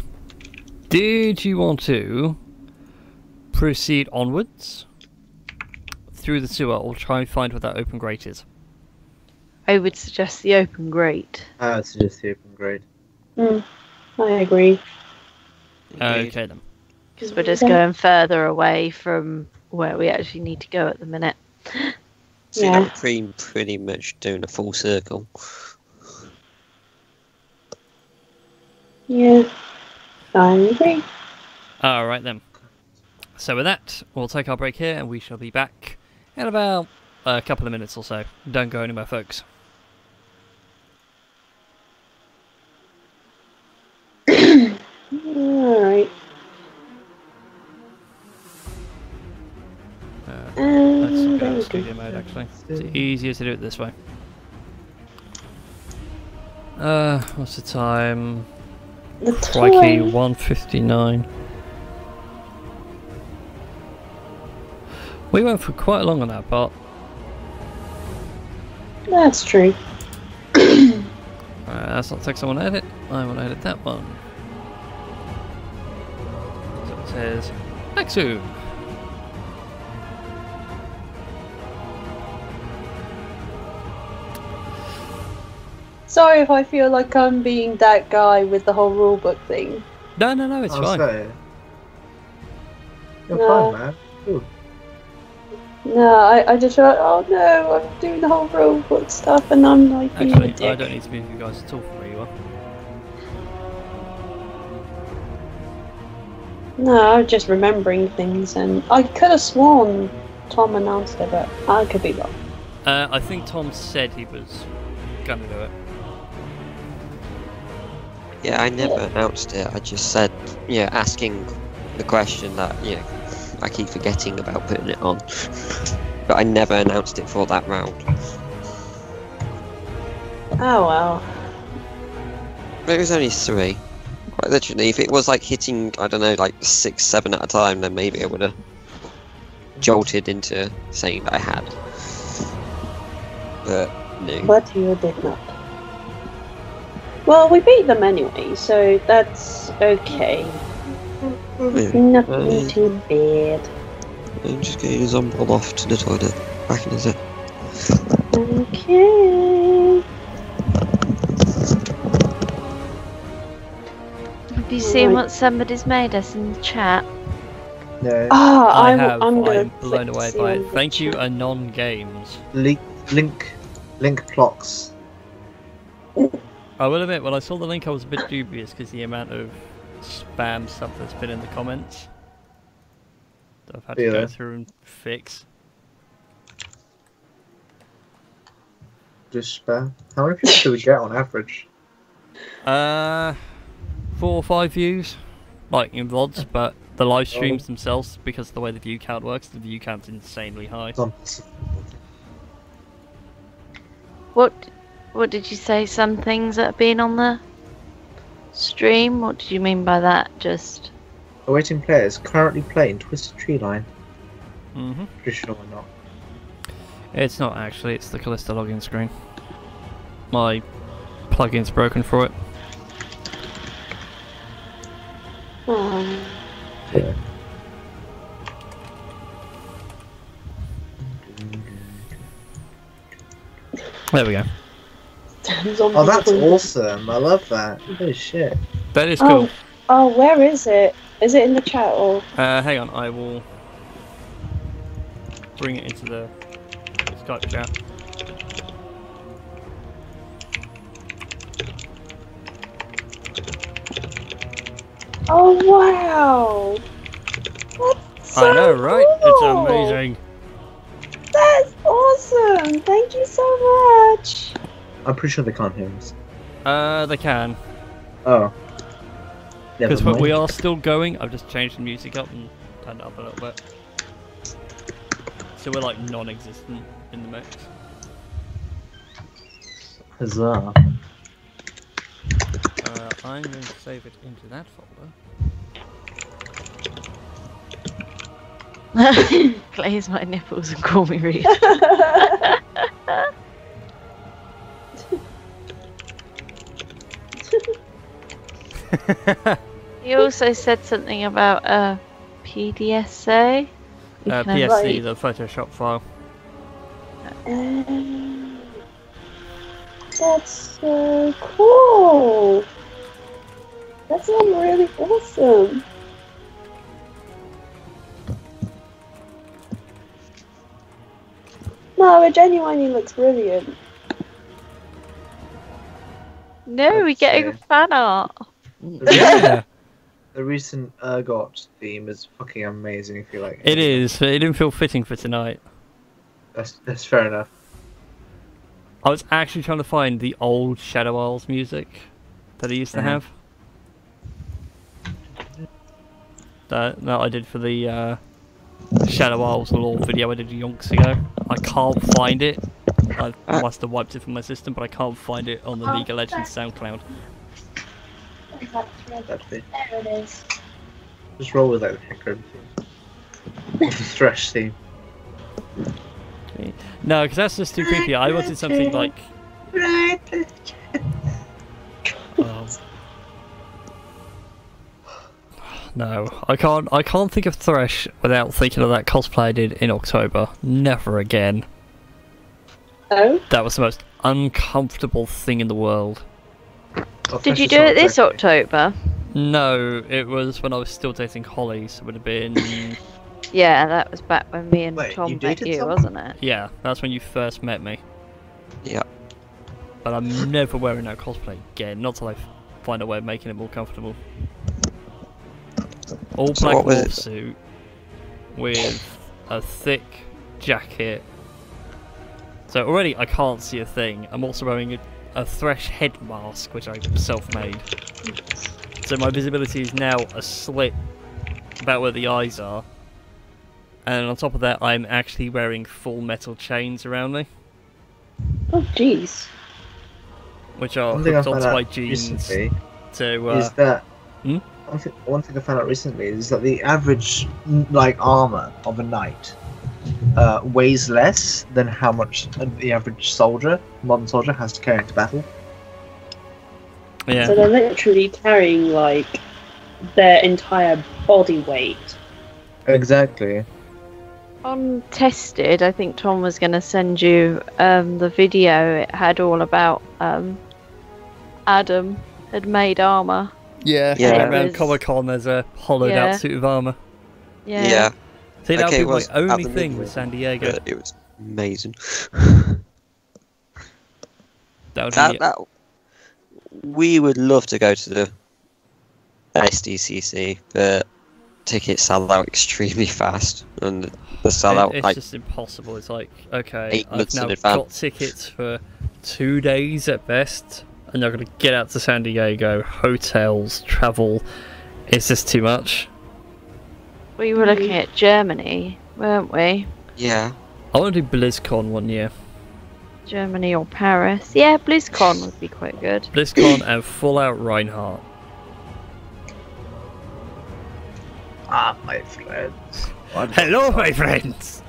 Did you want to proceed onwards through the sewer or try and find where that open grate is? I would suggest the open grate. It's just the open grade. I agree. Okay then. Because we're just going further away from where we actually need to go at the minute. So Yeah. we're pretty much doing a full circle. Yeah. I agree. Alright then. So with that, we'll take our break here and we shall be back in about a couple of minutes or so. Don't go anywhere, folks. Alright. Let's go to studio mode actually. It's easier to do it this way. What's the time? The Crikey, time. 1:59. We went for quite long on that part. That's true. That's not text I want to edit. I want to edit that one. So it says, back soon. Sorry if I feel like I'm being that guy with the whole rulebook thing. No, it's I'll fine. say. You're No. fine, man. Ooh. No, I just feel like, oh no, I'm doing the whole rulebook stuff and I'm like being a Actually, dick. I don't need to move you guys at all from where you are. No, I'm just remembering things and I could have sworn Tom announced it, but I could be wrong. I think Tom said he was gonna do it. Yeah, I never announced it. I just said, asking the question that, I keep forgetting about putting it on. but I never announced it for that round. Oh well. But it was only 3. Quite literally, if it was like hitting, I don't know, like 6, 7 at a time, then maybe I would have jolted into saying that I had. But no. But you did not. Well, we beat them anyway, so that's okay. Nothing too bad. I'm just getting his Zombol off to the toilet. Back in a sec. Okay. Have you seen what somebody's made us in the chat? No. Ah, I have. I'm I'm gonna blown click away see by on it. the Thank you, chat. Anon Games. Link plots. I will admit, when I saw the link, I was a bit dubious because the amount of spam stuff that's been in the comments that I've had to go through and fix. Just spam. How many people do we get on average? 4 or 5 views, like in VODs, but the live streams themselves, because of the way the view count works, the view count's insanely high. What did you say? Some things that have been on the stream? What did you mean by that? Just Awaiting players currently playing Twisted Tree Line. Mm-hmm. Traditional or not? It's not actually, it's the Callisto login screen. My plugin's broken for it. Oh. Yeah. There we go. Oh, that's awesome! I love that. Holy shit! That is cool. Oh, where is it? Is it in the chat or? Hang on, I will bring it into the Skype chat. Oh wow! That's so I know, right? cool. It's amazing. That's awesome! Thank you so much. I'm pretty sure they can't hear us. They can. Oh. Because Never mind. we are still going. I've just changed the music up and turned it up a little bit. So we're like non-existent in the mix. Huzzah. I'm going to save it into that folder. glaze my nipples and call me Reed. You also said something about a PDSA. PSD, the Photoshop file. That's so cool. That sounds really awesome. No, it genuinely looks brilliant. No, we're getting fan art. Yeah, The recent Ergot theme is fucking amazing. If you like it is. It didn't feel fitting for tonight. That's fair enough. I was actually trying to find the old Shadow Isles music that he used to have. That I did for the Shadow Isles lore video I did yonks ago. I can't find it. I must have wiped it from my system, but I can't find it on the League of Legends SoundCloud. That'd be. There it is. Just roll with that Hecarim theme. Or the Thresh theme. No, because that's just too creepy. I wanted something like. No, I can't think of Thresh without thinking of that cosplay I did in October. Never again. Oh? That was the most uncomfortable thing in the world. Did you do it this October? No, it was when I was still dating Holly, so it would have been... Yeah, that was back when me and Wait, Tom you met dated you, someone? wasn't it? Yeah, that's when you first met me. Yeah. But I'm never wearing that cosplay again, not till I find a way of making it more comfortable. All So black what was wolf it? suit with a thick jacket. So already I can't see a thing. I'm also wearing a Thresh head mask, which I self-made. So my visibility is now a slit about where the eyes are. And on top of that, I'm actually wearing full metal chains around me, Oh, jeez. which are One thing I hooked found onto my out jeans recently to... is that Hmm? one thing I found out recently is that the average armor of a knight weighs less than how much the average modern soldier, has to carry into battle. Yeah. So they're literally carrying, like, their entire body weight. Exactly. On Tested, I think Tom was going to send you the video. It had all about Adam had made armor. Yeah, Yeah. around It was- Comic-Con there's a hollowed Yeah. out suit of armour. Yeah. See, that Okay, would it be my was only at the thing mid-level, with San Diego. But it was amazing. That would be... That we would love to go to the SDCC, but tickets sell out extremely fast, and the sell out It's like just impossible. It's like, okay, 8 I've months in now advance. got tickets for 2 days at best, and they're going to get out to San Diego, hotels, travel. It's just too much. We were looking at Germany, weren't we? yeah. I want to do BlizzCon one year. Germany or Paris. Yeah, BlizzCon would be quite good. BlizzCon and Fallout Reinhardt. Ah, my friends. Hello, my friends!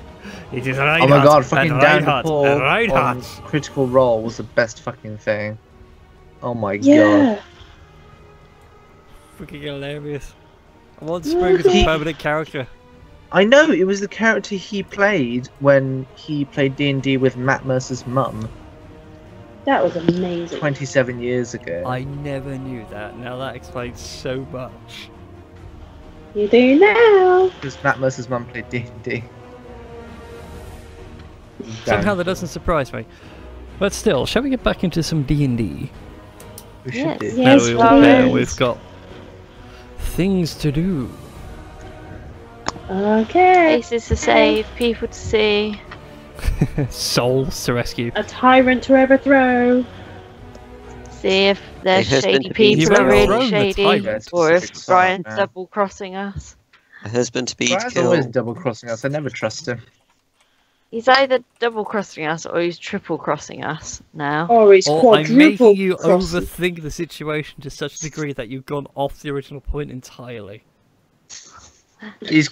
It is Reinhardt. Oh my god, fucking and down to Reinhardt, Paul and on Reinhardt. Critical Role was the best fucking thing. Oh my god. Yeah. Freaking hilarious. I want Spring as a He- permanent character. I know, it was the character he played when he played D&D with Matt Mercer's mum That was amazing. 27 years ago. I never knew that. Now that explains so much. You do now. Because Matt Mercer's mum played D&D. Somehow that doesn't surprise me. But still, shall we get back into some D&D? We should Yes. do. Yeah. Yes, We've got things to do. Okay. Places to save, people to see. Souls to rescue. A tyrant to overthrow. See if there's It has been shady to be people are thrown really the shady, tyrant. or if Specific Brian's song, yeah. double crossing us. A husband to be to Brian's always kill. double crossing us. I never trust him. He's either double crossing us or he's triple crossing us now. Or he's Or I'm quadruple making you crossing. overthink the situation to such a degree that you've gone off the original point entirely. He's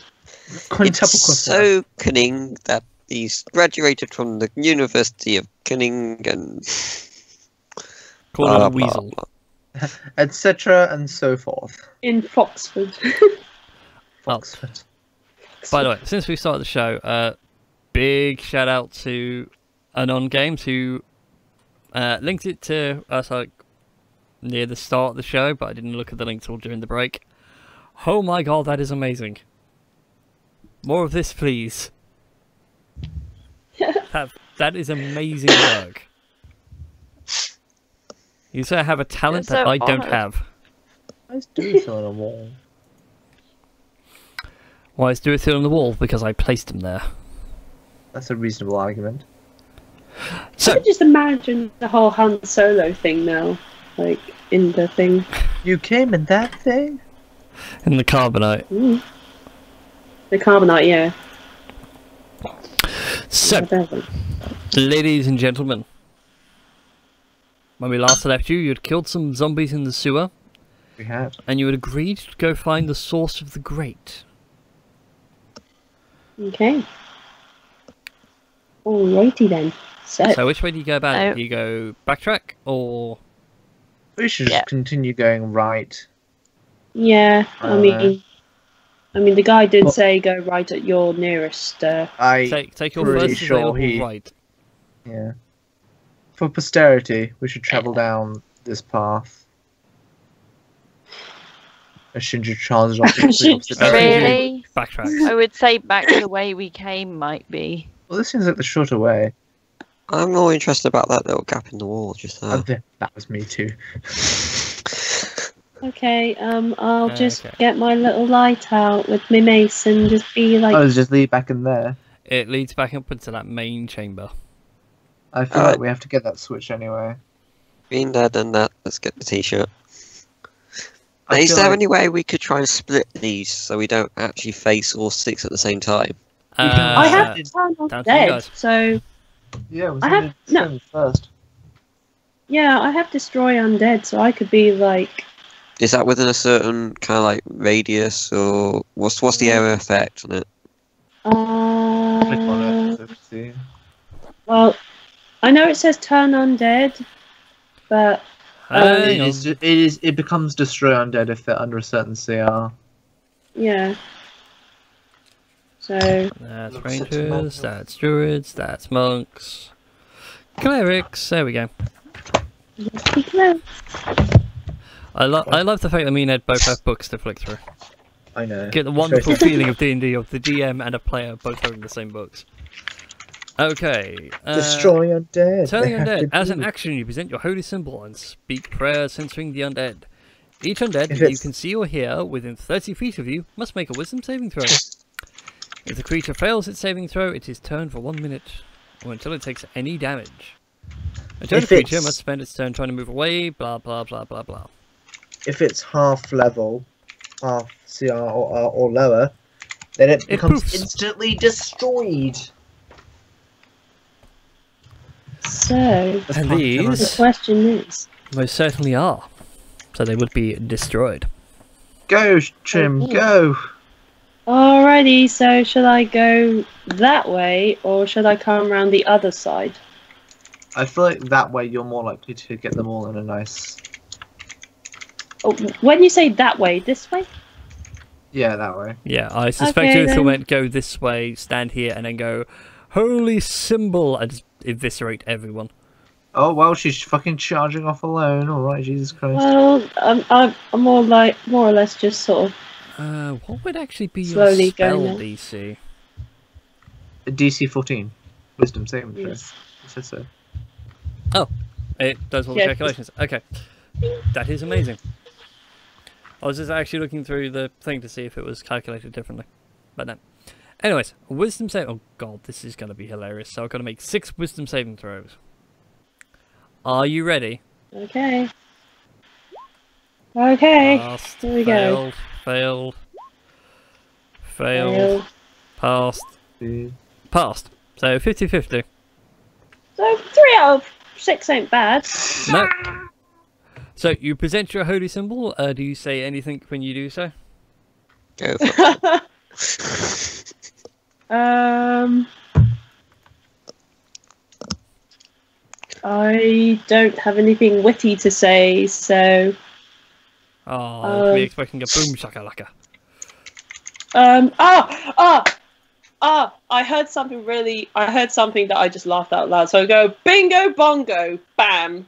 quintuple It's crossing us. so cunning that he's graduated from the University of Cunning and Call blah, him a blah, weasel. blah. Etc. and so forth. In Foxford. Foxford. By the way, since we started the show, big shout out to Anon Games who linked it to us like near the start of the show, but I didn't look at the link till during the break. Oh my god, that is amazing. More of this, please. That is amazing work. You say I have a talent You're that so I don't honoured. have. Let's do this on a wall. Why is do it on the wall? Because I placed him there. That's a reasonable argument. I So, could just imagine the whole Han Solo thing now. Like, in the thing. You came in that thing? in the carbonite. Mm. The Carbonite, yeah. So, Whatever. ladies and gentlemen, when we last left you, you'd killed some zombies in the sewer, We had. and you had agreed to go find the source of the grate. Okay. Alrighty then. So which way do you go about it? Oh. Do you go backtrack, or... We should just Yeah. continue going right. Yeah, I Uh, mean, the guy did Well- say go right at your nearest. Take your pretty first sure available he- right. Yeah. For posterity, we should travel down this path. As Shinji charges off the Shinji- opposite direction. Really? Backtrack. I would say back the way we came might be. Well, this seems like the shorter way. I'm more interested about that little gap in the wall just there. That was me too. Okay, I'll just Okay. get my little light out with my mace and just be like, I was just leave back in there. It leads back up into that main chamber. I feel like we have to get that switch anyway. Been there, done that. Let's get the t-shirt. I Is feel there like- any way we could try and split these so we don't actually face all six at the same time? I have to turn down to you undead, guys. so Yeah, I have no. first. Yeah, I have destroy undead, so I could be like. Is that within a certain kind of like radius, or what's the area effect on it? Click on it to see. Well, I know it says turn undead, but Hang on. It becomes destroy undead if they're under a certain CR. yeah. So That's Looks at the rangers, manual. that's druids, that's monks. Clerics, there we go. let's be close. I love the fact that me and Ed both have books to flick through. I know. Get the wonderful feeling of D&D of the DM and a player both having the same books. Okay. Destroy undead. Turning They have undead. to As do an it. action, you present your holy symbol and speak prayers censoring the undead. Each undead If that you it's- can see or hear within 30 feet of you must make a wisdom saving throw. If the creature fails its saving throw, it is turned for 1 minute, or until it takes any damage. A turned If creature it's- must spend its turn trying to move away, blah blah blah blah blah. If it's half level, half CR or lower, then it becomes poofs. instantly destroyed. So And the these question is, most certainly are. So they would be destroyed. Go, Trim, Okay. go. alrighty. So should I go that way or should I come around the other side? I feel like that way you're more likely to get them all in a nice. Oh, when you say that way, this way? Yeah, that way. Yeah, I suspect Okay, you still then. meant go this way, stand here, and then go, holy symbol, and just eviscerate everyone. Oh well, she's fucking charging off alone. All right, Jesus Christ. Well, I'm more or less just sort of. What would actually be your Slowly spell going now. DC? DC 14, Wisdom saving throw. Yes. It says so. It does all the Yeah. calculations. Okay. That is amazing. I was just actually looking through the thing to see if it was calculated differently. But no. Anyways, wisdom save. Oh god, this is going to be hilarious. So I've got to make 6 wisdom saving throws. Are you ready? Okay. Okay. Passed, Here we go. failed, failed, passed, passed. So 50-50. So 3 out of 6 ain't bad. No. So you present your holy symbol. Do you say anything when you do so? Go for it. I don't have anything witty to say, so Oh, me expecting a boom shakalaka. I heard something that I just laughed out loud. So I go bingo bongo, bam.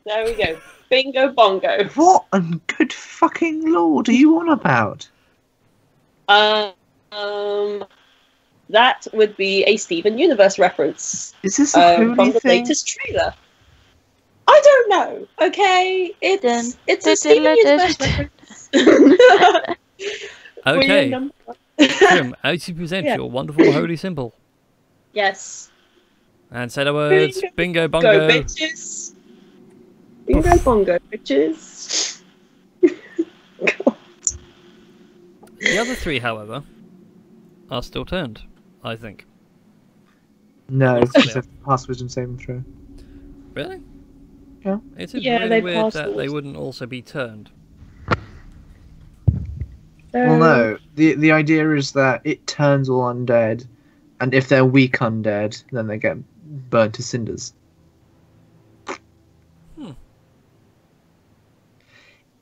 There we go. Bingo bongo. What on good fucking lord are you on about? That would be a Steven Universe reference Is this a holy from the thing? latest trailer. I don't know. Okay, it's a Steven Universe reference. Okay, William, Trim, as you present Yeah. your wonderful holy symbol yes. and say the words bingo Go bongo. bitches. Bingo bongo bitches. God. The other 3, however, are still turned, I think. No, Yes, it's they a past wisdom saving throw. Really? Yeah. It is Yeah, really they weird passed that the they wisdom. wouldn't also be turned. Well, no. The idea is that it turns all undead, and if they're weak undead, then they get burnt to cinders.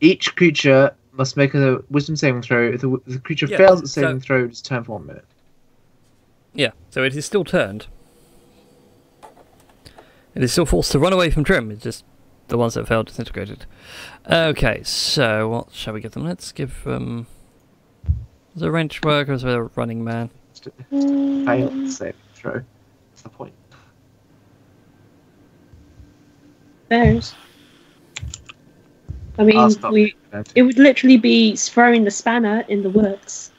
Each creature must make a wisdom saving throw. If the creature Yeah, fails its so- saving throw, it's turned for 1 minute. Yeah, so it is still turned. It is still forced to run away from Trim. It's just the ones that failed disintegrated. Okay, so what shall we give them? Let's give is a wrench work or is there a running man? Fail the saving throw. That's the point. Bears. I mean, I'll stop it would literally be throwing the spanner in the works.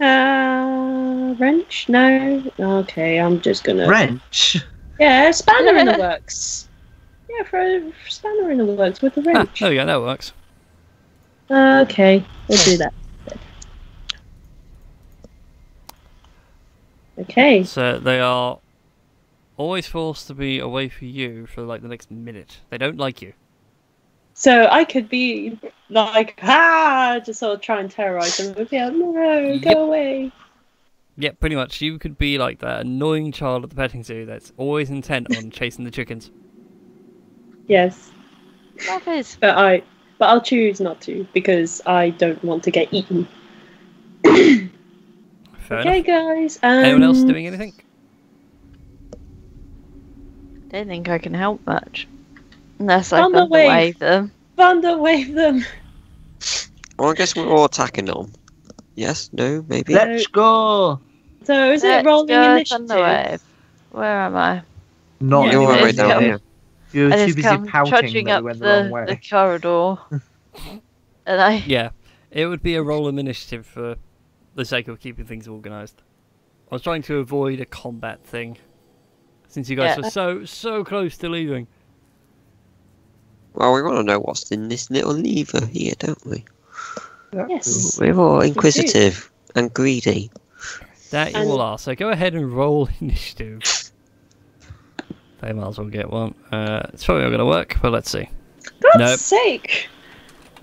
Wrench? No. Okay, I'm just gonna. Wrench. Yeah, spanner in the works. Yeah, throw a spanner in the works with the Ah, wrench. there we go, that works. Okay, we'll do that. Okay. So they are always forced to be away from you for like the next minute. They don't like you. So I could be like, just sort of try and terrorize them. Be like, no, Yep. go away. Yeah, pretty much. You could be like that annoying child at the petting zoo that's always intent on chasing the chickens. Yes, That is. but I'll choose not to because I don't want to get eaten. Fair Okay, enough. guys. Anyone else doing anything? Don't think I can help much. Unless I Thunder wave. wave them. Thunder wave them. Well, I guess we're all attacking them. Yes? No? Maybe? Let's go. So is it Let's rolling go initiative? Thunderwave. Where am I? Not Yeah, You're we right did. down here. You were I too just busy come pouting trudging that up you went the wrong the way. corridor. And I... Yeah. It would be a roll of initiative for the sake of keeping things organised. I was trying to avoid a combat thing. Since you guys Yeah. were so close to leaving. Well, we want to know what's in this little lever here, don't we? Yes. We're all inquisitive and greedy. That you And- all are. So go ahead and roll initiative. They might as well get one. It's probably not going to work, but let's see. God's Nope. sake!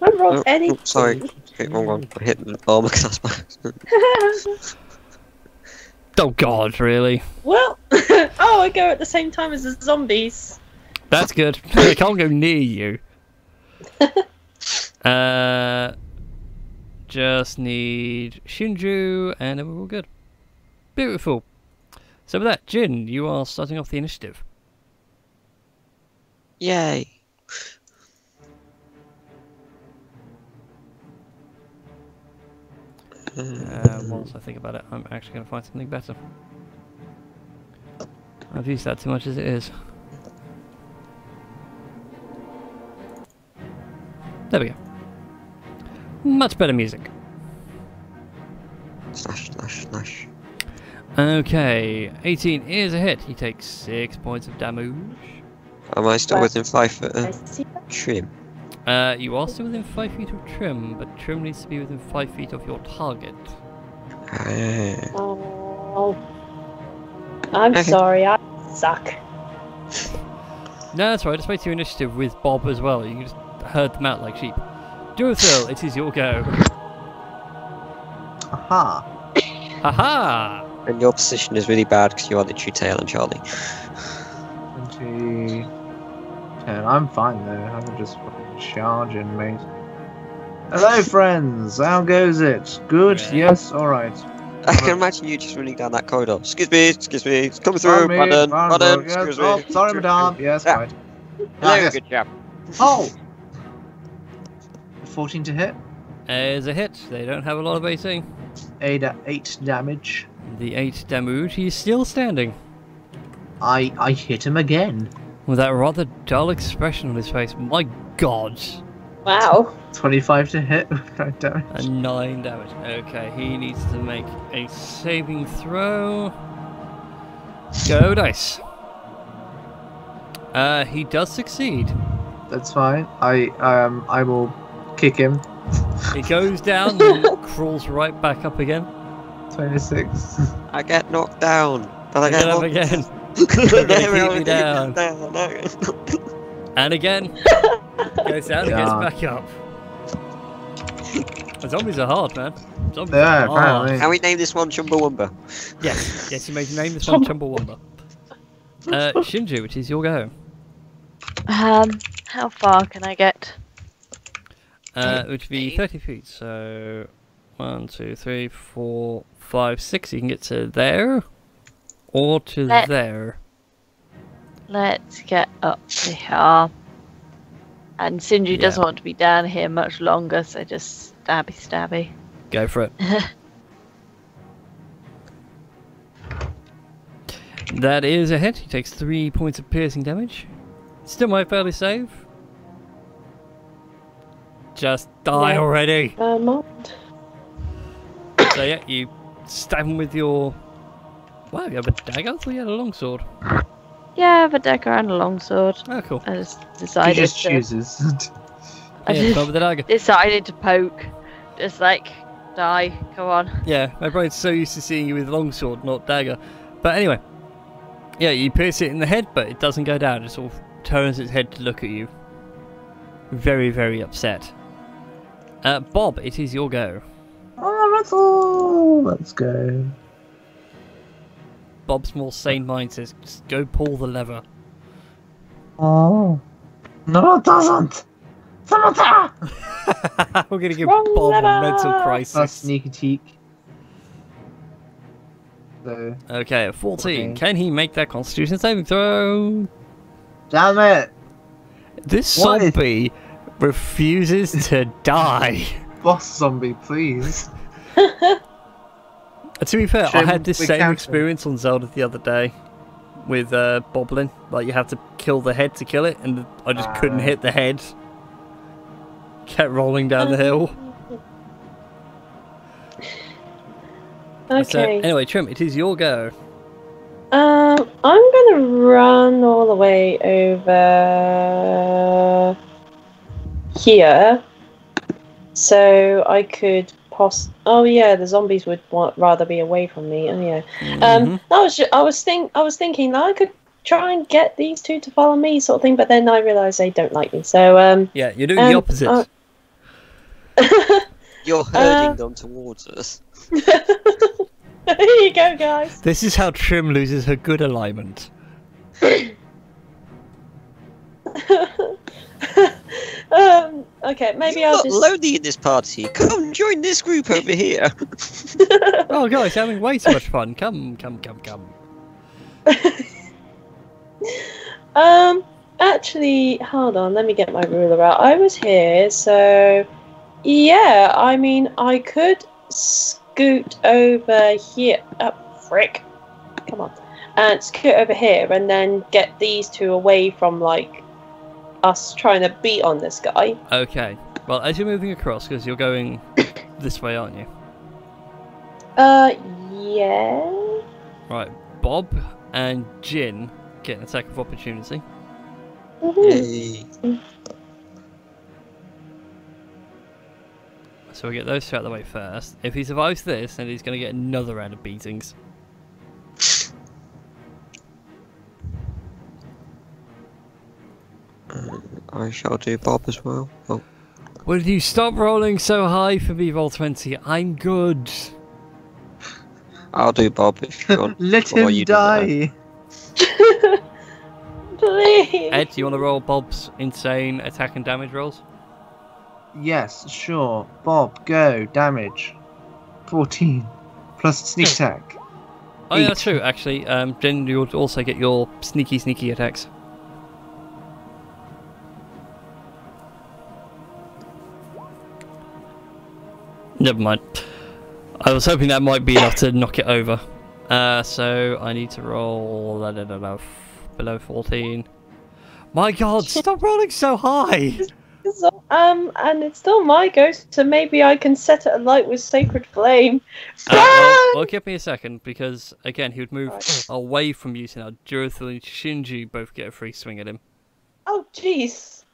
I rolled anything. Sorry. Okay, wrong one. I hit the armor class by accident. Oh god, really? Well, oh, I go at the same time as the zombies. That's good. They can't go near you. Just need Shinju, and then we're all good. Beautiful. So with that, Jin, you are starting off the initiative. Yay. Whilst I think about it, I'm actually going to find something better. I've used that too much as it is. There we go. Much better music. Slash, slash, slash. Okay, 18 is a hit. He takes 6 points of damage. Am I still Well, within 5 foot I of see. trim? You are still within 5 feet of Trim, but Trim needs to be within 5 feet of your target. Ah. Oh, I'm Okay. sorry. I suck. No, that's right. Just wait to your initiative with Bob as well. You can just herd them out like sheep. Duothil, it is your go. Aha. Haha! And your position is really bad because you are literally Tail and Charlie. 20, 10. I'm fine though. I can just fucking charge in, mate. Hello, friends. How goes it? Good? Yeah. Yes? Alright. I can imagine you just running down that corridor. Excuse me, it's coming through. Pardon, Yes. excuse me. Oh, sorry, madame. Yes, Ah. right. Hello, yes. good job. Oh! 14 to hit. Is a hit. They don't have a lot of AC. 8 damage. The 8 damage. He's still standing. I hit him again. With that rather dull expression on his face. My god. Wow. 25 to hit. 9 damage. And 9 damage. Okay, he needs to make a saving throw. Go dice. He does succeed. That's fine. I will kick him. He goes down and crawls right back up again. 26. I get knocked down. But I Get get up knocked again. They're gonna keep me down. And again. Goes down and gets Yeah. back up. The zombies are hard, man. Zombies Yeah, are hard. apparently. Can we name this one Chumbawamba? Yes, you may name this one Chumbawamba. Shinju, it is your go. How far can I get? Which would be 30 feet, so 1, 2, 3, 4, 5, 6. You can get to there, or to there. Let's get up to here. And Sindri doesn't want to be down here much longer, so just stabby. Go for it. That is a hit. He takes 3 points of piercing damage. Still might fairly save. Just die Yeah. already. Mind. So yeah, you stab him with your... Wow, you have a dagger? I thought you had a longsword. Yeah, I have a dagger and a longsword. Oh, cool. I just He decided just to... chooses. I Yeah, just start with the dagger. decided to poke. Just like, die, come on. Yeah, my brain's so used to seeing you with longsword, not dagger. But anyway, yeah, you pierce it in the head, but it doesn't go down. It sort of turns its head to look at you. Very, very upset. Bob, it is your go. Let's go. Bob's more sane mind says, just go pull the lever. Oh. No, it doesn't. Samantha! We're going to give Wrong Bob lever! a mental That's crisis. sneaky cheek. So, Okay, at 14. 14. Can he make that Constitution saving throw? damn it! This What is- zombie refuses to die. Boss zombie, please. To be fair, I Shame had this we same can't. experience on Zelda the other day with Boblin. Like, you have to kill the head to kill it, and I just couldn't right. hit the head. Kept rolling down the hill. So, Okay. anyway, Trim, it is your go. I'm gonna run all the way over here, so I could Oh yeah, the zombies would rather be away from me. Oh yeah. Mhm. I was thinking that I could try and get these two to follow me, sort of thing. But then I realised they don't like me. So Yeah, you're doing the opposite. You're herding them towards us. Here you go, guys. This is how Trim loses her good alignment. Okay, maybe You're I'll not just. lonely in this party. Come join this group over here. Oh, guys, having way too much fun. Come. Actually, hold on. Let me get my ruler out. I was here, so yeah. I mean, I could scoot over here. Oh, frick! Come on, and scoot over here, and then get these two away from like us trying to beat on this guy. Okay. Well, as you're moving across, because you're going this way, aren't you? Yeah. Right. Bob and Jin get an attack of opportunity. Woohoo. Yay. So we'll get those two out of the way first. If he survives this, then he's going to get another round of beatings. I shall do Bob as well. Oh. Will you stop rolling so high for me, Roll20? I'm good. I'll do Bob if you want. Let Or him you do that. die. Please. Ed, do you want to roll Bob's insane attack and damage rolls? Yes, sure. Bob, go. Damage. 14. Plus sneak attack. Oh yeah, 8. that's true, actually. Jen, you'll also get your sneaky attacks. Never mind. I was hoping that might be enough to knock it over. So I need to roll, I don't know, below 14. My god, stop rolling so high! And it's still my ghost, so maybe I can set it alight with sacred flame. Well, give me a second, because again, he would move away from you, so now Durothil and Shinji both get a free swing at him. Oh, jeez.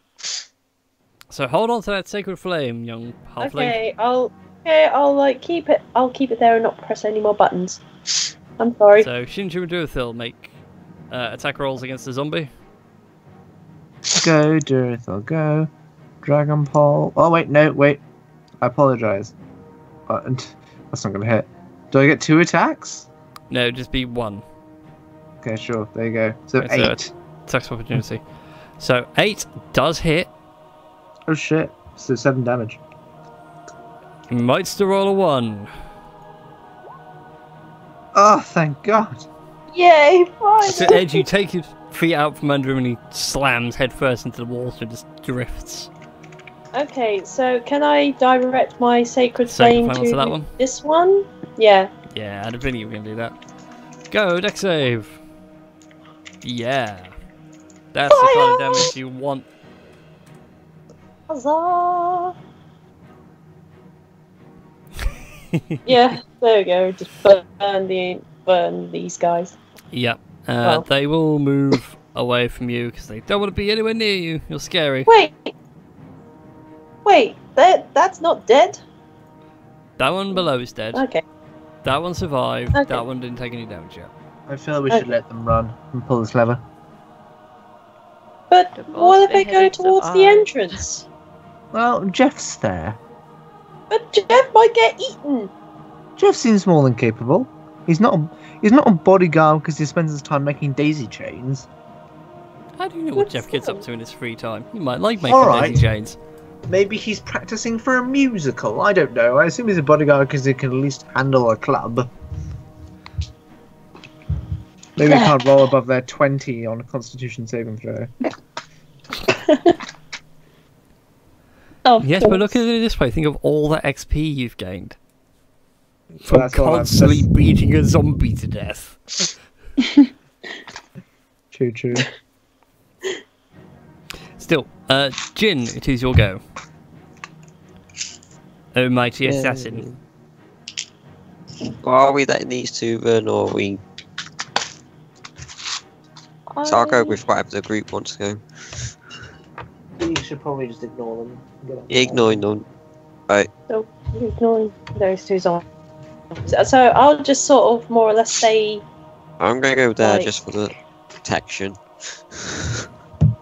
So hold on to that sacred flame, young halfling. I'll like keep it. I'll keep it there and not press any more buttons. I'm sorry. So Shinji and Durothil make attack rolls against the zombie. Go, Durithil, go. Dragon Pole. Oh, wait, no, wait. I apologise. That's not going to hit. Do I get 2 attacks? No, just be 1. Okay, sure. There you go. So Okay, so 8. Attacks of opportunity. So 8 does hit. Oh, shit. So 7 damage. You might still roll a 1. Oh, thank God. Yay! Fine. So Ed, you take his feet out from under him and he slams headfirst into the water and just drifts. Okay, so can I direct my sacred Sacred flame flame onto to that one? this one? Yeah. Yeah, I had a feeling you were going to do that. Go, deck save. Yeah. That's the kind of damage you want. Huzzah! Yeah, there we go. Just burn these guys. Yep. Well. They will move away from you because they don't want to be anywhere near you. You're scary. Wait, that's not dead? That one below is dead. Okay. That one survived. Okay. That one didn't take any damage yet. I feel we should let them run and pull this lever. But Divorce what if they go beheadings towards of the art. entrance? Well, Jeff's there. But Jeff might get eaten. Jeff seems more than capable. He's not a bodyguard because he spends his time making daisy chains. How do you know what Jeff gets up to in his free time? He might like making Alright. daisy chains. Maybe he's practicing for a musical. I don't know. I assume he's a bodyguard because he can at least handle a club. Maybe he can't roll above their 20 on a Constitution saving throw. Yes, but look at it this way. Think of all the XP you've gained from That's all constantly beating a zombie to death. True. Still, Jin, it is your go. Oh, mighty assassin. Are we letting these two run, or are we? So I'll go with whatever the group wants to go. You should probably just ignore them. Ignoring them. Right. So ignoring those two zombies. So I'll just sort of more or less say, I'm gonna go there Right. just for the protection.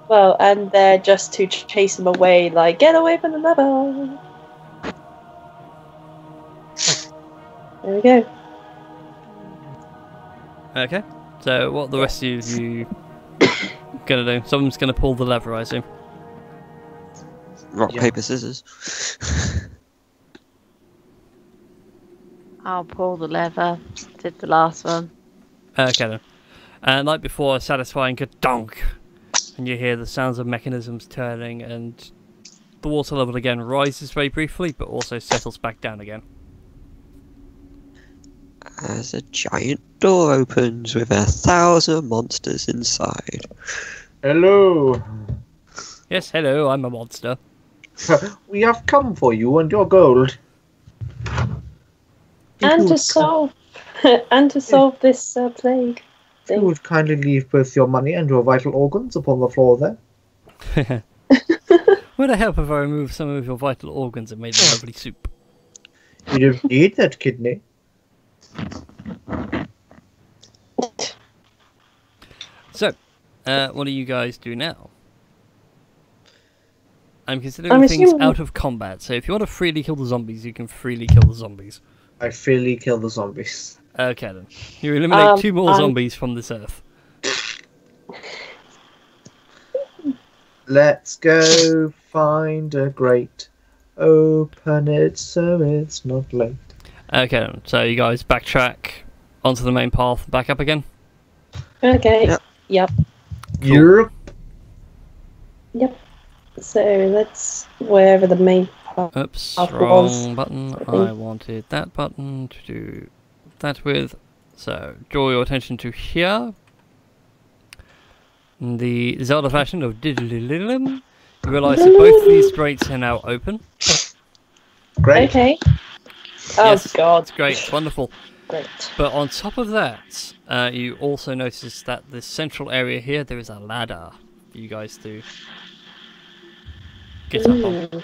well, and they're just to chase them away, like, get away from the lever. There we go. Okay. So, what are the rest of you gonna do? Someone's gonna pull the lever, I assume. Rock, Yeah. paper, scissors. I'll pull the lever. Did the last one. Okay then. And like before, a satisfying ka-donk. And you hear the sounds of mechanisms turning, and the water level again rises very briefly, but also settles back down again. As a giant door opens with 1,000 monsters inside. Hello. Yes, hello, I'm a monster. We have come for you and your gold. And to solve, and to solve this plague. If you would kindly leave both your money and your vital organs upon the floor there. Would it help if I removed some of your vital organs and made a lovely soup? You don't need that kidney. So, what do you guys do now? I'm considering I'm things assuming- out of combat, so if you want to freely kill the zombies, you can freely kill the zombies. I freely kill the zombies. Okay then. You eliminate 2 more I'm- zombies from this earth. Let's go find a grate. Open it so it's not late. Okay then. So you guys backtrack onto the main path, back up again? Okay. Yep. Yep. Europe. Yep. So let's wherever the main part. Oops, Of wrong course. button. I think- I wanted that button to do that with. So, draw your attention to here. In the Zelda fashion of diddly-diddly-dim, you realise that both these grates are now open. Great. Okay. Oh Yes, God. It's great, it's wonderful. Great. But on top of that, you also notice that this central area here, there is a ladder for you guys to get up on.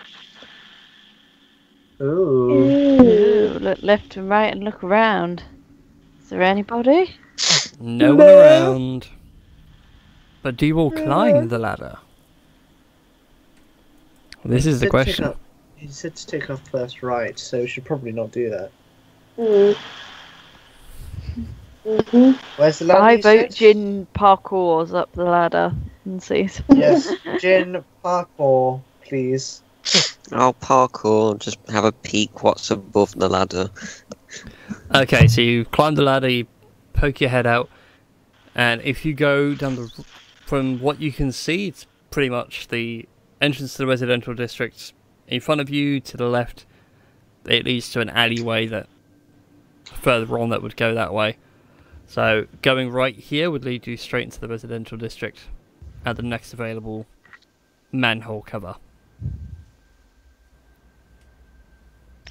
Ooh. Ooh, look left and right and look around. Is there anybody? No one around. But do you all climb the ladder? This is the question. He said to take off first right, so we should probably not do that. Mm. Mhm. Where's the ladder? I you vote said? Jin parkours up the ladder and sees. Yes, Jin parkour, please. I'll parkour and just have a peek what's above the ladder. Okay, so you climb the ladder, you poke your head out, and if you go down the... From what you can see, it's pretty much the entrance to the residential district. In front of you, to the left, it leads to an alleyway that further on that would go that way. So going right here would lead you straight into the residential district at the next available manhole cover.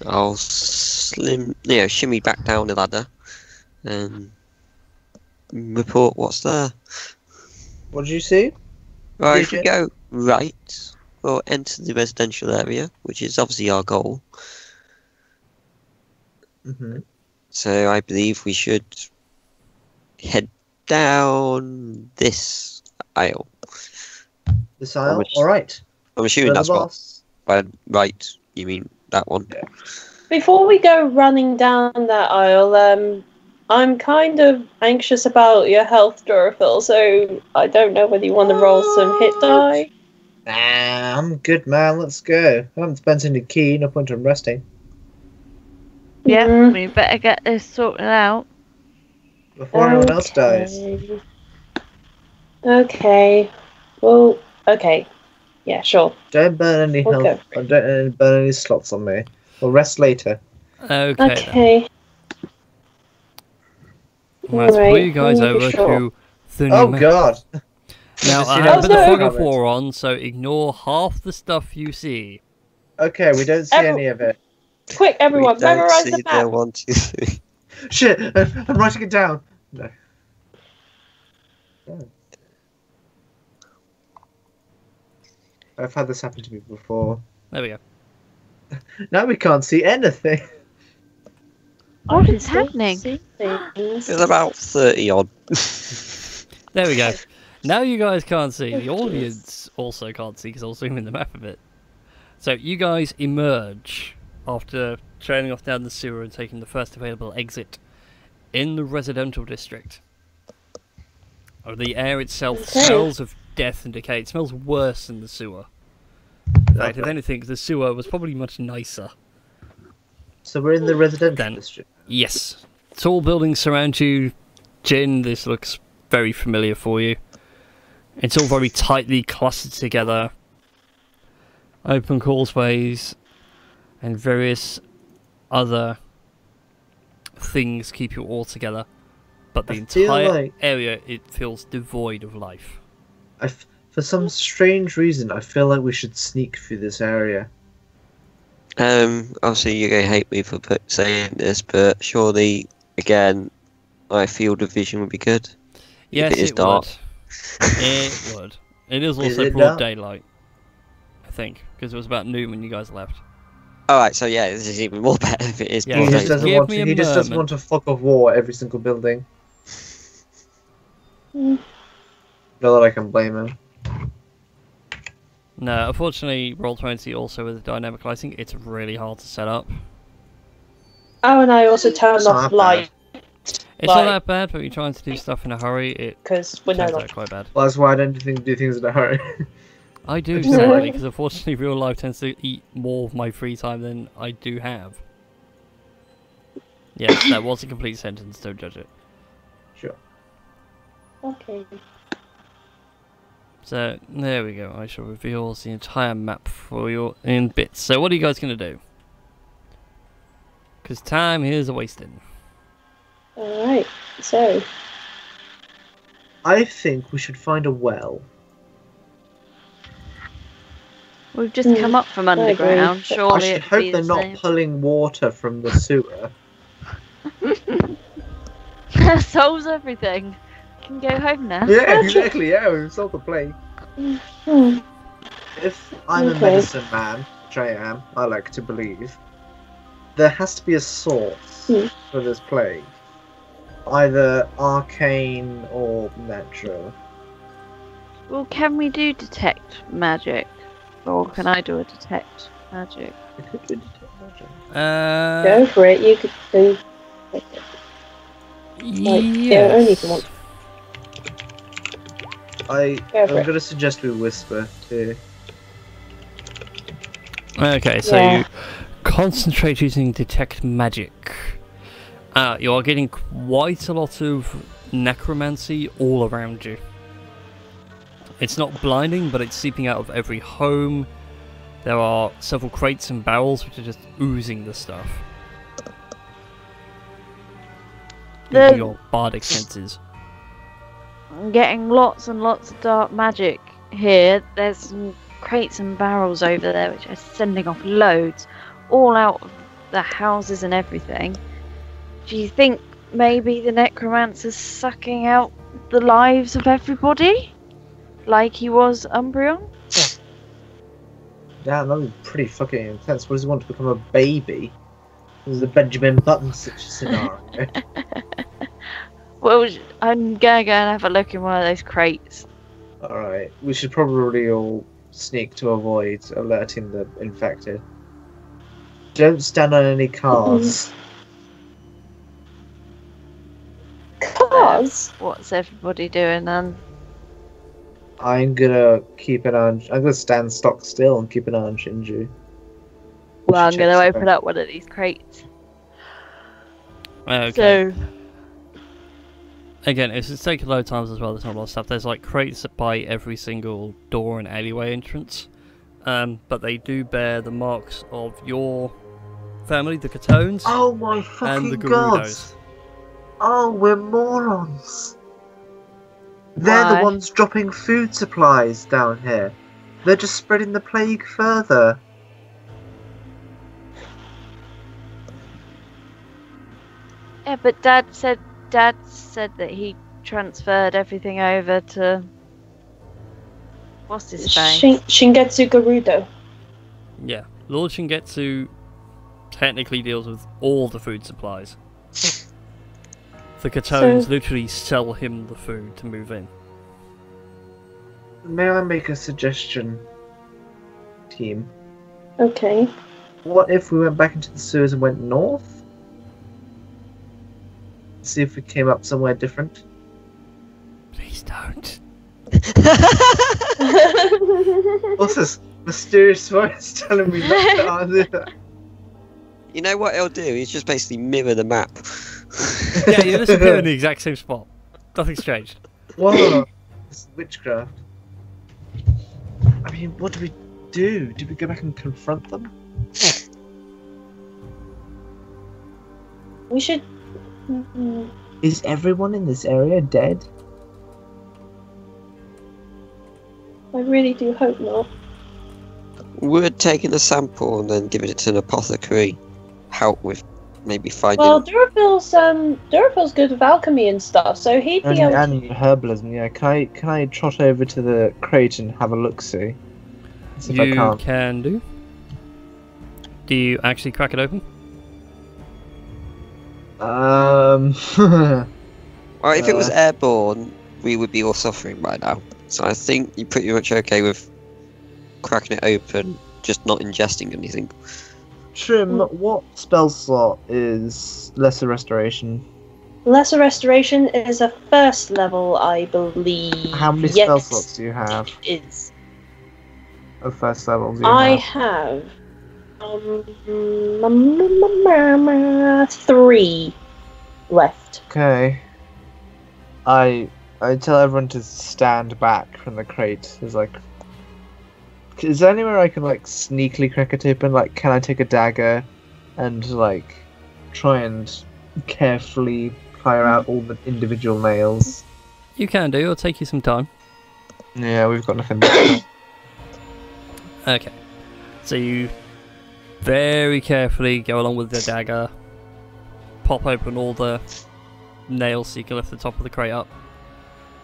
I'll shimmy back down the ladder and report what's there. What did you see? Right, if we Did go right, we'll enter the residential area, which is obviously our goal. Mm-hmm. So I believe we should head down this aisle. This aisle? Which- Alright. I'm assuming We're the that's what. boss. Right, you mean that one? Before we go running down that aisle, I'm kind of anxious about your health, Durafil, so I don't know whether you want to roll some hit die. Nah, I'm good, man. Let's go. I haven't spent any key. No point in resting. Yeah, Mm. we better get this sorted out. Before anyone else dies. Okay. Well, okay. Yeah, sure. Don't burn any We'll health. go. Or don't burn any slots on me. We'll rest later. Okay. Then. Okay. Let's pull Alright, you guys let me be over sure. to the Oh new god! Now, Just I seen have it. the Oh, fog no. of war on, so ignore half the stuff you see. Okay, we don't see Every- any of it. Quick, everyone, We don't memorize see the the map. 1, 2, 3. Shit! I'm writing it down. No. Oh. I've had this happen to me before. There we go. Now we can't see anything. What is happening? There's about 30 odd. There we go. Now you guys can't see. The audience also can't see because I'll zoom in the map a bit. So you guys emerge after trailing off down the sewer and taking the first available exit in the residential district. Oh, the air itself Okay. smells of death and decay. It smells worse than the sewer. In fact, if anything, the sewer was probably much nicer. So we're in the residential Then- district. Yes. Tall buildings surround you. Jin, this looks very familiar for you. It's all very tightly clustered together. Open causeways and various other things keep you all together. But the I feel entire like- area, it feels devoid of life. For some strange reason, I feel like we should sneak through this area. Obviously you're gonna hate me for saying this, but surely, again, my field of vision would be good. Yes, it is dark. would. It would. It is Is also it broad dark? daylight, I think, because it was about noon when you guys left. Alright, so yeah, this is even more better if it is Yeah, He broad just okay. daylight. doesn't Give want me to. a He just doesn't moment. want a fog of war every single building. Mm. Not that I can blame him. No, unfortunately, Roll20 also with the dynamic lighting, it's really hard to set up. Oh, and I also turned It's not off that light It's Like- not that bad, but you're trying to do stuff in a hurry, it because we're no turns longer. out quite bad. Well, that's why I don't do things in a hurry. I do, Just- sadly, because unfortunately real life tends to eat more of my free time than I do have. Yes, that was a complete sentence, don't judge it. Sure. Okay. So, there we go, I shall reveal the entire map for you in bits. So what are you guys going to do? Because time is a-wasting. Alright, so. I think we should find a well. We've just come up from I agree. underground. I Surely I should it'd hope be they're the not same. pulling water from the sewer. That solves everything. Can go home now. Yeah, exactly. Yeah, we've solved the plague. Hmm. If I'm a Okay. medicine man, which I am, I like to believe, there has to be a source Hmm. for this plague. Either arcane or natural. Well, can we do detect magic? Or can I do a detect magic? It could be detect magic. Go for it, you could do. Yeah, only if you want. I'm Go for it. going to suggest we whisper too. Okay, so Yeah. you concentrate using detect magic. You are getting quite a lot of necromancy all around you. It's not blinding, but it's seeping out of every home. There are several crates and barrels which are just oozing the stuff. Using your bardic senses. I'm getting lots and lots of dark magic here. There's some crates and barrels over there which are sending off loads, all out of the houses and everything. Do you think maybe the necromancer's sucking out the lives of everybody? Like he was Umbreon? Damn, that would be pretty fucking intense. What does he want to become a baby? This is a Benjamin Button scenario. Well, I'm gonna go and have a look in one of those crates. Alright, we should probably all sneak to avoid alerting the infected. Don't stand on any cars. Cars? What's everybody doing then? I'm gonna keep an eye on. I'm gonna stand stock still and keep an eye on Shinju. Well, I'm Check gonna stuff. open up one of these crates. Okay. So, Again, it's taken load times as well. There's not a lot of stuff. There's like crates by every single door and alleyway entrance, but they do bear the marks of your family, the Catones, Oh my and fucking the god! Gerudos. Oh, we're morons. They're Why? the ones dropping food supplies down here. They're just spreading the plague further. yeah, but Dad said that he transferred everything over to what's his face? Shingetsu Garudo. Yeah, Lord Shingetsu technically deals with all the food supplies. The Catones So- literally sell him the food to move in. May I make a suggestion, team? Okay. What if we went back into the sewers and went north? See if we came up somewhere different. Please don't. What's this mysterious voice telling me not to do that? You know what he'll do? He's just basically mirror the map. Yeah, you disappear in the exact same spot. Nothing's changed. Whoa! This is witchcraft. I mean, what do we do? Do we go back and confront them? We should. Is everyone in this area dead? I really do hope not. Would taking the sample and then giving it to an apothecary help with maybe finding? Well, Durafil's good with alchemy and stuff, so he'd be able. And herbalism, yeah. Can I trot over to the crate and have a look-see? See if I You can't. can do. Do you actually crack it open? Well, if it was airborne, we would be all suffering by now. So I think you're pretty much okay with cracking it open, just not ingesting anything. Trim, what spell slot is Lesser Restoration? Lesser Restoration is a first level, I believe. How many Yes, spell slots do you have it is. of first level? Do you I have? have 3 left. Okay. I tell everyone to stand back from the crate. There's like, is there anywhere I can like sneakily crack it open? Like, can I take a dagger and like try and carefully fire out all the individual nails? You can do. It'll take you some time. Yeah, we've got nothing. But Okay. So you very carefully go along with the dagger, pop open all the nails so you can lift the top of the crate up,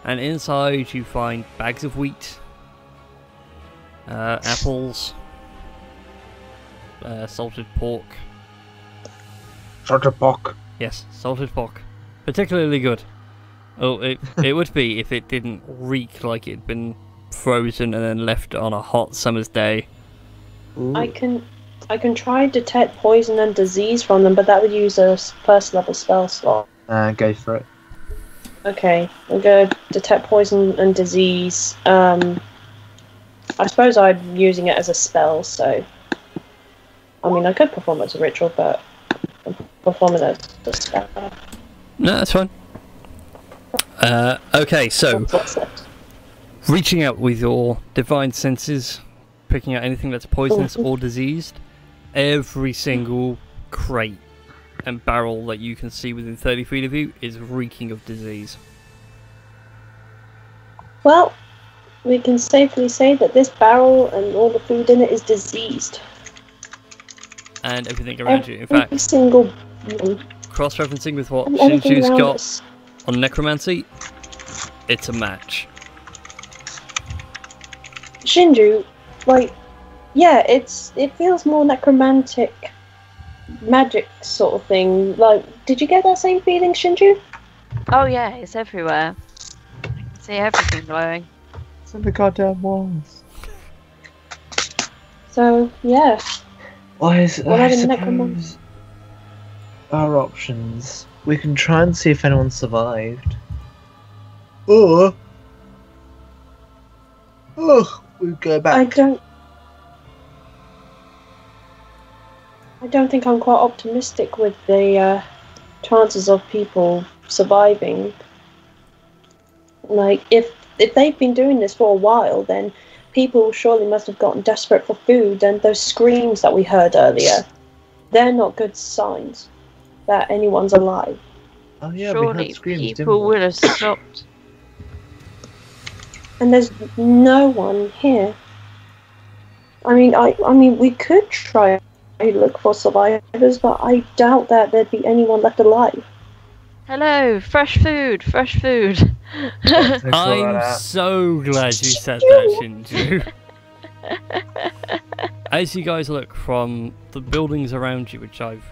and inside you find bags of wheat, apples, salted pork. Shut up, Bock. Yes, salted pork. Particularly good. Oh, it would be if it didn't reek like it'd been frozen and then left on a hot summer's day. I can try detect poison and disease from them, but that would use a first level spell slot. Go for it. Okay, I'm going to detect poison and disease. I suppose I'm using it as a spell, so... I mean, I could perform it as a ritual, but I'm performing it as a spell. No, that's fine. Okay, so What's left? reaching out with your divine senses, picking out anything that's poisonous or diseased, every single crate and barrel that you can see within 30 feet of you is reeking of disease. Well, we can safely say that this barrel and all the food in it is diseased. And everything around you. In Every fact, single one. cross-referencing with what Everything Shinju's around got us. on necromancy, it's a match. Shinju, like, yeah, it feels more necromantic magic sort of thing. Like, did you get that same feeling, Shinju? Oh yeah, it's everywhere. See everything glowing. It's in the goddamn walls. So yeah, Well, I having suppose necromancy. our options. We can try and see if anyone survived. Or we go back. I don't think I'm quite optimistic with the chances of people surviving. Like, if they've been doing this for a while, then people surely must have gotten desperate for food, and those screams that we heard earlier, they're not good signs that anyone's alive. Oh yeah, we Surely heard screams, didn't people we? would have stopped. And there's no one here. I mean, we could try to look for survivors, but I doubt that there'd be anyone left alive. Hello, fresh food, fresh food. Thanks for that I'm out. so glad you said that, Shinju. As you guys look from the buildings around you, which I've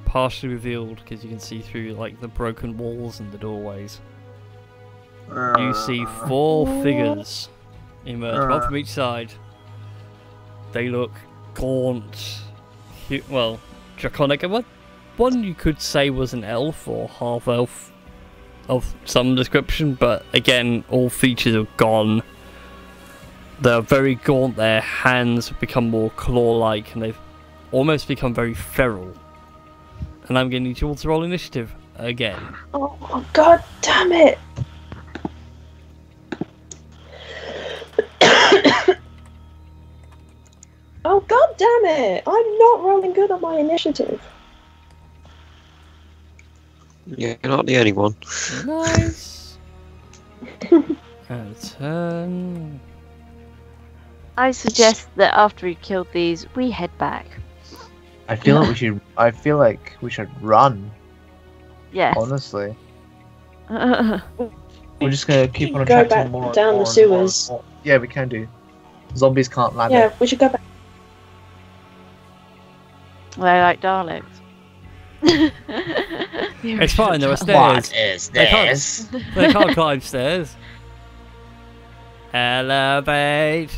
partially revealed because you can see through like the broken walls and the doorways, you see 4 figures emerge, one from each side. They look gaunt, well, draconic. And one you could say was an elf or half elf of some description, but again, all features are gone. They're very gaunt, their hands have become more claw-like, and they've almost become very feral. And I'm going to need you all to roll initiative again. Oh, god damn it! Oh god damn it! I'm not rolling good on my initiative. Yeah, you're not the only one. Nice. And turn. I suggest that after we killed these, we head back. I feel like we should run. Yes. Honestly, we're just gonna keep on Go attracting back more and down more the and more and sewers. more. Yeah, we can do. Zombies can't ladder. Yeah, we should go back. They're like Daleks. It's fine, there are stairs. What is They can't- this? They can't climb stairs. Elevate.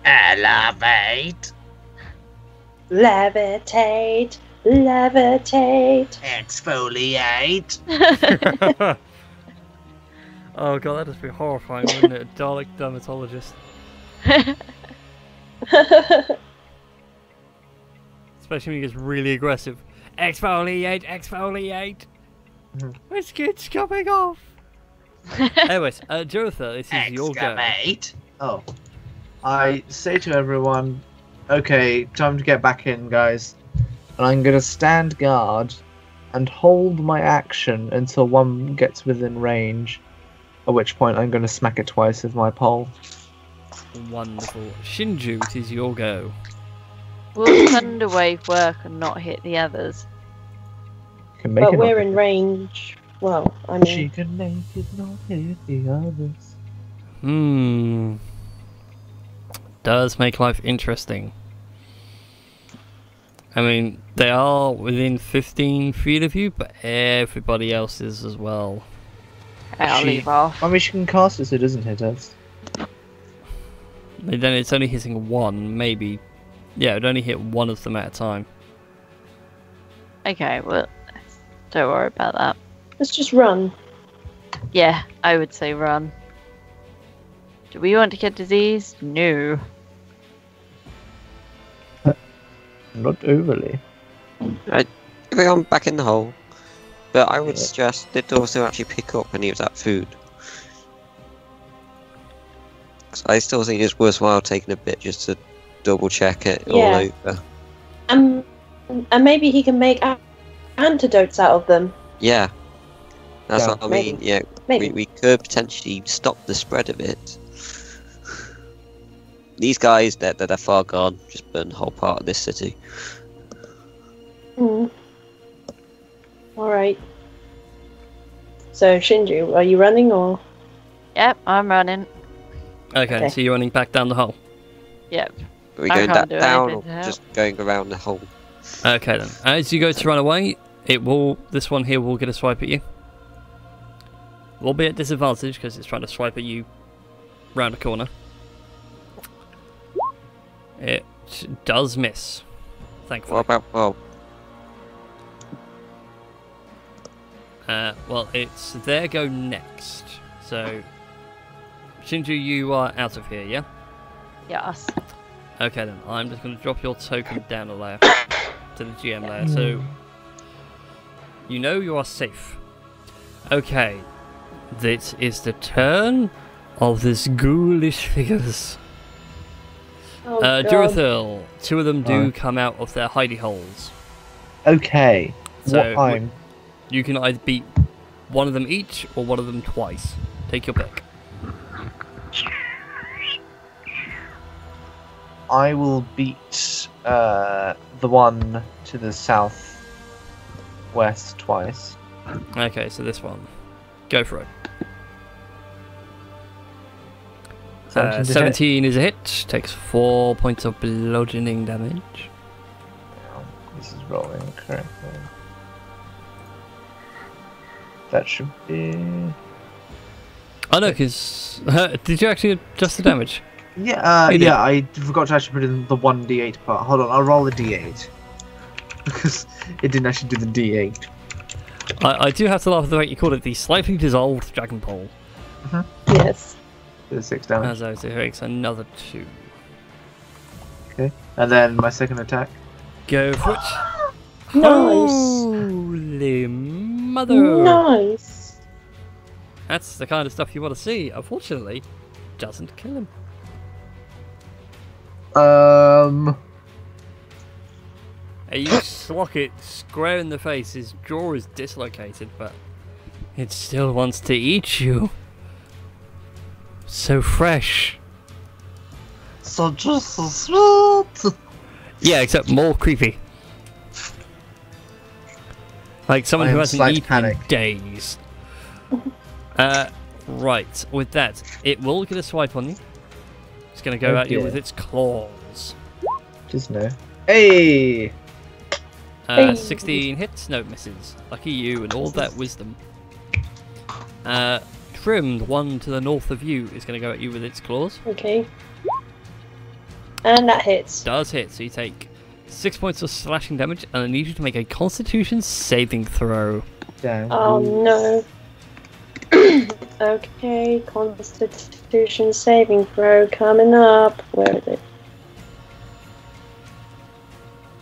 Elevate. Levitate, levitate. Exfoliate. Oh god, that'd just be horrifying, wouldn't it? A Dalek dermatologist. Especially when he gets really aggressive. Exfoliate, exfoliate! Mhm. My skin's coming off! Anyways, Jotha, this is your go. Excavate. Oh. I say to everyone, okay, time to get back in, guys. And I'm gonna stand guard and hold my action until one gets within range. At which point I'm gonna smack it twice with my pole. Wonderful. Shinju, it is your go. Will Thunderwave work and not hit the others? Can make But it we're not- in range. Well, I She mean, can make it not hit the others. Does make life interesting. I mean, they are within 15 feet of you, but everybody else is as well. I'll She- leave off. I mean, she can cast it so it doesn't hit us. And then it's only hitting one, maybe. Yeah, it would only hit one of them at a time. Okay, well, don't worry about that. let's just run. Yeah, I would say run. Do we want to get disease? No. Not overly. Everyone back in the hole. But I would Yeah. suggest that also actually pick up any of that food. 'Cause I still think it's worthwhile taking a bit just to double check it all Yeah. over. And maybe he can make antidotes out of them. Yeah. That's Yeah. what I mean. Maybe. Yeah, Maybe. we could potentially stop the spread of it. These guys, they're far gone. Just burn the whole part of this city. Mm. Alright. So, Shinju, are you running or? Yep, I'm running. Okay, Okay. so you're running back down the hole. Yep. Are we I going can't that do down or anything to help. just going around the hole? Okay then. As you go to run away, this one here will get a swipe at you. will be at disadvantage because it's trying to swipe at you round the corner. It does miss. Thankfully. What about Bob? Well, it's their go next. So, Shinju, you are out of here, yeah? Yes. Okay then, I'm just going to drop your token down a layer to the GM layer, so you know you are safe. Okay, this is the turn of this ghoulish figures. Oh, God. Durathil, two of them do come out of their hidey holes. Okay. So what time? you can either beat one of them each or one of them twice. Take your pick. I will beat the one to the southwest twice. Okay, so this one. Go for it. 17 is a hit. Takes 4 points of bludgeoning damage. This is rolling correctly. That should be... Oh no, because... did you actually adjust the damage? Yeah, You did. yeah, I forgot to actually put in the 1d8 part. Hold on, I'll roll the d8. Because it didn't actually do the d8. I do have to laugh at the way you called it the slightly dissolved dragon pole. Yes. The 6 damage. As I was doing, so another 2. Okay. And then my second attack. Go for it. Nice. Holy mother! Nice. That's the kind of stuff you want to see. Unfortunately, doesn't kill him. You slock it square in the face. His jaw is dislocated, but it still wants to eat you. So fresh. So just so sweet. Yeah, except more creepy. Like someone I who am hasn't slight eaten panic. in days. Right, with that, it will get a swipe on you. It's going to go Oh at you dear. with its claws. Just no. Hey! Hey. 16 hits, no misses. Lucky you and all that wisdom. Trim, the one to the north of you, is going to go at you with its claws. Okay. And that hits. Does hit, so you take 6 points of slashing damage, and I need you to make a Constitution saving throw. Damn. Oh no. Okay, Constitution saving throw coming up. Where is it?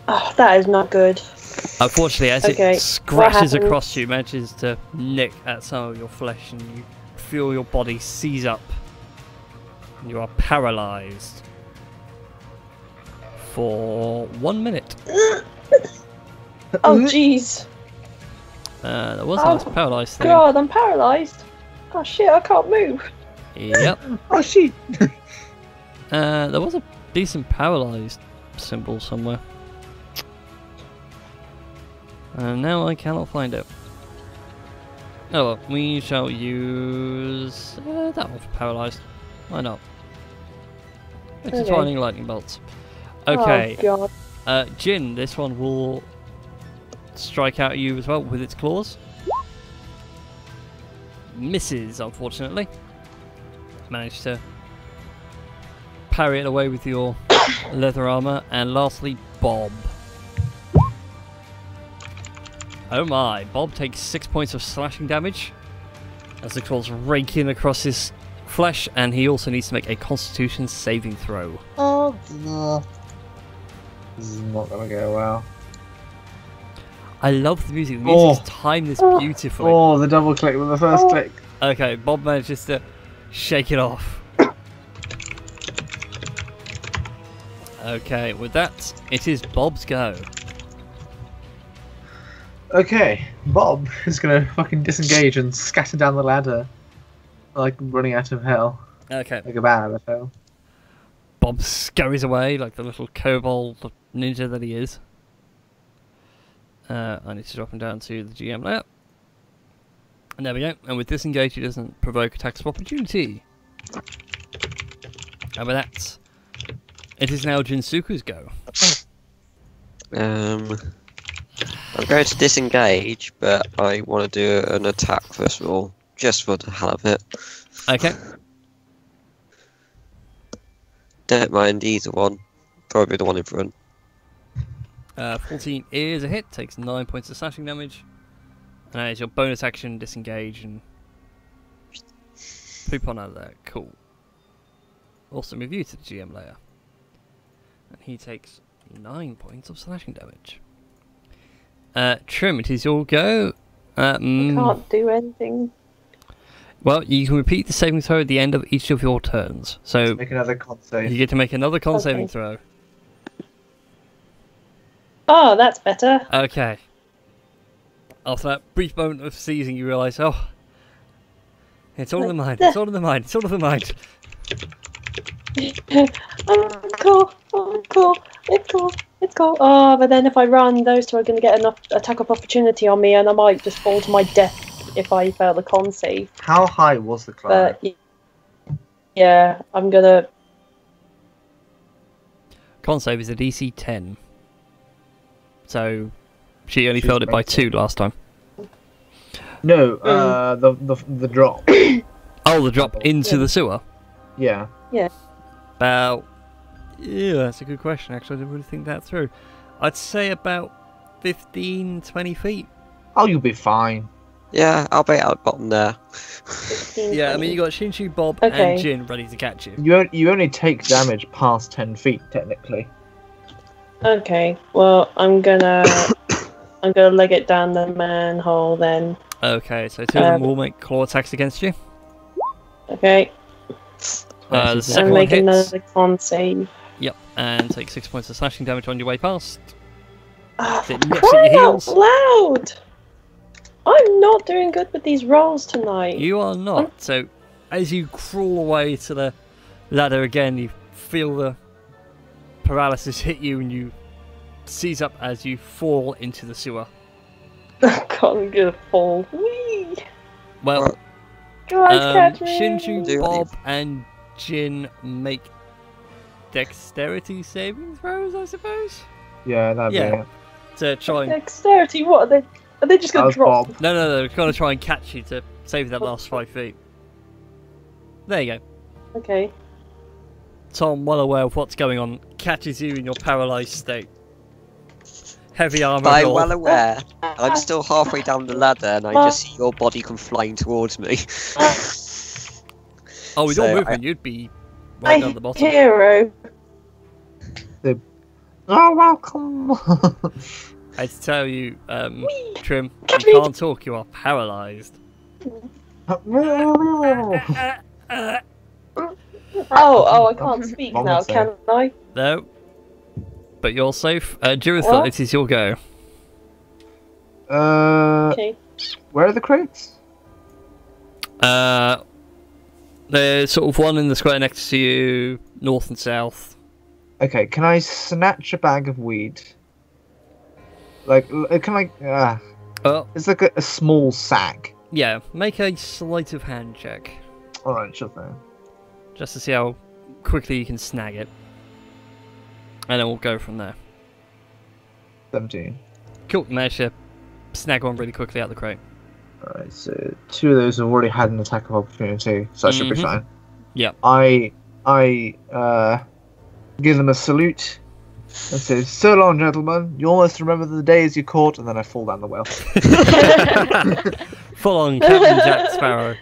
Oh, that is not good. Unfortunately, as Okay, it scratches what across you, manages to nick at some of your flesh, and you feel your body seize up. And you are paralyzed for 1 minute. Oh jeez. There wasn't a paralyzed thing. God, I'm paralysed. Oh shit, I can't move. Yep. Oh shit! There was a decent paralyzed symbol somewhere. And now I cannot find it. Oh well, we shall use that one for paralyzed. Why not? It's Okay. Intertwining lightning bolts. Okay, Oh god. Jin, this one will strike out at you as well with its claws. Misses, unfortunately. Managed to parry it away with your leather armor. And lastly, Bob. Oh my, Bob takes 6 points of slashing damage as the claws rake in across his flesh, and he also needs to make a Constitution saving throw. Oh, no. This is not gonna go well. I love the music. The music's timed this beautifully. Oh, the double click with the first click. Okay, Bob manages to shake it off. Okay, with that, it is Bob's go. Okay, Bob is gonna fucking disengage and scatter down the ladder. Like running out of hell. Okay, Like a bat out of hell. Bob scurries away like the little kobold ninja that he is. I need to drop him down to the GM layer. And there we go. And with disengage, he doesn't provoke attacks of opportunity. And with that, it is now Jinsuku's go. I'm going to disengage, but I want to do an attack first of all. just for the hell of it. Okay. Don't mind either one. Probably the one in front. 14 is a hit, takes 9 points of slashing damage. And that is your bonus action, disengage, and poop on out of there. Cool. Also move you to the GM layer. And he takes 9 points of slashing damage. Trim, it is your go. I can't do anything. Well, you can repeat the saving throw at the end of each of your turns. So Make another con save. you get to make another con Okay. saving throw. Oh, that's better. Okay. After that brief moment of seizing, you realise, oh, it's all in the mind. It's all in the mind. It's all in the mind. Cool. It's cool. Oh, but then if I run, those two are going to get enough attack of opportunity on me, and I might just fall to my death if I fail the con save. How high was the climb? But yeah, I'm gonna. Con save is a DC 10. So she only She's failed it by made 2 last time. No, the drop. Oh, the drop into Yeah. the sewer? Yeah. About... Yeah, that's a good question, actually. I didn't really think that through. I'd say about 15, 20 feet. Oh, you'll be fine. Yeah, I'll be at the bottom there. 15, Yeah, I 20. mean, you got Shinshu, Bob, Okay. and Jin ready to catch you. You only take damage past 10 feet, technically. Okay, well, I'm gonna leg it down the manhole then. Okay, so 2 of them will make claw attacks against you. Okay, The second and one make hits. another con save. Yep, and take 6 points of slashing damage on your way past. Ah, It nips at crying your out heels. loud! I'm not doing good with these rolls tonight. You are not. So, as you crawl away to the ladder again, you feel the paralysis hit you and you seize up as you fall into the sewer. God, I'm gonna fall. Whee! Well, Guys, catch me! Shinshu, Do Bob, leave. and Jin make dexterity saving throws, I suppose? Yeah, that'd be Yeah. it. To try and... Dexterity, what are they? Are they just That gonna was drop? Bob. No, they're going to try and catch you to save that last 5 feet. There you go. Okay. Tom, well aware of what's going on, catches you in your paralysed state. Heavy armour I'm roll. well aware. I'm still halfway down the ladder and I just see your body come flying towards me. Oh, with So your movement, you'd be right down the bottom. Hero. Oh, welcome! I had to tell you, Trim, Catch you me. can't talk, you are paralysed. Oh, I can't speak Wrong now, save. can I? No. But you're safe. Judith, What? it is your go. Okay. Where are the crates? There's sort of one in the square next to you, north and south. Okay, can I snatch a bag of weed? Like, can I? Oh, It's like a small sack. yeah, make a sleight of hand check. Alright, sure thing. Just to see how quickly you can snag it. And then we'll go from there. 17. Cool, you managed to snag one really quickly out the crate. Alright, so 2 of those have already had an attack of opportunity, so that should be Mhm. fine. Yep. I give them a salute and say, "So long, gentlemen. You almost remember the days you caught," and then I fall down the well. Full on Captain Jack Sparrow.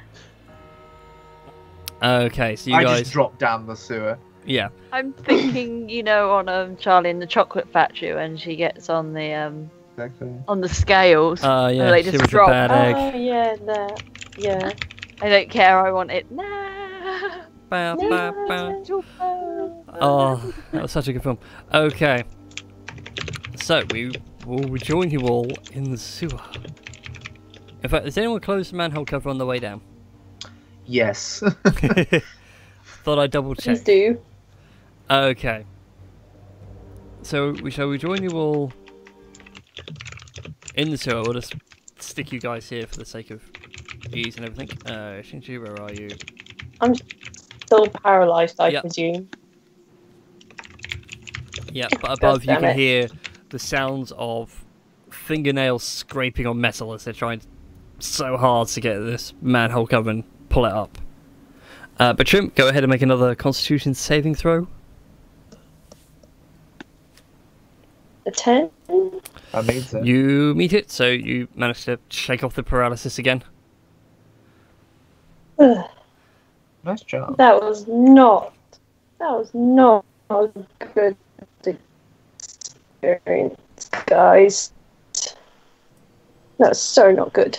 Okay, so you I guys... just drop down the sewer. Yeah. I'm thinking, on Charlie in the Chocolate Factory when she gets on the Exactly. scales. Yeah, they she just was drop. a bad egg. Oh, yeah, that. Yeah. I don't care. I want it now. Bow, bow, bow. Angel Bow. Oh, that was such a good film. Okay. So, we will rejoin you all in the sewer. In fact, has anyone closed the manhole cover on the way down? Yes. Thought I'd double check. Please do. Okay. So, we shall rejoin you all in the sewer. We'll just stick you guys here for the sake of ease and everything. Shinji, where are you? I'm still paralysed, I Yep. presume. Yeah, but above you damn can it. hear the sounds of fingernails scraping on metal as they're trying to so hard to get this manhole cover and pull it up. But Trim, go ahead and make another Constitution saving throw. A 10? That means it. You meet it, so you manage to shake off the paralysis again. Ugh, Nice job. that was not a good experience, guys. That's so not good.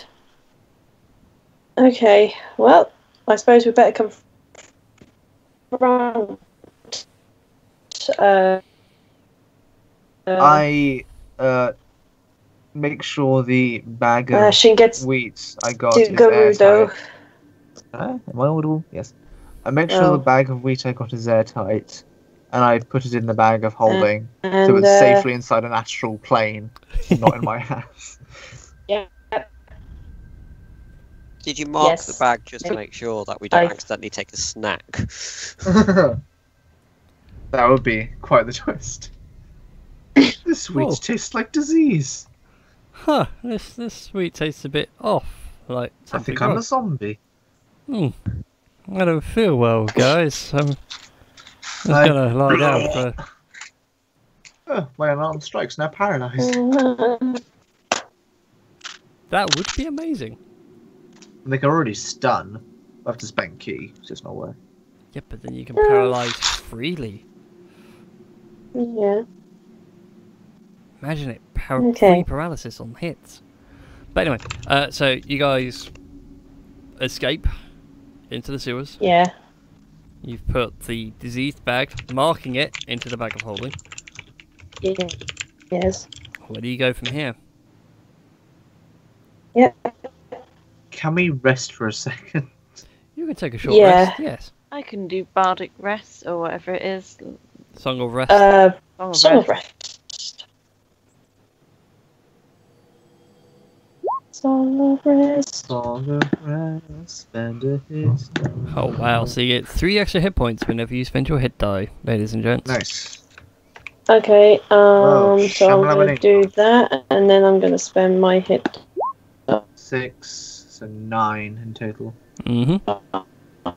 Okay, well, I suppose we better confront. I make sure the bag of She gets wheat I got to is Gerudo. airtight. Am I audible? Yes. I make sure Oh. the bag of wheat I got is airtight, and I put it in the bag of holding, so And it's safely inside an astral plane, not in my house. yeah, Did you mark Yes. the bag just to make sure that we don't I- accidentally take a snack? That would be quite the twist. This sweet Oh. tastes like disease. Huh, this sweet tastes a bit off. Like I something think I'm wrong. a zombie. I don't feel well, guys. I'm just I- gonna lie down for... Oh, my alarm strikes, now paralysed. That would be amazing. They can already stun. I have to spend key, it's just not worth. Yeah, but then you can paralyze freely. yeah. Imagine it, Okay. free paralysis on hits. But anyway, so you guys escape into the sewers. Yeah. You've put the diseased bag, marking it, into the bag of holding. Yeah. Yes. Where do you go from here? Yeah. Can we rest for a second? You can take a short Yeah. rest, yes. I can do bardic rest or whatever it is. Song of rest. Song of Rest. Song of Rest. Song of rest, spend a hit. Oh wow, so you get 3 extra hit points whenever you spend your hit die, ladies and gents. Nice. Okay, so I'm Shamalama gonna do that, and then I'm gonna spend my hit 6, so 9 in total. Mm-hmm.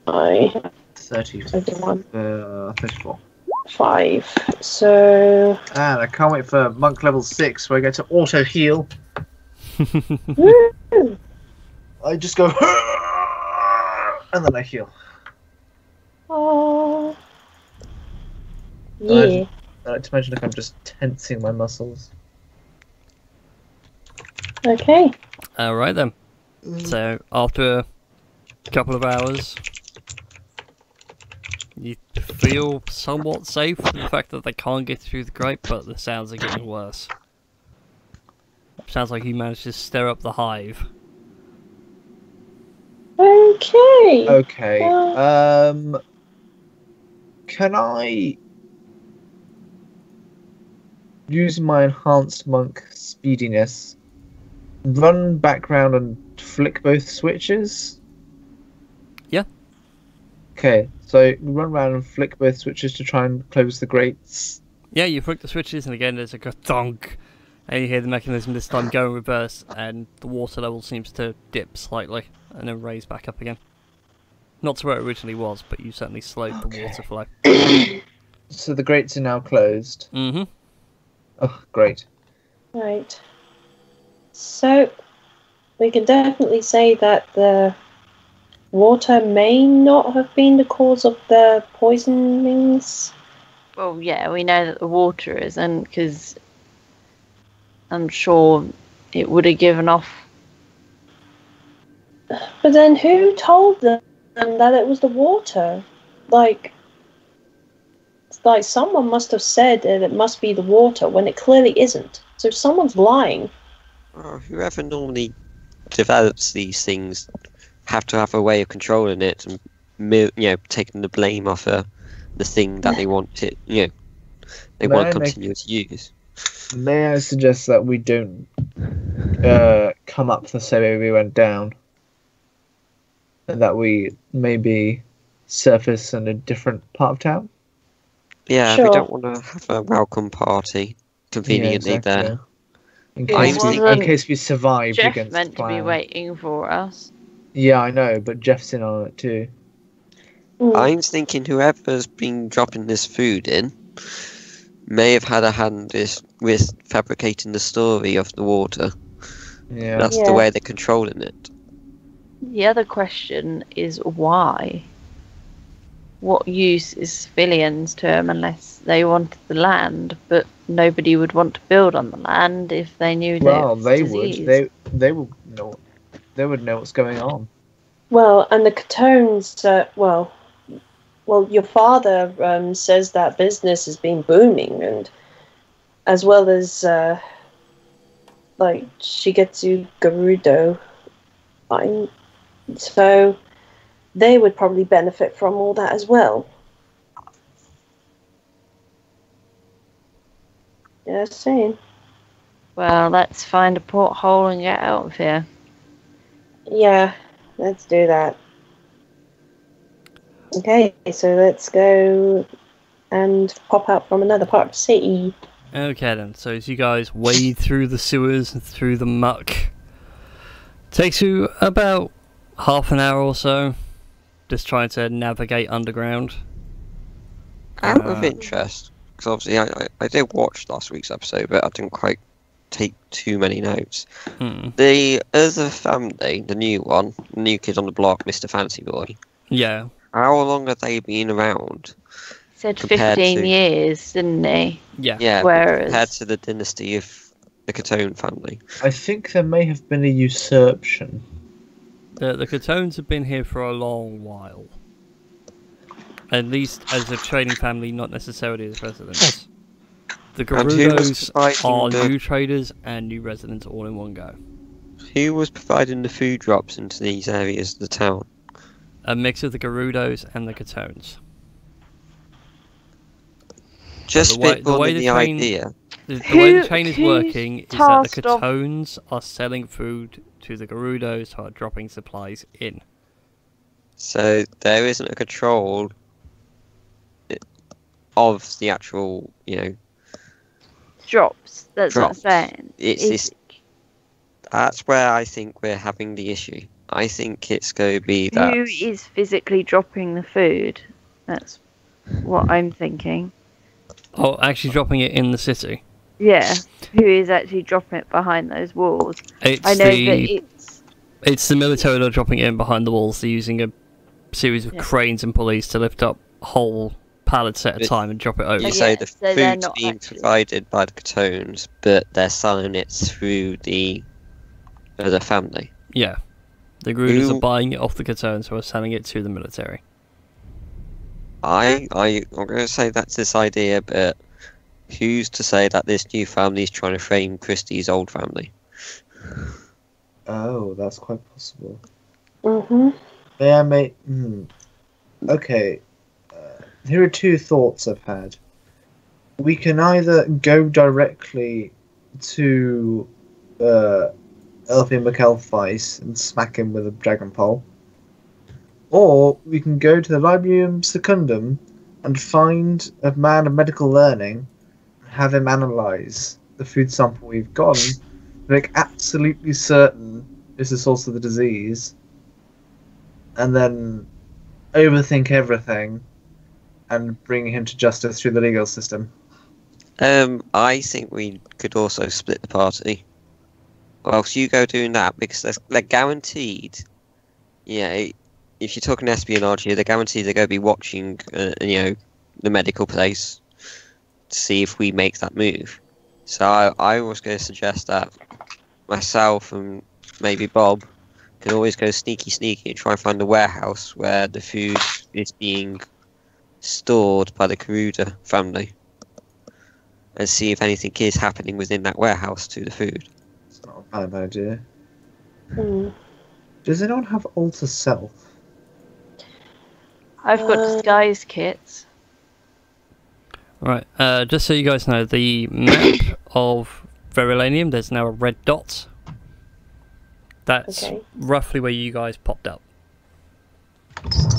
by 34. 5. So And I can't wait for monk level 6 where I get to auto heal. woo! I just go and then I heal. Oh. Yeah. I like to imagine if I'm just tensing my muscles. Okay. Alright then. So, after a couple of hours, you feel somewhat safe with the fact that they can't get through the grate, but the sounds are getting worse. Sounds like you managed to stir up the hive. Okay. Okay. Can I use my enhanced monk speediness, run back round and flick both switches? Yeah. Okay, so run around and flick both switches to try and close the grates. Yeah, you flick the switches, and again there's a thunk, and you hear the mechanism this time go in reverse, and the water level seems to dip slightly, and then raise back up again. Not to where it originally was, but you certainly slowed the water flow. So the grates are now closed. Mm-hmm. Oh, great. Right. So we can definitely say that the water may not have been the cause of the poisonings. Well, yeah, we know that the water isn't, because I'm sure it would have given off. But then who told them that it was the water? Like someone must have said that it must be the water when it clearly isn't. So someone's lying. Whoever normally develops these things have to have a way of controlling it and, taking the blame off the thing that they want it, they want to continue to use. May I suggest that we don't come up the same way we went down? And that we maybe surface in a different part of town? Yeah, Sure. we don't want to have a welcome party conveniently there. In I case, think- in case we survived Jeff against meant to be plan. waiting for us. Yeah, I know, but Jeff's in on it too. I'm thinking whoever's been dropping this food in may have had a hand with fabricating the story of the water. Yeah. That's Yeah. the way they're controlling it. The other question is why? What use is civilians to them unless they wanted the land, but nobody would want to build on the land if they knew that Well, it was they disease. would. They would know. They would know what's going on. Well, and the Catones, well, your father says that business has been booming, and as well as like Shigetsu Garudo, so they would probably benefit from all that as well. Yeah, saying. Well, let's find a porthole and get out of here. Yeah, let's do that. Okay, so let's go and pop out from another part of the city. Okay then, so as you guys wade through the sewers and through the muck, takes you about half an hour or so, just trying to navigate underground. Out of interest, because obviously I did watch last week's episode, but I didn't quite take too many notes. The other family, the new one, the new kid on the block, Mr. Fancy Boy, Yeah. how long have they been around? He said Compared 15 to- years, didn't he? Yeah. Yeah, Whereas- compared to the dynasty of the Catone family. I think there may have been a usurpation. The Catones have been here for a long while. At least as a trading family, not necessarily as residents. The And who was Gerudos providing are the- new traders and new residents all in one go. Who was providing the food drops into these areas of the town? A mix of the Gerudos and the Catones. Just the way- the spitballing way the, the train- idea. The way the Who- chain is who's working is that the tasked off- Catones are selling food to the Gerudos who are dropping supplies in. So there isn't a control of the actual, Drops. That's Drops. what I'm saying. It's Is- this. That's where I think we're having the issue. I think it's going to be that. Who is physically dropping the food? That's what I'm thinking. Oh, actually dropping it in the city. Yeah, who is actually dropping it behind those walls? It's I know that it's the military that are dropping it in behind the walls. They're using a series of Yeah. cranes and pulleys to lift up whole pallets at a But- time and drop it over. You Yeah, say the so they're food's not being actually- provided by the Catones, but they're selling it through the other family. Yeah. The Gerudos Who- are buying it off the Catones who are selling it to the military. I'm going to say that's this idea, but who's to say that this new family is trying to frame Christie's old family? Oh, that's quite possible. Mm-hmm. May I make? Okay. Here are two thoughts I've had. We can either go directly to Elfie McElfice and smack him with a dragon pole, or we can go to the Librium Secundum and find a man of medical learning, have him analyze the food sample we've gotten, make absolutely certain it's the source of the disease, and then overthink everything and bring him to justice through the legal system. I think we could also split the party. Whilst you go doing that, because they're guaranteed. Yeah, if you're talking espionage here, they're guaranteed they're going to be watching, the medical place to see if we make that move. So I was going to suggest that myself and maybe Bob can always go sneaky and try and find the warehouse where the food is being stored by the Garuda family, and see if anything is happening within that warehouse to the food. It's not a bad idea. Mm. Does anyone have Alter Self? I've got disguise kits. Right, just so you guys know, the map of Verilanium, there's now a red dot. That's Okay. roughly where you guys popped up.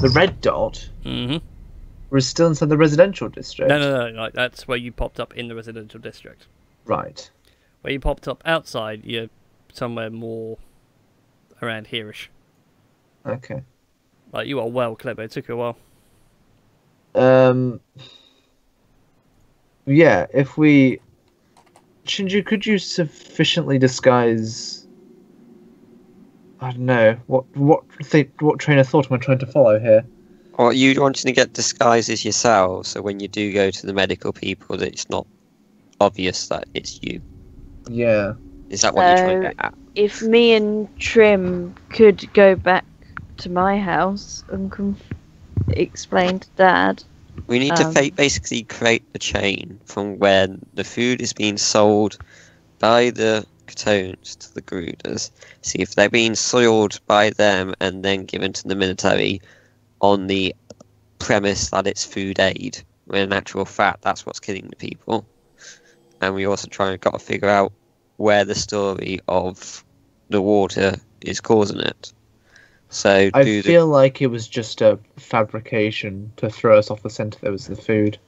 The red dot? Mm-hmm. We're still inside the residential district. No, like, that's where you popped up in the residential district. Right. Where you popped up outside, you're somewhere more around here-ish. Okay. Like, you are well clever. It took you a while. Yeah, if we... Shinju, could you sufficiently disguise... I don't know. What train of thought am I trying to follow here? Or you wanting to get disguises yourself, so when you do go to the medical people, that it's not obvious that it's you. Yeah. Is that what you're trying to get at? If me and Trim could go back to my house and explain to Dad. We need to basically create a chain from when the food is being sold by the Catones to the Garudas. See if they're being soiled by them and then given to the military on the premise that it's food aid, when in actual fact that's what's killing the people. And we also got to figure out where the story of the water is causing it. So I feel like it was just a fabrication to throw us off the scent that was the food.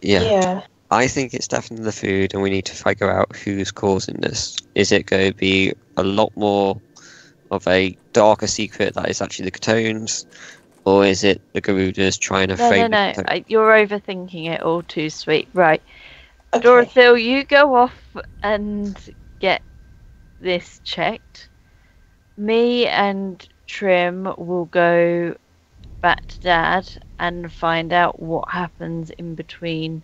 Yeah. I think it's definitely the food, and we need to figure out who's causing this. Is it going to be a lot more of a darker secret that is actually the Catones, or is it the Garudas trying to frame No. You're overthinking it all too sweet. Right. Okay. Dorothea, you go off and get this checked. Me and Trim will go back to Dad and find out what happens in between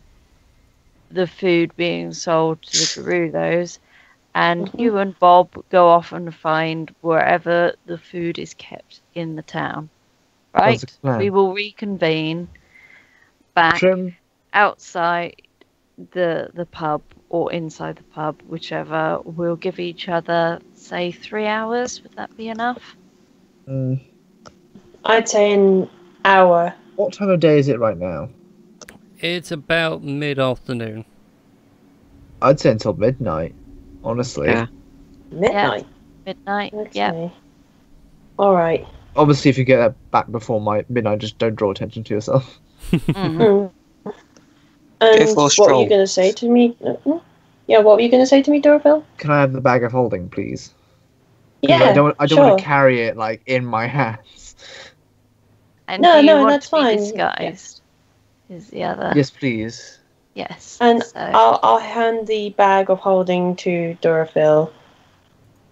the food being sold to the Gerudos, and you and Bob go off and find wherever the food is kept in the town. Right? Sounds like a plan. We will reconvene back Trim, outside the pub or inside the pub, whichever. We'll give each other, say, 3 hours. Would that be enough? I'd say an hour. what time of day is it right now? It's about mid-afternoon. I'd say until midnight, honestly. Yeah. Midnight. Midnight. Okay. Yeah. All right. Obviously, if you get that back before midnight, just don't draw attention to yourself. Mhm. And for a what were stroll. you going to say to me? Yeah, what were you going to say to me, Dorville? Can I have the bag of holding, please? 'Cause Yeah, I don't sure. want to carry it like in my hands. And No, do you no, want that's to be fine. disguised? Is the other? Yes, please. Yes. And so, I'll hand the bag of holding to Dorville.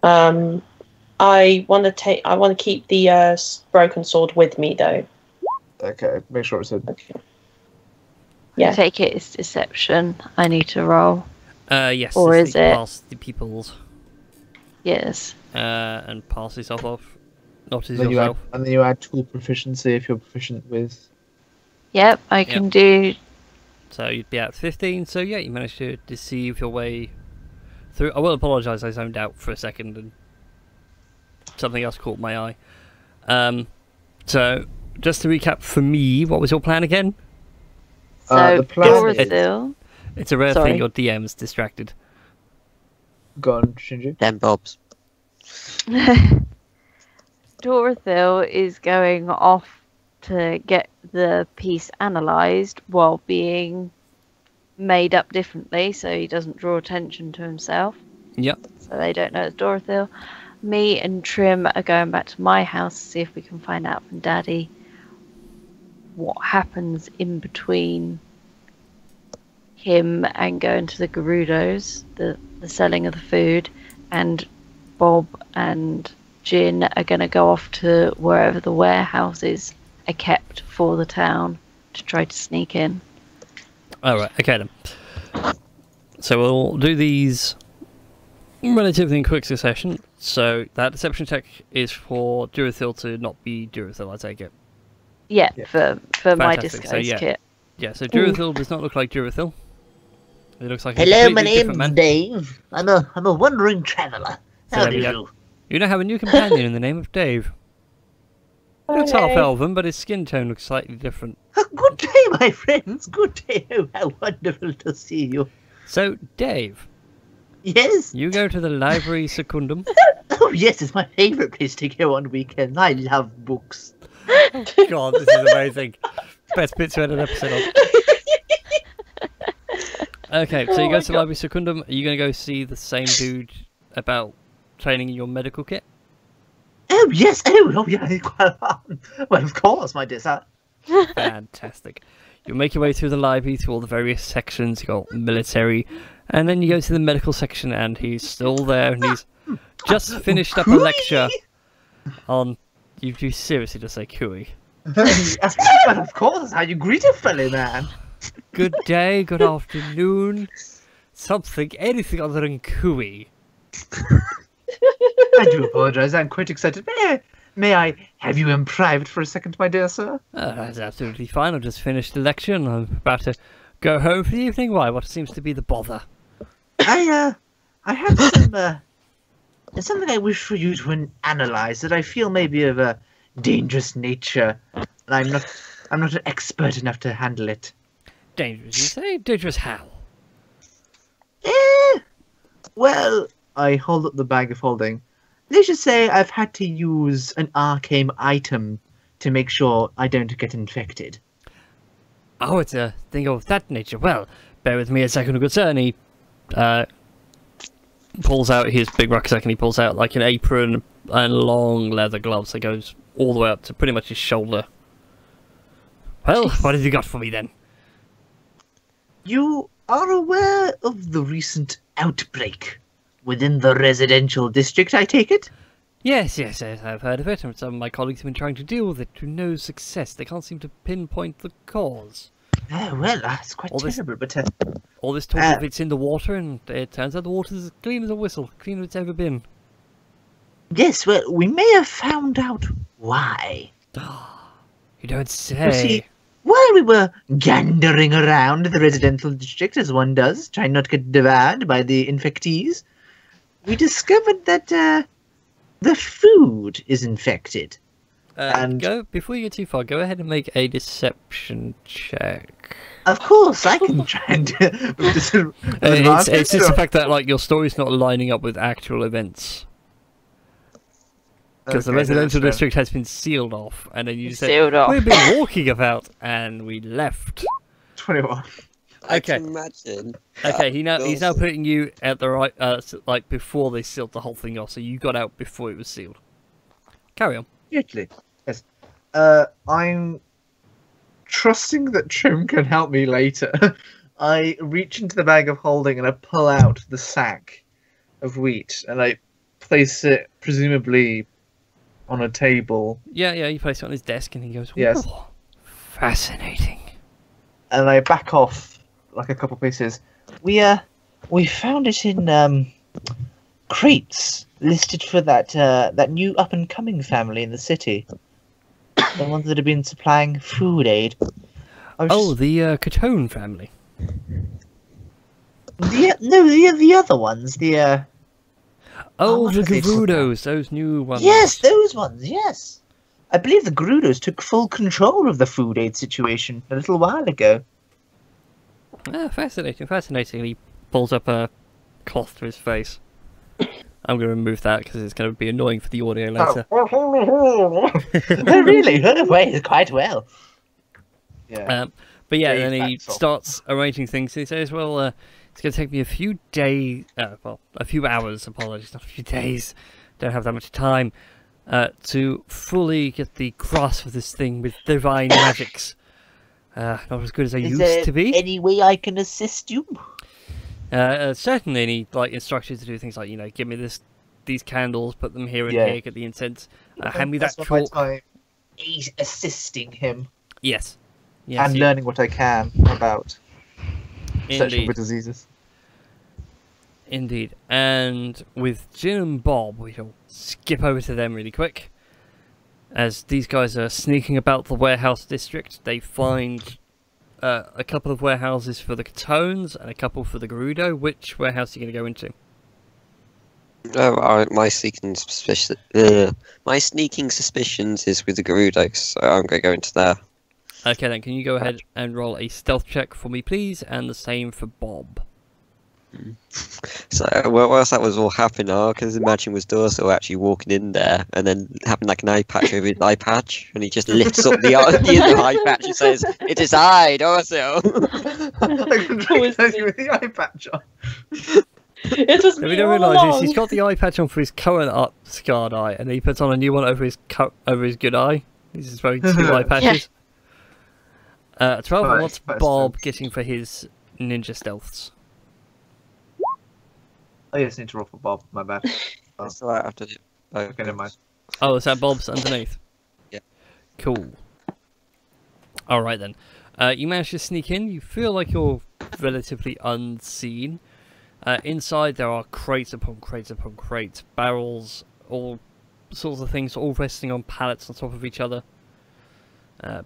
I want to keep the broken sword with me, though. Okay, make sure it's a... Okay. I Yeah. take it it's deception. I need to roll. Yes. Or it's is the it- Pass the peoples, Yes. and pass yourself off. Not as Then you add, yourself. and then you add tool proficiency if you're proficient with... Yep. I can do. So you'd be at 15. So yeah, you managed to deceive your way through. I will apologise. I zoned out for a second and something else caught my eye. So just to recap for me, what was your plan again? So the plan Dorothil. It's a rare Sorry. thing your DM's distracted. Go on, Shinji. Then Bob's. Dorothil is going off to get the piece analysed while being made up differently, so he doesn't draw attention to himself. Yep. So they don't know it's Dorothil. Me and Trim are going back to my house to see if we can find out from Daddy what happens in between him and going to the Gerudos, the selling of the food, and Bob and Jin are going to go off to wherever the warehouses are kept for the town to try to sneak in. Alright, okay then. So we'll do these relatively in quick succession. So that deception check is for Durathil to not be Durathil, I take it. Yeah, Yeah. for my Fantastic, so disguise yeah. kit. Yeah, so Durathil does not look like Durathil. It looks like a Hello, my completely different name's man. Dave. I'm a wandering traveller. So How there do we you go. do? You now have a new companion in the name of Dave. He looks half Okay. elven, but his skin tone looks slightly different. Good day, my friends. Good day. Oh, how wonderful to see you. So, Dave, Yes? you go to the library secundum. Oh, yes, it's my favourite place to go on weekends. I love books. God, this is amazing. Best bit to end an episode Okay, so Oh you my go to Library Secundum. Are you going to go see the same dude about training in your medical kit? Oh, yes. Oh, yeah. Well, of course, my dear sir. Fantastic. You'll make your way through the library, through all the various sections. You got military, and then you go to the medical section, and he's still there, and he's just finished up a lecture on. You seriously just say "cooey"? Well, of course, how you greet a fellow man. Good day, good afternoon, something, anything other than cooey. I do apologize. I'm quite excited. May I have you in private for a second, my dear sir? That's absolutely fine. I've just finished the lecture, and I'm about to go home for the evening. Why? What seems to be the bother? I have some, there's something I wish for you to analyze that I feel may be of a dangerous nature, and I'm not an expert enough to handle it. Dangerous, you say? Dangerous how? Well, I hold up the bag of holding. Let's just say I've had to use an arcane item to make sure I don't get infected. Oh, it's a thing of that nature. Well, bear with me a second, good sir. And he pulls out his big rucksack, and he pulls out like an apron and long leather gloves that goes all the way up to pretty much his shoulder. Well, what have you got for me then? You are aware of the recent outbreak within the residential district, I take it? Yes, I've heard of it, and some of my colleagues have been trying to deal with it to no success. They can't seem to pinpoint the cause. Oh, well, that's quite terrible, but... all this talk of it's in the water, and it turns out the water's as clean as a whistle, clean as it's ever been. Yes, well, we may have found out why. You don't say. You see, while we were gandering around the residential district, as one does, trying not to get devoured by the infectees, we discovered that the food is infected. Before you get too far, go ahead and make a deception check. Of course, I can try and do it's just the fact that like your story's not lining up with actual events. Because the residential district has been sealed off, and then you said, we've been walking about, and we left. 21. I Okay. can imagine. Okay, he's now putting you at the right, like before they sealed the whole thing off, so you got out before it was sealed. Carry on. Usually, yes. I'm trusting that Trim can help me later. I reach into the bag of holding and I pull out the sack of wheat and I place it presumably on a table. Yeah, you place it on his desk, and he goes, Yes. "Oh, fascinating." And I back off like a couple pieces. We found it in crates listed for that new up and coming family in the city. The ones that have been supplying food aid. The Catone family. The other ones. The what are they called now? Gerudos, those new ones. Yes, those ones. Yes, I believe the Gerudos took full control of the food aid situation a little while ago. Ah, fascinating. He pulls up a cloth to his face. I'm going to remove that because it's going to be annoying for the audio later. Oh, really? Wait, quite well. Yeah. But yeah, Yeah, then he he's back, so. starts arranging things. He says, well, it's going to take me a few days, a few hours, apologies, not a few days. Don't have that much time to fully get the grasp of this thing with divine magics. Not as good as I used to be. Any way I can assist you? Certainly, and he instructs you to do things like, give me these candles, put them here and here, get the incense, hand me that That's what chalk. my time assisting him Yes. and learning what I can about sexual Indeed. diseases. Indeed. And with Jin and Bob, we'll skip over to them really quick. As these guys are sneaking about the warehouse district, they find a couple of warehouses for the Catones and a couple for the Gerudo. Which warehouse are you going to go into? Oh, my sneaking suspicion. My sneaking suspicions is with the Gerudos, so I'm going to go into there. Okay then, can you go ahead and roll a stealth check for me, please? And the same for Bob. So whilst that was all happening, I can imagine was Dorso actually walking in there and then having like an eye patch over his eye patch, and he just lifts up the other eye patch and says, "It is I, Dorso." I can recognize you with the eye patch on. It was What we me don't all realise is along. he's got the eye patch on for his current up scarred eye, and he puts on a new one over his good eye. He's just wearing 2 eye patches. 12. Right, What's first Bob then. getting for his ninja stealths? Oh yes, need to roll for Bob. My bad. That's all right after the. Okay, never mind. Oh, is that Bob's underneath? Yeah. Cool. Alright then. You manage to sneak in. You feel like you're relatively unseen. Inside there are crates upon crates upon crates, barrels, all sorts of things, all resting on pallets on top of each other.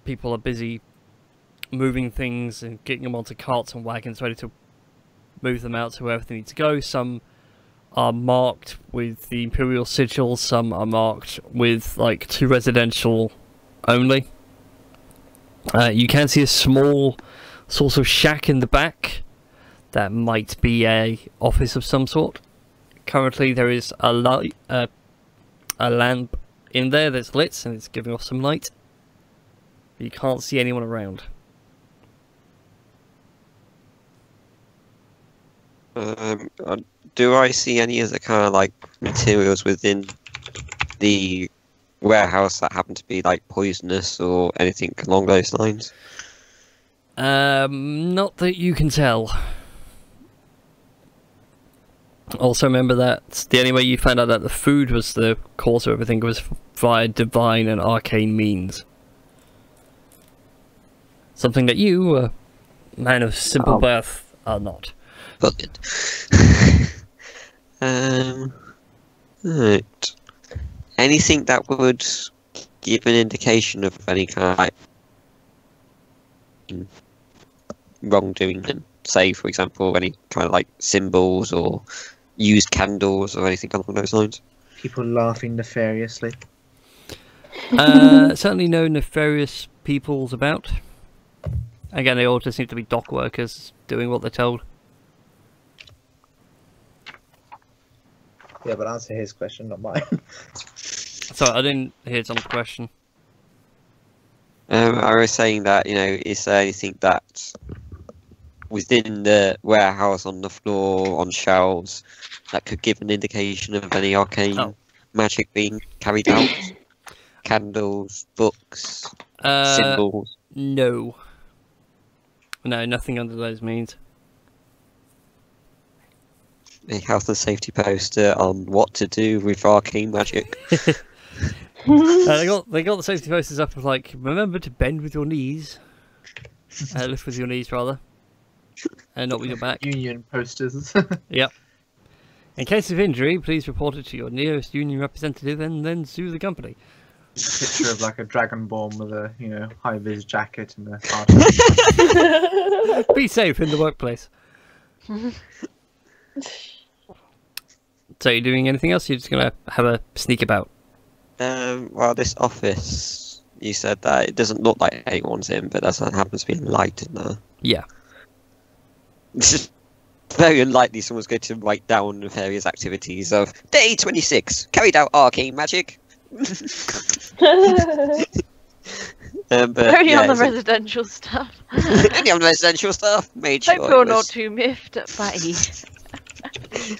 People are busy moving things and getting them onto carts and wagons ready to move them out to wherever they need to go. Some are marked with the Imperial sigil, some are marked with like 2 residential only. You can see a small sort of shack in the back that might be a office of some sort. Currently there is a light, a lamp in there that's lit and it's giving off some light. You can't see anyone around. Do I see any of the kind of like materials within the warehouse that happen to be like poisonous or anything along those lines? Not that you can tell. Also remember that the only way you found out that the food was the cause of everything was via divine and arcane means. Something that you, a man of simple birth, are not. Brilliant. Right. Anything that would give an indication of any kind of like wrongdoing, then say, for example, any kind of like symbols or used candles or anything along those lines? People laughing nefariously. Certainly no nefarious peoples about. Again, they all just seem to be dock workers doing what they're told. Yeah, but answer his question, not mine. Sorry, I didn't hear Tom's question. I was saying that, you know, is there anything that within the warehouse, on the floor, on shelves, that could give an indication of any arcane magic being carried out? Candles, books, symbols? No. No, nothing under those means. A health and safety poster on what to do with arcane magic. They got the safety posters up of like, remember to bend with your knees. Lift with your knees rather. And not with your back. Union posters. Yep. In case of injury, please report it to your nearest union representative and then sue the company. Picture of like a dragonborn with a, you know, high-vis jacket and a hard. Be safe in the workplace. So you doing anything else? You're just gonna have a sneak about? Well, this office, you said that it doesn't look like anyone's in, but that happens to be light in there. Yeah. It's just very unlikely someone's going to write down the various activities of Day 26, carried out arcane magic. But, Very yeah, on the it's residential stuff. only on residential stuff. Made sure Hope you're it not was, too miffed at Batty.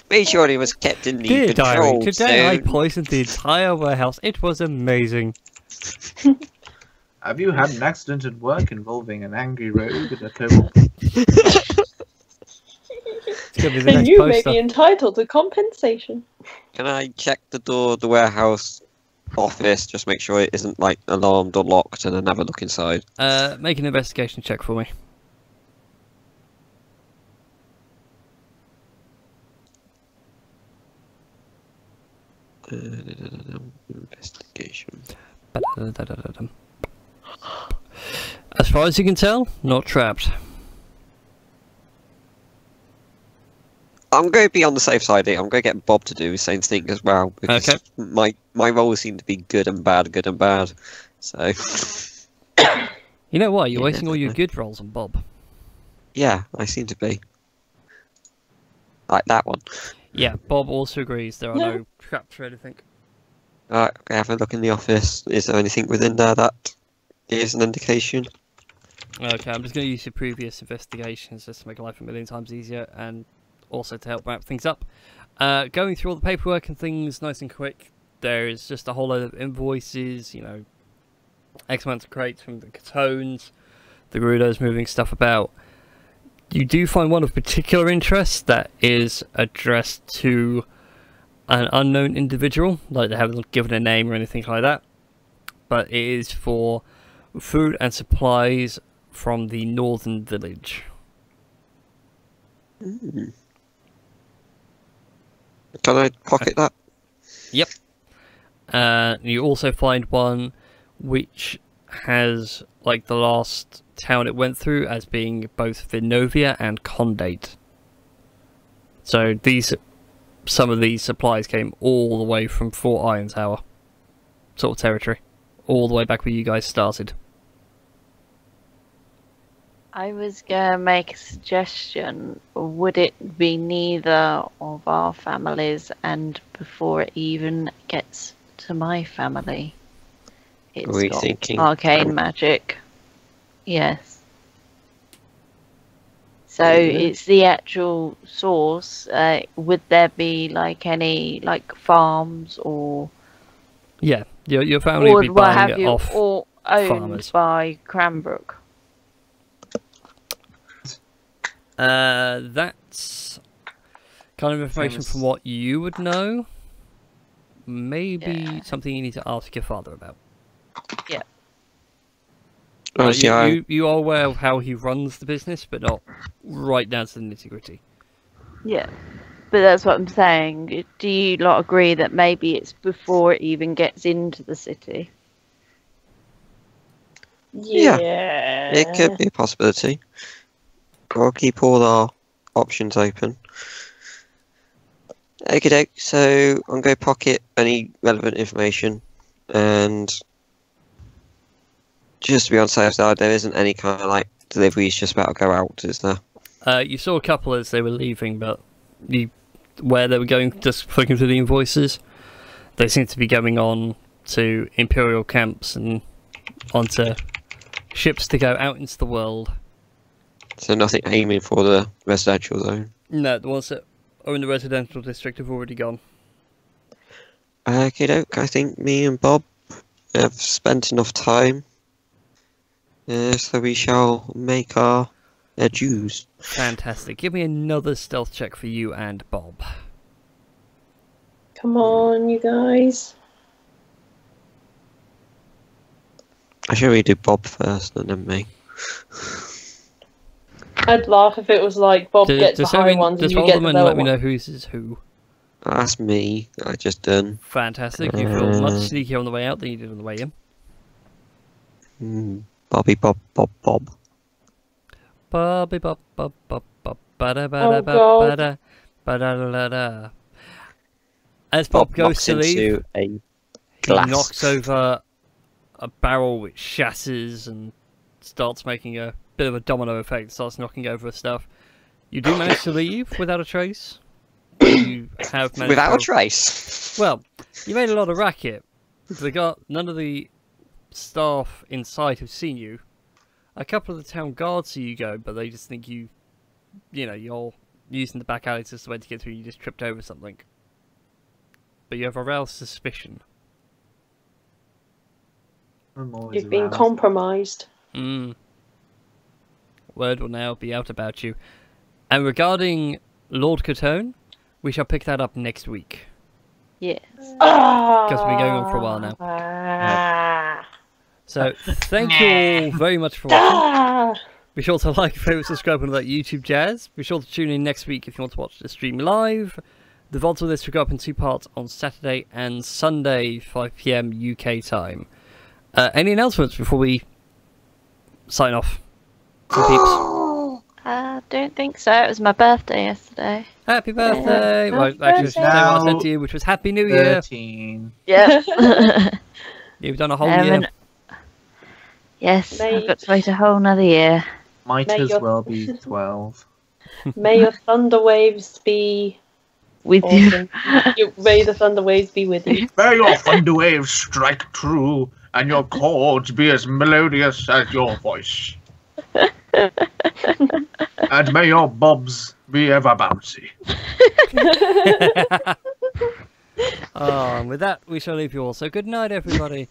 made sure it was kept in the Dear diary, control today I zone. poisoned the entire warehouse. It was amazing. Have you had an accident at work involving an angry rogue and a kobold? It's gonna be the And next you may poster. be entitled to compensation. Can I check the door of the warehouse office, just make sure it isn't like alarmed or locked, and then have a look inside? Make an investigation check for me. Investigation. As far as you can tell, not trapped. I'm going to be on the safe side here. I'm going to get Bob to do the same thing as well, because Okay. my roles seem to be good and bad, good and bad. So, You know what? You're Yeah, wasting all your definitely. good rolls on Bob. yeah, I seem to be. like that one. Yeah, Bob also agrees there are no traps or anything. Alright, have a look in the office. Is there anything within there that is an indication? Okay, I'm just going to use your previous investigations just to make life a million times easier and also to help wrap things up. Going through all the paperwork and things nice and quick, there is just a whole load of invoices, you know, X amount of crates from the Catones, the Gerudos moving stuff about. You do find one of particular interest that is addressed to an unknown individual, like they haven't given a name or anything like that, but it is for food and supplies from the northern village. Can I pocket that? Yep. You also find one which has, like, the last town it went through as being both Vinovia and Condate. So some of these supplies came all the way from Fort Iron Tower sort of territory, all the way back where you guys started. I was gonna make a suggestion. Would it be neither of our families, and before it even gets to my family, it's Were you got thinking? arcane magic? Yes. So Yeah. it's the actual source. Would there be like any like farms or Yeah, your family will be what buying have it you, off or owned farmers. by Cranbrook? That's kind of information Famous. from what you would know. Maybe Yeah. something you need to ask your father about. Honestly, You are aware of how he runs the business, but not right down to the nitty gritty. Yeah, but that's what I'm saying. Do you lot agree that maybe it's before it even gets into the city? Yeah. it could be a possibility. We'll keep all our options open. Okie doke, so I'm going to pocket any relevant information, and just to be on the safe side, there isn't any kind of like deliveries just about to go out, is there? You saw a couple as they were leaving, but where they were going, just flicking through the invoices, they seem to be going on to Imperial camps and onto ships to go out into the world. So nothing aiming for the residential zone. No, the ones that are in the residential district have already gone. Okie doke, I think me and Bob have spent enough time, so we shall make our dues. Fantastic. Give me another stealth check for you and Bob. Come on, you guys. I should really do Bob first and then me. I'd laugh if it was like Bob gets the high ones and just you roll get them the and low let me ones. know whose is who. That's me. I just done. Fantastic. You feel much sneakier on the way out than you did on the way in. Bobby Bob Bob Bob. Bobby bop bop bop bop ba-da Oh, ba-da God. ba-da ba-da-da-da-da. As Bob goes knocks to leave, into a he glass. knocks over a barrel which shatters and starts making a bit of a domino effect, starts knocking over stuff. You do manage to leave without a trace. You have managed Without a to... trace. Well, you made a lot of racket. None of the staff in sight have seen you. A couple of the town guards see you go, but they just think you're using the back alleys as the way to get through. You just tripped over something. But you have aroused suspicion. I'm always You've been aroused. compromised. Word will now be out about you. And regarding Lord Catone, we shall pick that up next week. Yes. Because we've been going on for a while now. now. So, thank you all very much for watching. Be sure to like, favourite, subscribe, and all that YouTube jazz. Be sure to tune in next week if you want to watch the stream live. The VODs of this will go up in 2 parts on Saturday and Sunday, 5 PM UK time. Any announcements before we sign off? Some peeps. I don't think so. It was my birthday yesterday. Happy birthday! Happy Well, actually, I should say what I birthday. said to you, which was Happy New Year. 13. Yep. You've done a whole year. Yes, Mate. I've got to wait a whole another year. Might May as your- well be 12. May your thunder waves be With awesome. May the thunder waves be with you. May your thunder waves strike true, and your chords be as melodious as your voice. And may your bobs be ever bouncy. And with that, we shall leave you all. So good night, everybody.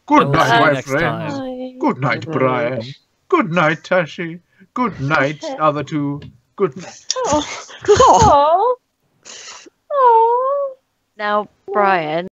Good We'll night, see you my next friends. time. Good night, Brian. Good night, Tashi. Good night, other two. Good night. Oh. Oh. Now, Brian.